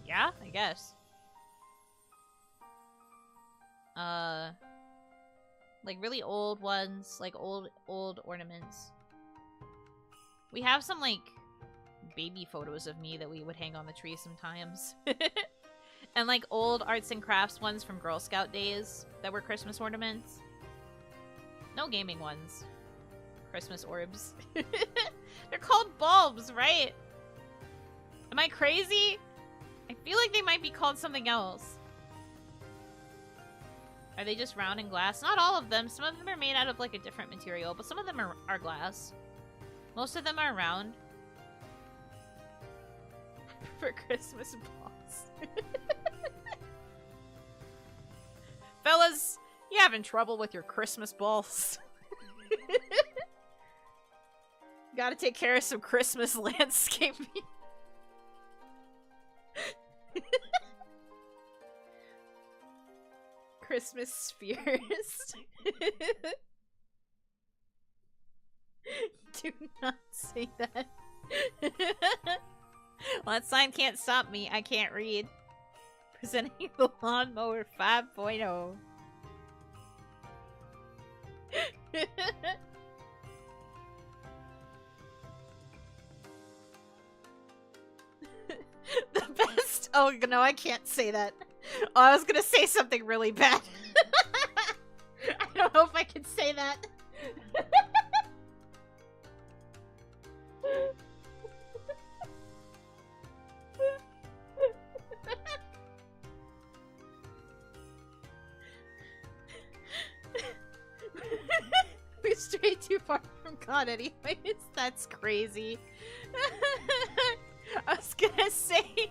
Yeah, I guess. Like really old ones, like old ornaments. We have some, like, baby photos of me that we would hang on the tree sometimes. And, like, old arts and crafts ones from Girl Scout days that were Christmas ornaments. No gaming ones. Christmas orbs. They're called bulbs, right? Am I crazy? I feel like they might be called something else. Are they just round and glass? Not all of them. Some of them are made out of, like, a different material, but some of them are glass. Most of them are round. For Christmas balls. Fellas, you having trouble with your Christmas balls? Gotta take care of some Christmas landscaping. Christmas spheres. Do not say that. Well, that sign can't stop me. I can't read. Presenting the Lawnmower 5.0. The best. Oh, no, I can't say that. Oh, I was gonna say something really bad. I don't know if I can say that. We strayed too far from God anyways. That's crazy. I was gonna say...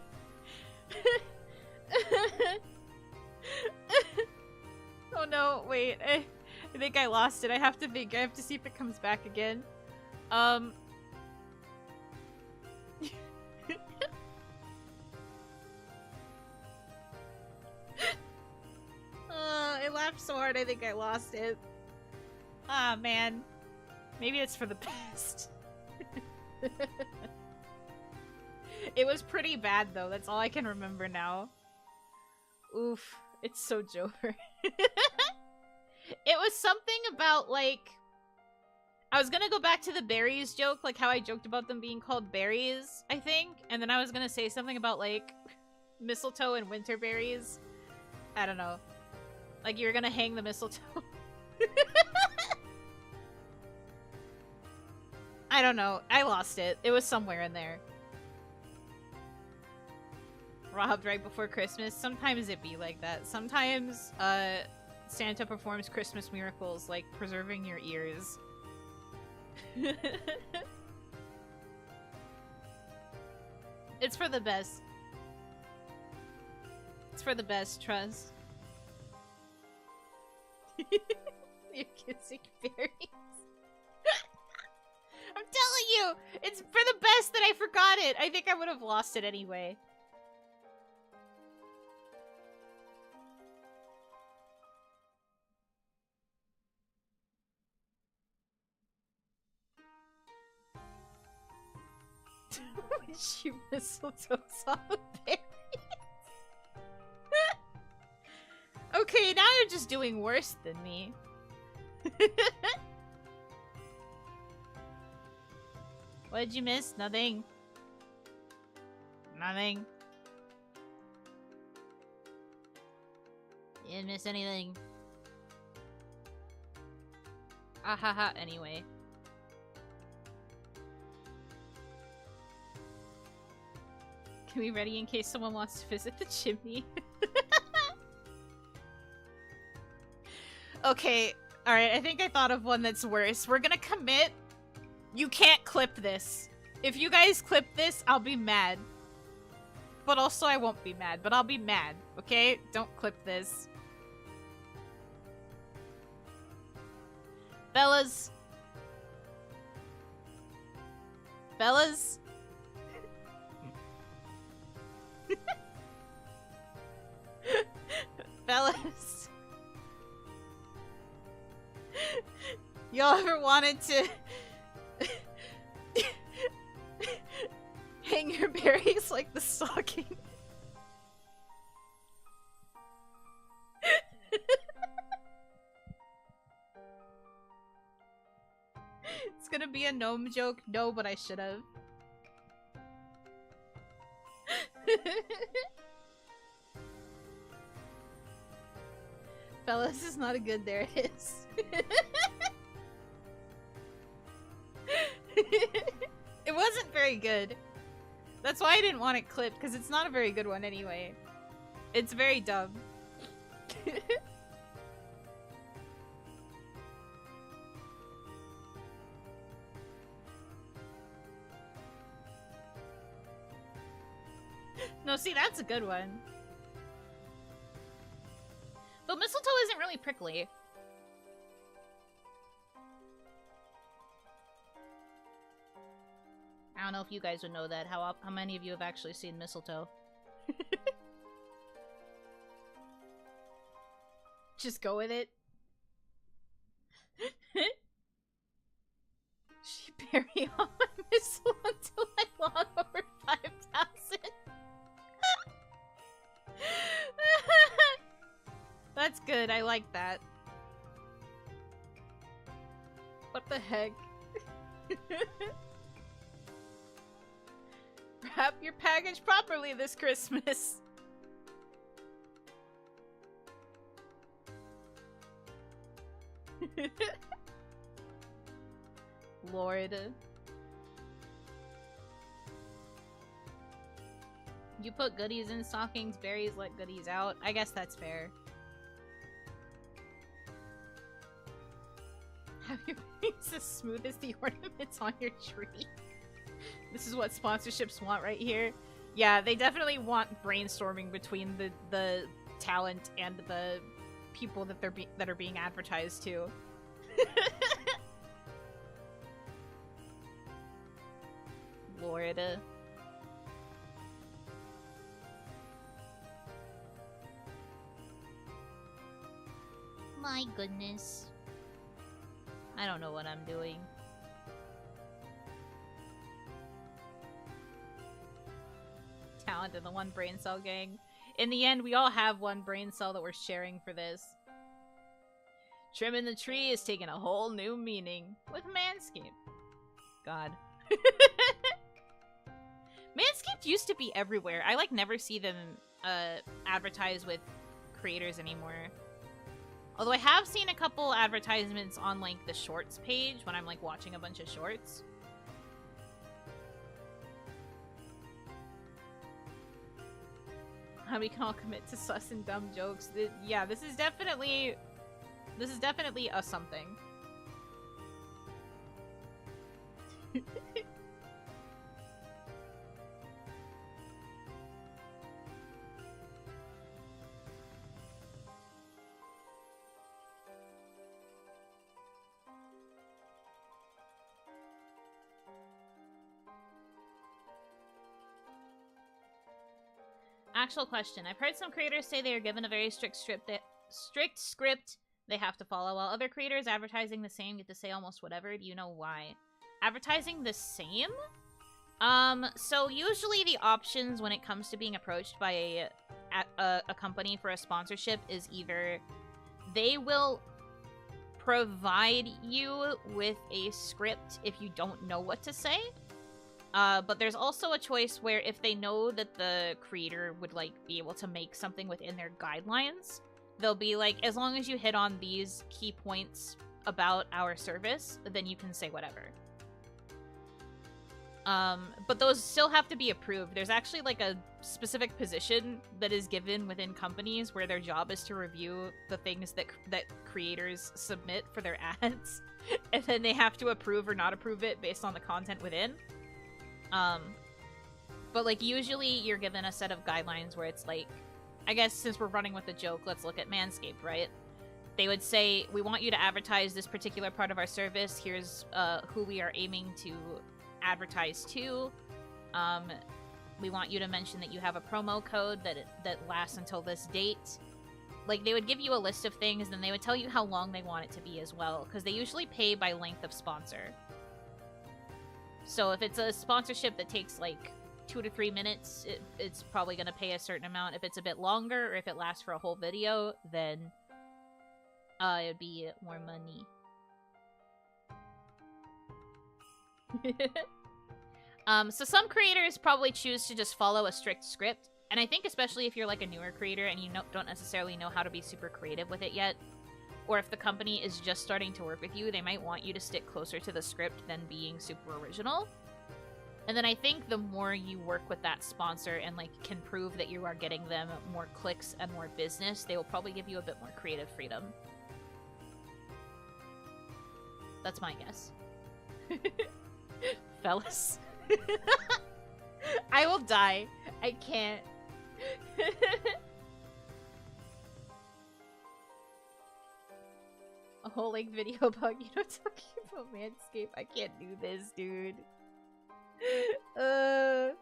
Oh no, wait. I think I lost it. I have to see if it comes back again. I laughed so hard I think I lost it. Ah, man. Maybe it's for the best. It was pretty bad, though. That's all I can remember now. Oof. It's so Jover. It was something about, like... I was gonna go back to the berries joke, like how I joked about them being called berries, I think. And then I was gonna say something about, like, mistletoe and winter berries. I don't know. Like, you're gonna hang the mistletoe. I don't know. I lost it. It was somewhere in there. Robbed right before Christmas. Sometimes it be like that. Sometimes, Santa performs Christmas miracles, like preserving your ears. It's for the best. It's for the best, trust. You're kissing fairies. I'm telling you! It's for the best that I forgot it! I think I would have lost it anyway. Wish you mistletoes on the berries. Okay, now you're just doing worse than me. What did you miss? Nothing. Nothing. You didn't miss anything. Ahaha, anyway. Can we ready in case someone wants to visit the chimney? Okay, alright, I think I thought of one that's worse. We're gonna commit. You can't clip this. If you guys clip this, I'll be mad. But also I won't be mad, but I'll be mad, okay? Don't clip this. Fellas. Fellas. Fellas. Y'all ever wanted to hang your berries like the stocking? It's gonna be a gnome joke. No, but I should have. Fellas is not a good. There it is. It wasn't very good. That's why I didn't want it clipped, because it's not a very good one anyway. It's very dumb. No, see, that's a good one. But mistletoe isn't really prickly. I don't know if you guys would know that. How many of you have actually seen mistletoe? Just go with it. She bury all my missile until I log over 5,000. That's good. I like that. What the heck? Wrap your package properly this Christmas. Lord. You put goodies in stockings, berries let goodies out. I guess that's fair. Have your berries as smooth as the ornaments on your tree. This is what sponsorships want right here. Yeah, they definitely want brainstorming between the talent and the people that that are being advertised to. Lord. My goodness. I don't know what I'm doing. Talent in the one brain cell gang. In the end, we all have one brain cell that we're sharing for this. Trimming the tree is taking a whole new meaning with Manscaped. God. Manscaped used to be everywhere. I like never see them advertise with creators anymore. Although I have seen a couple advertisements on like the shorts page when I'm like watching a bunch of shorts. How we can all commit to sus and dumb jokes. Yeah, this is definitely a something. Actual question. I've heard some creators say they are given a very strict script they have to follow, while other creators advertising the same get to say almost whatever. Do you know why? Advertising the same? So usually the options when it comes to being approached by a company for a sponsorship is either they will provide you with a script if you don't know what to say. But there's also a choice where if they know that the creator would like be able to make something within their guidelines, they'll be like, as long as you hit on these key points about our service, then you can say whatever. But those still have to be approved. There's actually like a specific position that is given within companies where their job is to review the things that creators submit for their ads, and then they have to approve or not approve it based on the content within. But like usually you're given a set of guidelines where it's like, I guess since we're running with the joke, let's look at Manscaped, right? They would say, we want you to advertise this particular part of our service. Here's who we are aiming to advertise to. We want you to mention that you have a promo code that lasts until this date. Like, they would give you a list of things, and they would tell you how long they want it to be as well, because they usually pay by length of sponsor. So if it's a sponsorship that takes like 2 to 3 minutes, it's probably going to pay a certain amount. If it's a bit longer, or if it lasts for a whole video, then it'd be more money. So some creators probably choose to just follow a strict script, and I think especially if you're like a newer creator and you don't necessarily know how to be super creative with it yet, or if the company is just starting to work with you, they might want you to stick closer to the script than being super original. And then I think the more you work with that sponsor and like can prove that you are getting them more clicks and more business, they will probably give you a bit more creative freedom. That's my guess. Fellas. I will die. I can't. A whole length video about talking about Manscaped. I can't do this, dude. That'd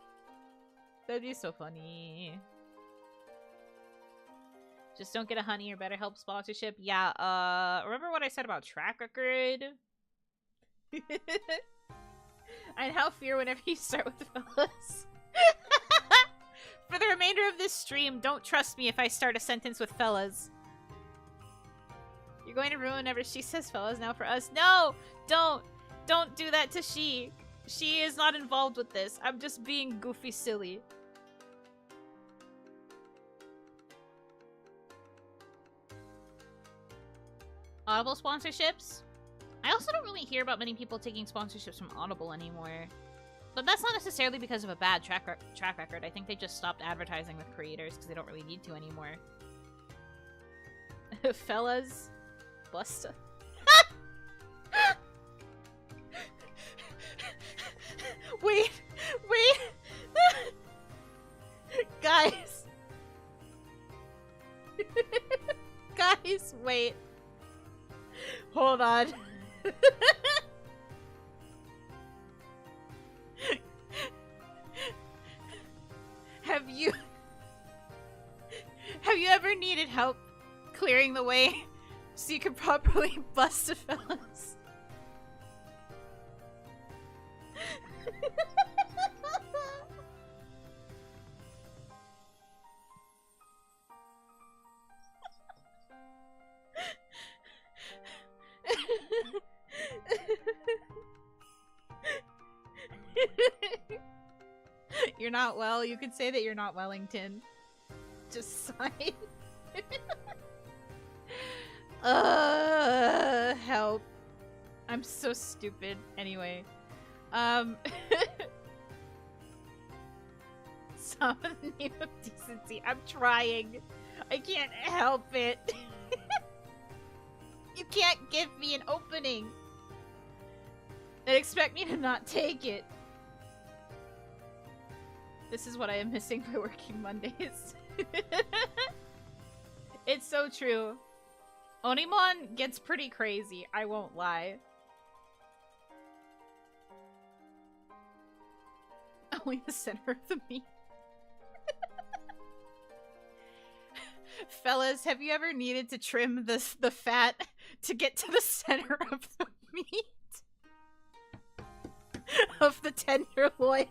be so funny. Just don't get a Honey or BetterHelp sponsorship. Yeah, remember what I said about track record? I'd have fear whenever you start with the fellas. For the remainder of this stream, don't trust me if I start a sentence with fellas. You're going to ruin whenever she says fellas now for us. No! Don't! Don't do that to she. She is not involved with this. I'm just being goofy silly. Audible sponsorships? I also don't really hear about many people taking sponsorships from Audible anymore. But that's not necessarily because of a bad track record. I think they just stopped advertising with creators because they don't really need to anymore. Fellas. Busta. Wait. Guys. Guys, wait. Hold on. Have you ever needed help clearing the way so you can properly bust a fellas? You're not well. You could say that you're not Wellington. Just sign. Help. I'm so stupid. Anyway. Some in the name of decency. I'm trying. I can't help it. You can't give me an opening and expect me to not take it. This is what I am missing by working Mondays. It's so true. OniMon gets pretty crazy, I won't lie. Only the center of the meat. Fellas, have you ever needed to trim the fat to get to the center of the meat? Of the tenderloin?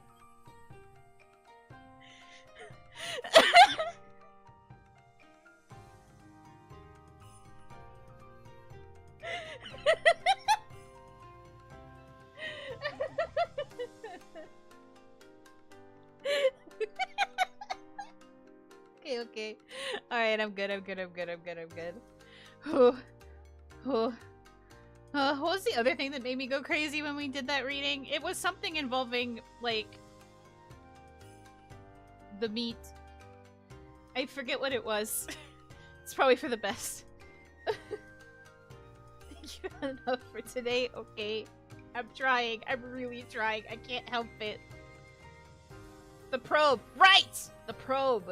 alright, I'm good, I'm good, I'm good, I'm good, I'm good. Whew. Whew. What was the other thing that made me go crazy when we did that reading? It was something involving, like, the meat. I forget what it was. It's probably for the best. Thank you enough for today, okay? I'm trying. I'm really trying. I can't help it. The probe! Right! The probe!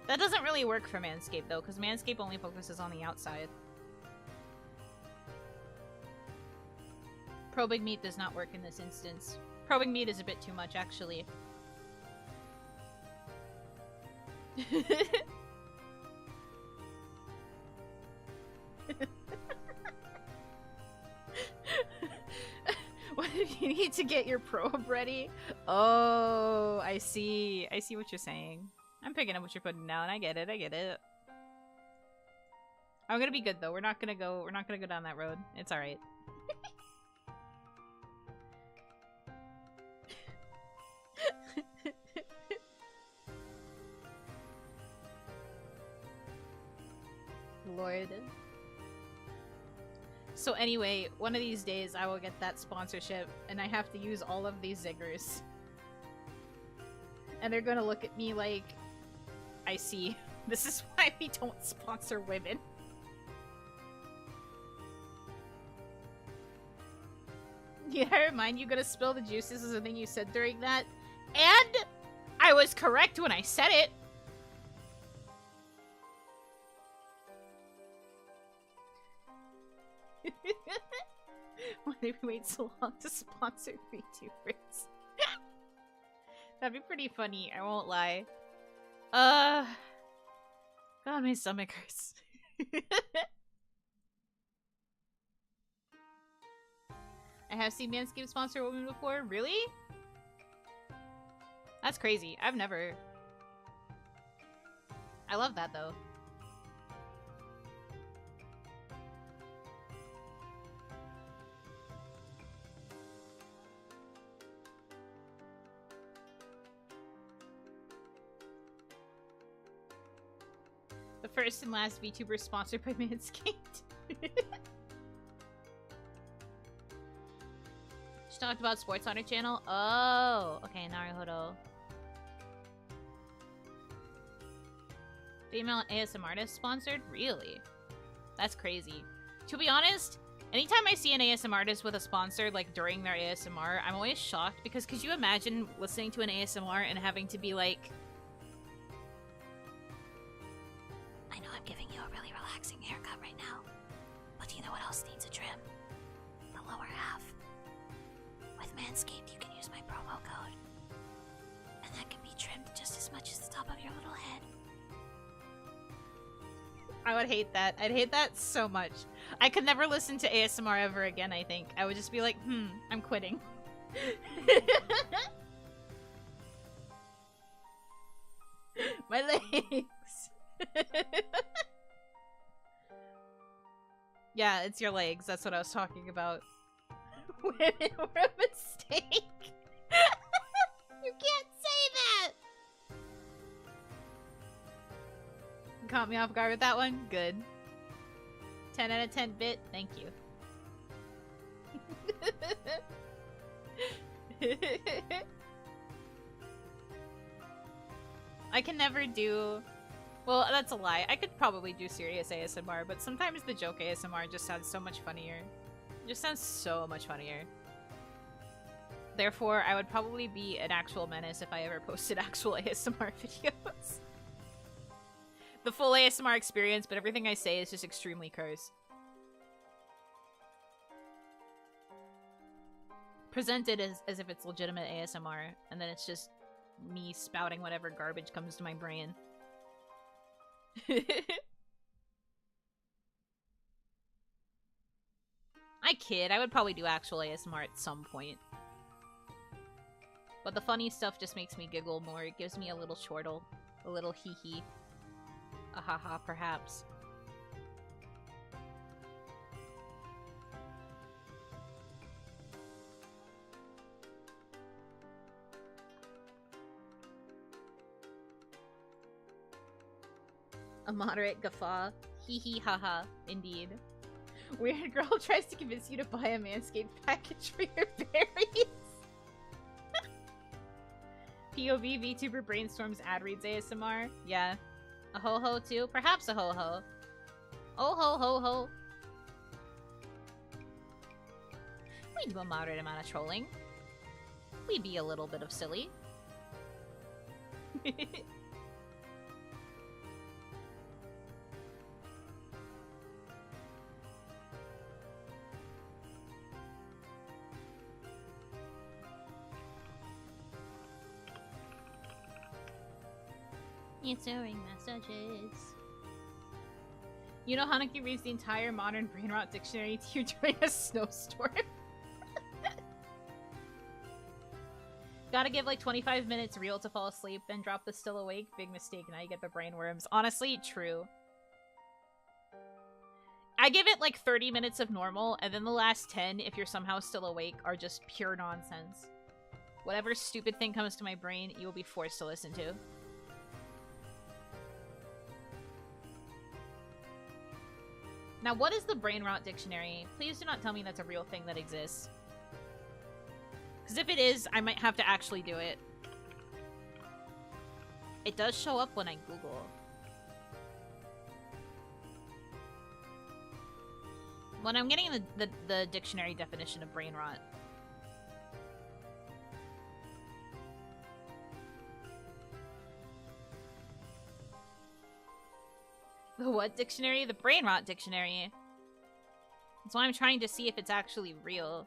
That doesn't really work for Manscaped, though, because Manscaped only focuses on the outside. Probing meat does not work in this instance. Probing meat is a bit too much, actually. What if you need to get your probe ready? Oh, I see. I see what you're saying. I'm picking up what you're putting down. I get it. I get it. I'm gonna be good though. We're not gonna go down that road. It's alright. Lord. So anyway, one of these days I will get that sponsorship and I have to use all of these ziggers. And they're gonna look at me like, I see. This is why we don't sponsor women. Yeah, remind you gonna spill the juices is the thing you said during that. And I was correct when I said it. Why did we wait so long to sponsor VTubers? That'd be pretty funny, I won't lie. God, my stomach hurts. I have seen Manscaped sponsor women before. Really? That's crazy. I've never. I love that though. The first and last VTuber sponsored by Manscaped. She talked about sports on her channel. Oh, okay, Naruhodo. Female ASMR artist sponsored? Really? That's crazy. To be honest, anytime I see an ASMR artist with a sponsor, like during their ASMR, I'm always shocked because could you imagine listening to an ASMR and having to be like, I know I'm giving you a really relaxing haircut right now, but do you know what else needs a trim? The lower half. With Manscaped, you can use my promo code, and that can be trimmed just as much as the top of your little head. I would hate that. I'd hate that so much. I could never listen to ASMR ever again, I think. I would just be like, I'm quitting. My legs. Yeah, it's your legs. That's what I was talking about. Women were a mistake. You can't say that. You caught me off guard with that one. Good. 10 out of 10 bit. Thank you. I can never do... Well, that's a lie. I could probably do serious ASMR, but sometimes the joke ASMR just sounds so much funnier. It just sounds so much funnier. Therefore, I would probably be an actual menace if I ever posted actual ASMR videos. The full ASMR experience, but everything I say is just extremely cursed. Presented as if it's legitimate ASMR, and then it's just me spouting whatever garbage comes to my brain. I kid. I would probably do actual ASMR at some point. But the funny stuff just makes me giggle more. It gives me a little chortle. A little hee-hee. A ha-ha, perhaps. A moderate guffaw. Hee hee haha. Indeed. Weird girl tries to convince you to buy a Manscaped package for your berries. POV VTuber brainstorms ad reads ASMR. Yeah. A ho-ho too? Perhaps a ho-ho. Oh ho ho ho. We do a moderate amount of trolling. We be a little bit of silly. Answering messages. Yuno Hanaki reads the entire modern brain rot dictionary to you during a snowstorm. Gotta give like 25 minutes real to fall asleep, then drop the still awake. Big mistake, now you get the brain worms. Honestly, true. I give it like 30 minutes of normal, and then the last 10, if you're somehow still awake, are just pure nonsense. Whatever stupid thing comes to my brain, you will be forced to listen to. Now, what is the brain rot dictionary? Please do not tell me that's a real thing that exists. Because if it is, I might have to actually do it. It does show up when I Google. When I'm getting the dictionary definition of brain rot. The what dictionary? The brain rot dictionary. That's why I'm trying to see if it's actually real.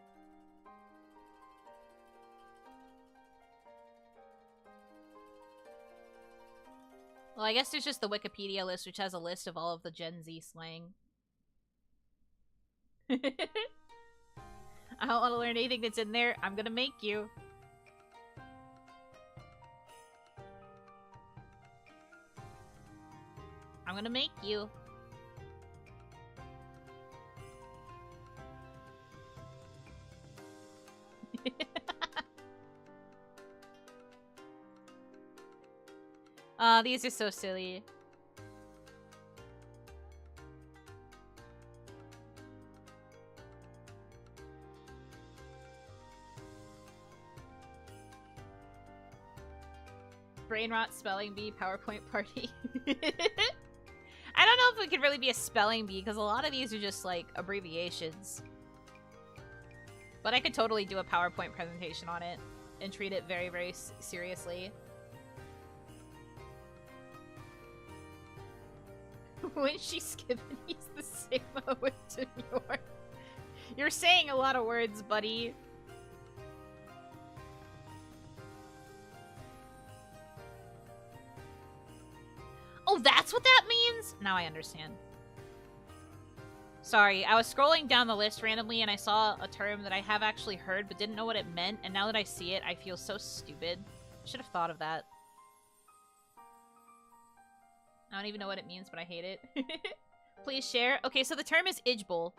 Well, I guess there's just the Wikipedia list, which has a list of all of the Gen Z slang. I don't want to learn anything that's in there. I'm gonna make you. I'm gonna make you. These are so silly. Brain rot spelling bee PowerPoint party. I don't know if it could really be a spelling bee, because a lot of these are just, like, abbreviations. But I could totally do a PowerPoint presentation on it and treat it very, very seriously. When she skipping, he's the Sigma with demure. You're saying a lot of words, buddy. Oh, that's what that means? Now I understand. Sorry, I was scrolling down the list randomly and I saw a term that I have actually heard but didn't know what it meant, and now that I see it, I feel so stupid. I should have thought of that. I don't even know what it means, but I hate it. Please share. Okay, so the term is Ijbol.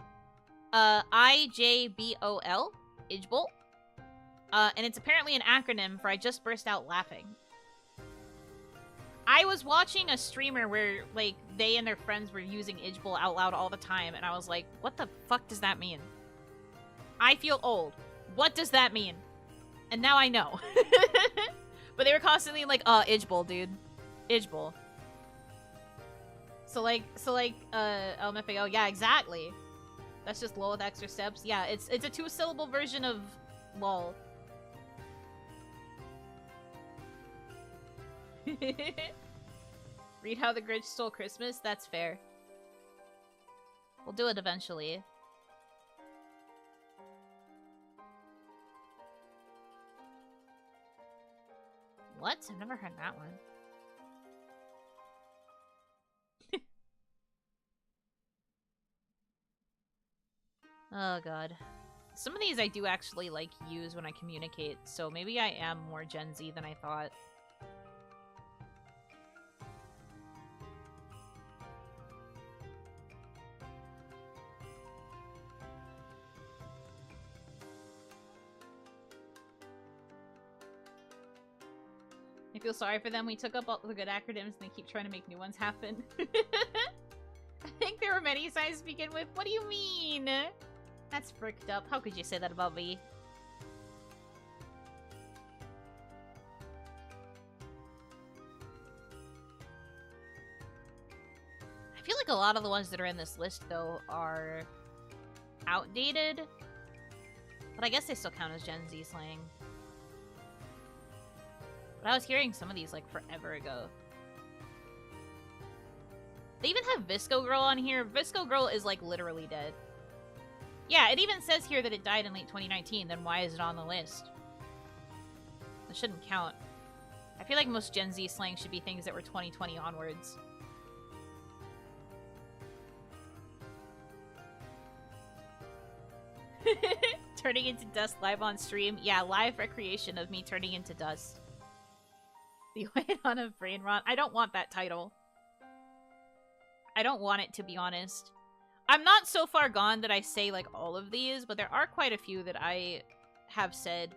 I-J-B-O-L. Ijbol. And it's apparently an acronym for I just burst out laughing. I was watching a streamer where, like, they and their friends were using Ijbol out loud all the time, and I was like, what the fuck does that mean? I feel old. What does that mean? And now I know. But they were constantly like, Ijbol, dude. Ijbol. So LMFAO, yeah, exactly. That's just lol with extra steps. Yeah, it's a two-syllable version of lol. Read How the Grinch Stole Christmas? That's fair. We'll do it eventually. What? I've never heard that one. Oh god. Some of these I do actually, like, use when I communicate, so maybe I am more Gen Z than I thought. I feel sorry for them. We took up all the good acronyms and they keep trying to make new ones happen. I think there were many signs to begin with. What do you mean? That's fricked up. How could you say that about me? I feel like a lot of the ones that are in this list, though, are outdated. But I guess they still count as Gen Z slang. But I was hearing some of these, like, forever ago. They even have Visco Girl on here. Visco Girl is, like, literally dead. Yeah, it even says here that it died in late 2019. Then why is it on the list? That shouldn't count. I feel like most Gen Z slang should be things that were 2020 onwards. Turning into dust live on stream. Yeah, live recreation of me turning into dust. The way on a brain rot. I don't want that title. I don't want it, to be honest. I'm not so far gone that I say, like, all of these, but there are quite a few that I have said,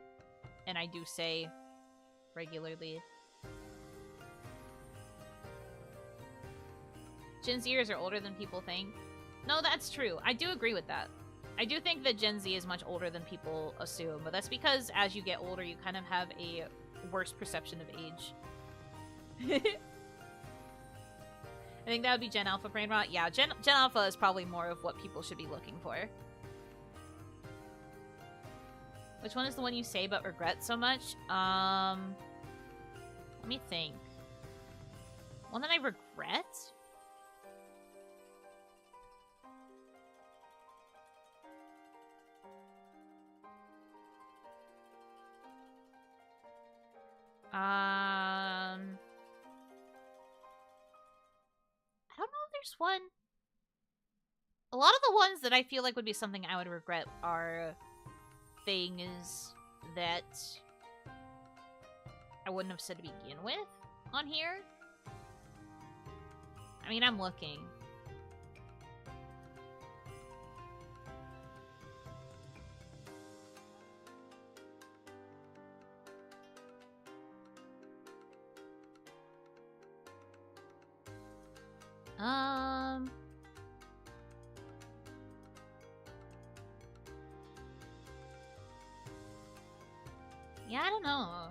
and I do say regularly. Gen Zers are older than people think. No, that's true. I do agree with that. I do think that Gen Z is much older than people assume, but that's because as you get older, you kind of have a worse perception of age. I think that would be Gen Alpha brain rot. Yeah, Gen Alpha is probably more of what people should be looking for. Which one is the one you say but regret so much? Let me think. One that I regret? I don't know if there's one. A lot of the ones that I feel like would be something I would regret are things that I wouldn't have said to begin with on here. I mean, I'm looking. Yeah, I don't know.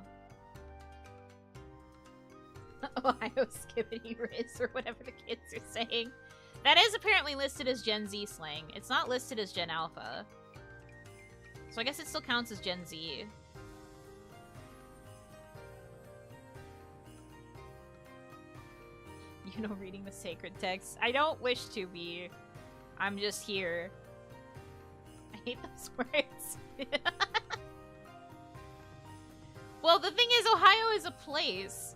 Ohio skibbity Riz, or whatever the kids are saying. That is apparently listed as Gen Z slang. It's not listed as Gen Alpha. So I guess it still counts as Gen Z. You know, reading the sacred text. I don't wish to be. I'm just here. I hate those words. Well, the thing is, Ohio is a place.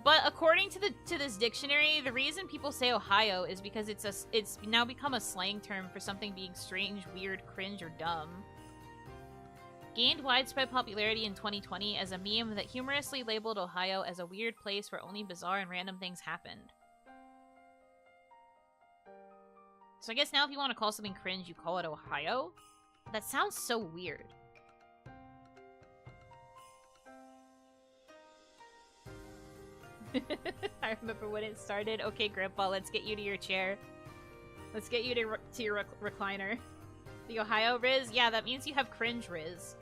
But according to this dictionary, the reason people say Ohio is because it's now become a slang term for something being strange, weird, cringe, or dumb. Gained widespread popularity in 2020 as a meme that humorously labeled Ohio as a weird place where only bizarre and random things happened. So I guess now if you want to call something cringe, you call it Ohio? That sounds so weird. I remember when it started. Okay, Grandpa, let's get you to your chair. Let's get you to your recliner. The Ohio Riz? Yeah, that means you have cringe Riz.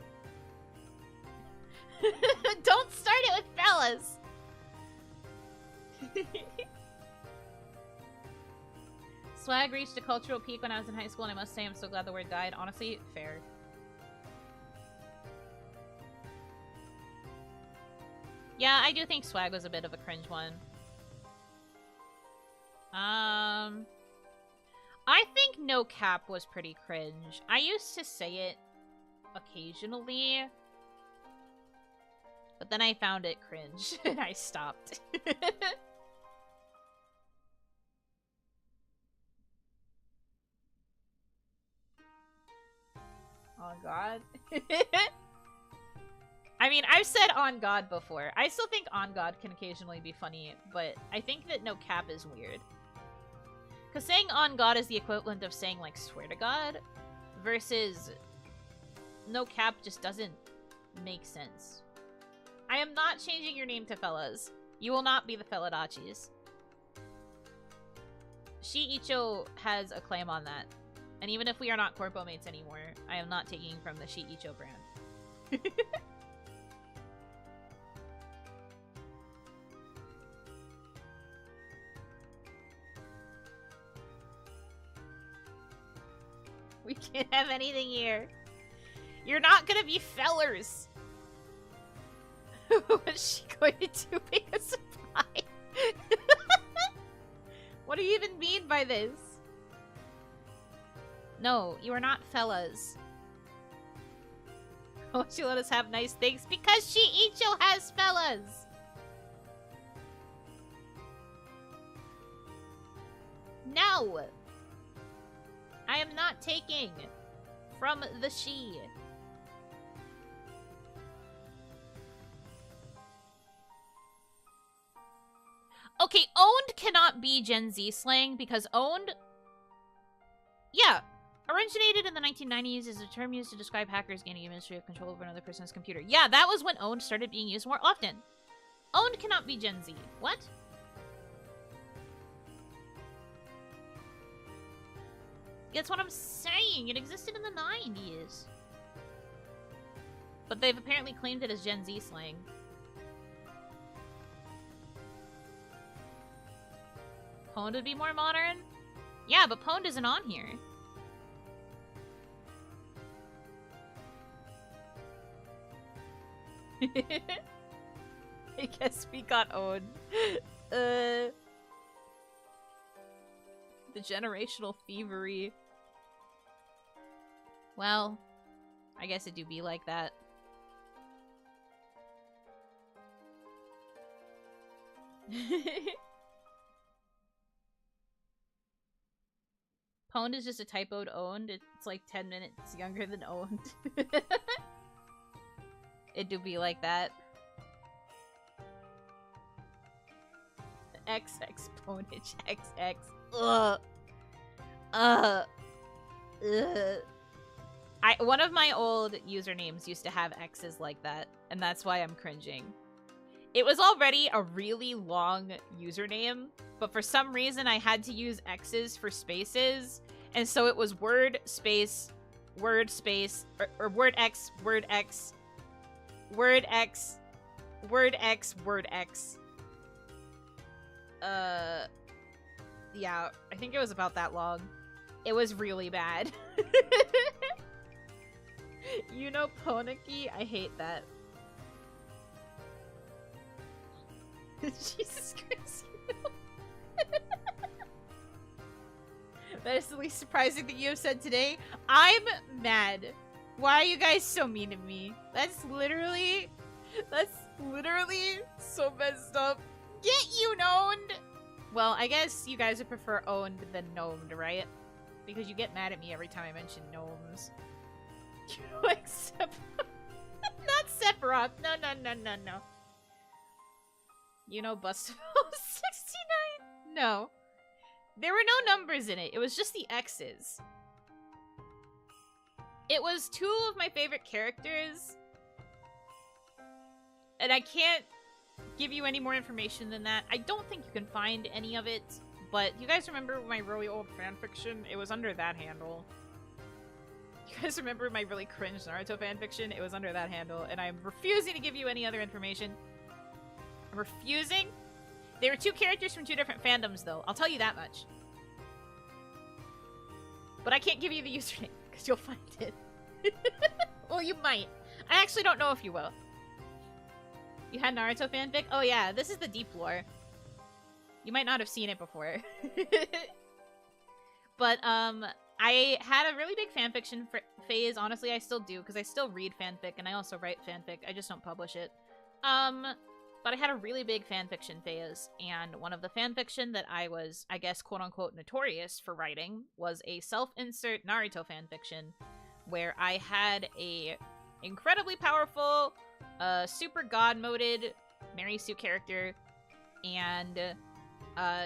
Don't start it with fellas! Swag reached a cultural peak when I was in high school, and I must say I'm so glad the word died. Honestly, fair. Yeah, I do think swag was a bit of a cringe one. I think no cap was pretty cringe. I used to say it occasionally, but then I found it cringe, and I stopped. Oh god. I mean, I've said on God before. I still think on God can occasionally be funny, but I think that no cap is weird. Because saying on God is the equivalent of saying, like, swear to God, versus no cap just doesn't make sense. I am not changing your name to fellas. You will not be the Felladachis. Shiicho has a claim on that. And even if we are not corpo mates anymore, I am not taking from the Shiicho brand. We can't have anything here. You're not gonna be fellers. What's she going to do? Make a supply? What do you even mean by this? No, you are not fellas. Won't you let us have nice things? Because Shiicho has fellas! No! I am not taking from the she. Okay, owned cannot be Gen Z slang because owned... Yeah. Originated in the 1990s is a term used to describe hackers gaining administrative control over another person's computer. Yeah, that was when owned started being used more often. Owned cannot be Gen Z. What? That's what I'm saying. It existed in the 90s. But they've apparently claimed it as Gen Z slang. Pwned would be more modern? Yeah, but Pwned isn't on here. I guess we got owned. The generational thievery. Well, I guess it do be like that. Pwned is just a typoed owned. It's like 10 minutes younger than owned. It do be like that. XX Pwnage XX. Ugh. Ugh. One of my old usernames used to have X's like that, and that's why I'm cringing. It was already a really long username, but for some reason I had to use X's for spaces, and so it was word space, or word X, word X, word X, word X, word X. Yeah, I think it was about that long. It was really bad. Yuno Hanaki? I hate that. Jesus Christ, That is the least surprising thing you have said today. I'm mad. Why are you guys so mean to me? That's literally so messed up. Get you owned! Well, I guess you guys would prefer owned than gnomed, right? Because you get mad at me every time I mention gnomes. You know, like not Sephiroth. No. You know Bustable 69? No. There were no numbers in it. It was just the X's. It was two of my favorite characters. And I can't give you any more information than that. I don't think you can find any of it. But you guys remember my really old fanfiction? It was under that handle. You guys remember my really cringe Naruto fanfiction? It was under that handle. And I'm refusing to give you any other information. I'm refusing. They were two characters from two different fandoms, though. I'll tell you that much. But I can't give you the username, because you'll find it. Well, you might. I actually don't know if you will. You had Naruto fanfic? Oh yeah, this is the deep lore. You might not have seen it before. But, I had a really big fanfiction phase. Honestly, I still do, because I still read fanfic, and I also write fanfic. I just don't publish it. But I had a really big fanfiction phase, and one of the fanfiction that I was, I guess, quote-unquote notorious for writing was a self-insert Naruto fanfiction, where I had a incredibly powerful, super god-moded Mary Sue character, and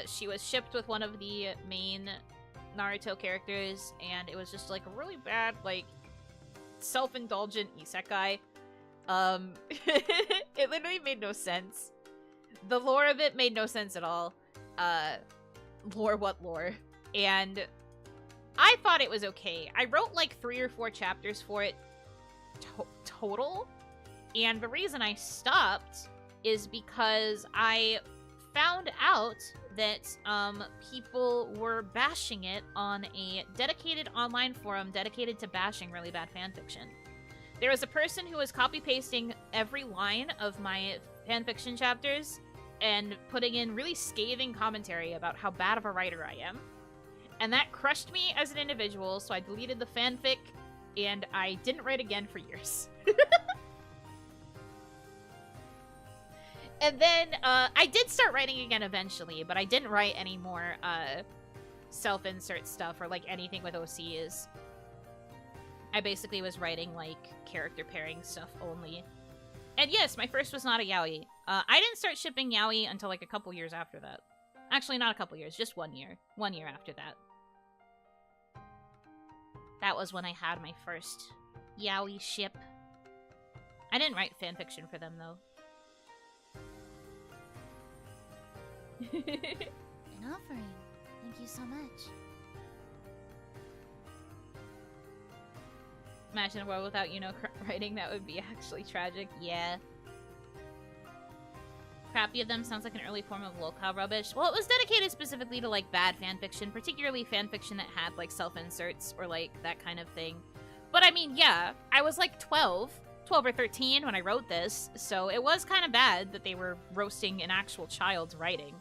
she was shipped with one of the main Naruto characters, and it was just like a really bad, like, self-indulgent isekai. It literally made no sense. The lore of it made no sense at all. Lore what lore? And I thought it was okay. I wrote like 3 or 4 chapters for it total. And the reason I stopped is because I found out that people were bashing it on a dedicated online forum dedicated to bashing really bad fanfiction. There was a person who was copy-pasting every line of my fanfiction chapters and putting in really scathing commentary about how bad of a writer I am. And that crushed me as an individual, so I deleted the fanfic, and I didn't write again for years. And then, I did start writing again eventually, but I didn't write any more, self-insert stuff or, like, anything with OCs. I basically was writing, like, character pairing stuff only. And yes, my first was not a yaoi. I didn't start shipping yaoi until, like, a couple years after that. Actually, not a couple years, just 1 year. 1 year after that. That was when I had my first yaoi ship. I didn't write fanfiction for them, though. An offering. Thank you so much. Imagine a world without Yuno writing, that would be actually tragic. Yeah. Crappy of them sounds like an early form of lolcow rubbish. Well, it was dedicated specifically to, like, bad fanfiction, particularly fanfiction that had, like, self-inserts or, like, that kind of thing. But, I mean, yeah, I was, like, 12 or 13 when I wrote this, so it was kind of bad that they were roasting an actual child's writing.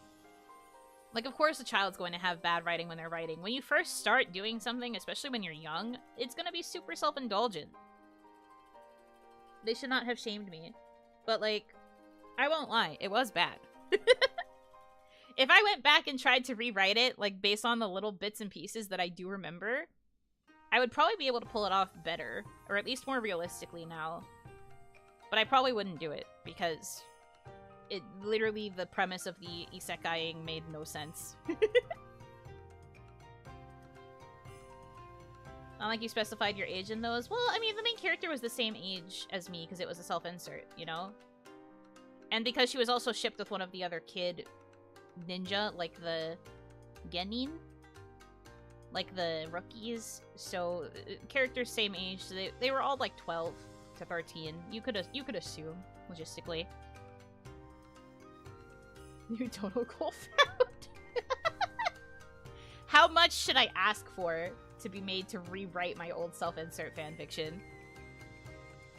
Like, of course a child's going to have bad writing when they're writing. When you first start doing something, especially when you're young, it's gonna be super self-indulgent. They should not have shamed me. But, like, I won't lie, it was bad. If I went back and tried to rewrite it, like, based on the little bits and pieces that I do remember, I would probably be able to pull it off better, or at least more realistically now. But I probably wouldn't do it, because it literally, the premise of the isekaiing made no sense. Not like you specified your age in those. Well, I mean, the main character was the same age as me, because it was a self-insert, you know? And because she was also shipped with one of the other kid ninja, like the genin? Like the rookies. So, characters same age, so they were all like 12 to 13. You could assume, logistically. New total goal found. How much should I ask for to be made to rewrite my old self-insert fanfiction?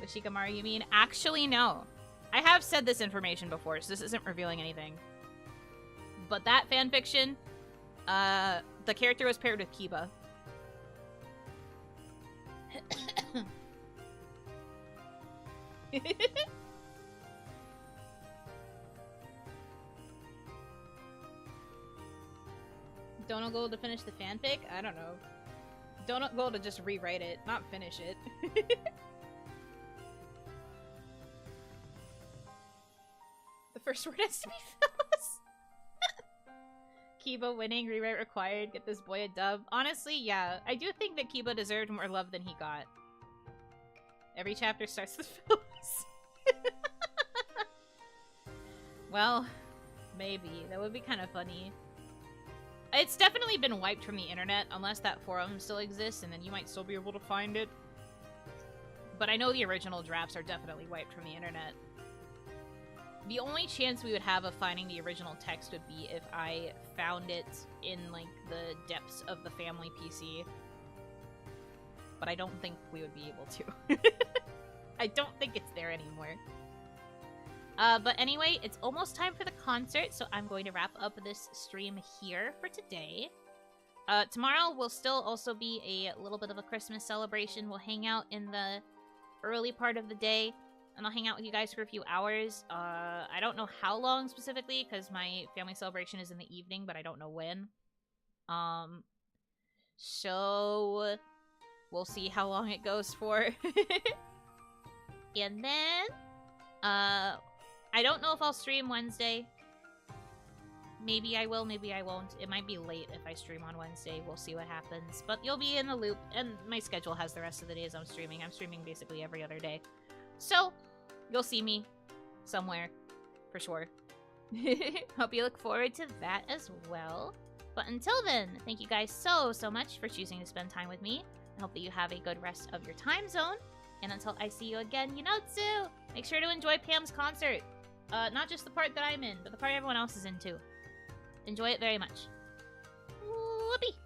The Shikamaru, you mean? Actually, no. I have said this information before, so this isn't revealing anything. But that fanfiction, the character was paired with Kiba. Donut goal to finish the fanfic? I don't know. Donut goal to just rewrite it, not finish it. The first word has to be fellas. Kiba winning, rewrite required, get this boy a dub. Honestly, yeah. I do think that Kiba deserved more love than he got. Every chapter starts with fellas. Well, maybe. That would be kind of funny. It's definitely been wiped from the internet, unless that forum still exists, and then you might still be able to find it. But I know the original drafts are definitely wiped from the internet. The only chance we would have of finding the original text would be if I found it in, like, the depths of the family PC. But I don't think we would be able to. I don't think it's there anymore. But anyway, it's almost time for the concert, so I'm going to wrap up this stream here for today. Tomorrow will still also be a little bit of a Christmas celebration. We'll hang out in the early part of the day, and I'll hang out with you guys for a few hours. I don't know how long specifically, because my family celebration is in the evening, but I don't know when. So we'll see how long it goes for. And then, I don't know if I'll stream Wednesday. Maybe I will, maybe I won't. It might be late if I stream on Wednesday. We'll see what happens. But you'll be in the loop, and my schedule has the rest of the days I'm streaming. I'm streaming basically every other day. So, You'll see me somewhere, for sure. Hope you look forward to that as well. But until then, thank you guys so much for choosing to spend time with me. I hope that you have a good rest of your time zone. And until I see you again, Yunotsu, make sure to enjoy Pam's concert. Not just the part that I'm in, but the part everyone else is in too. Enjoy it very much. Whoopee!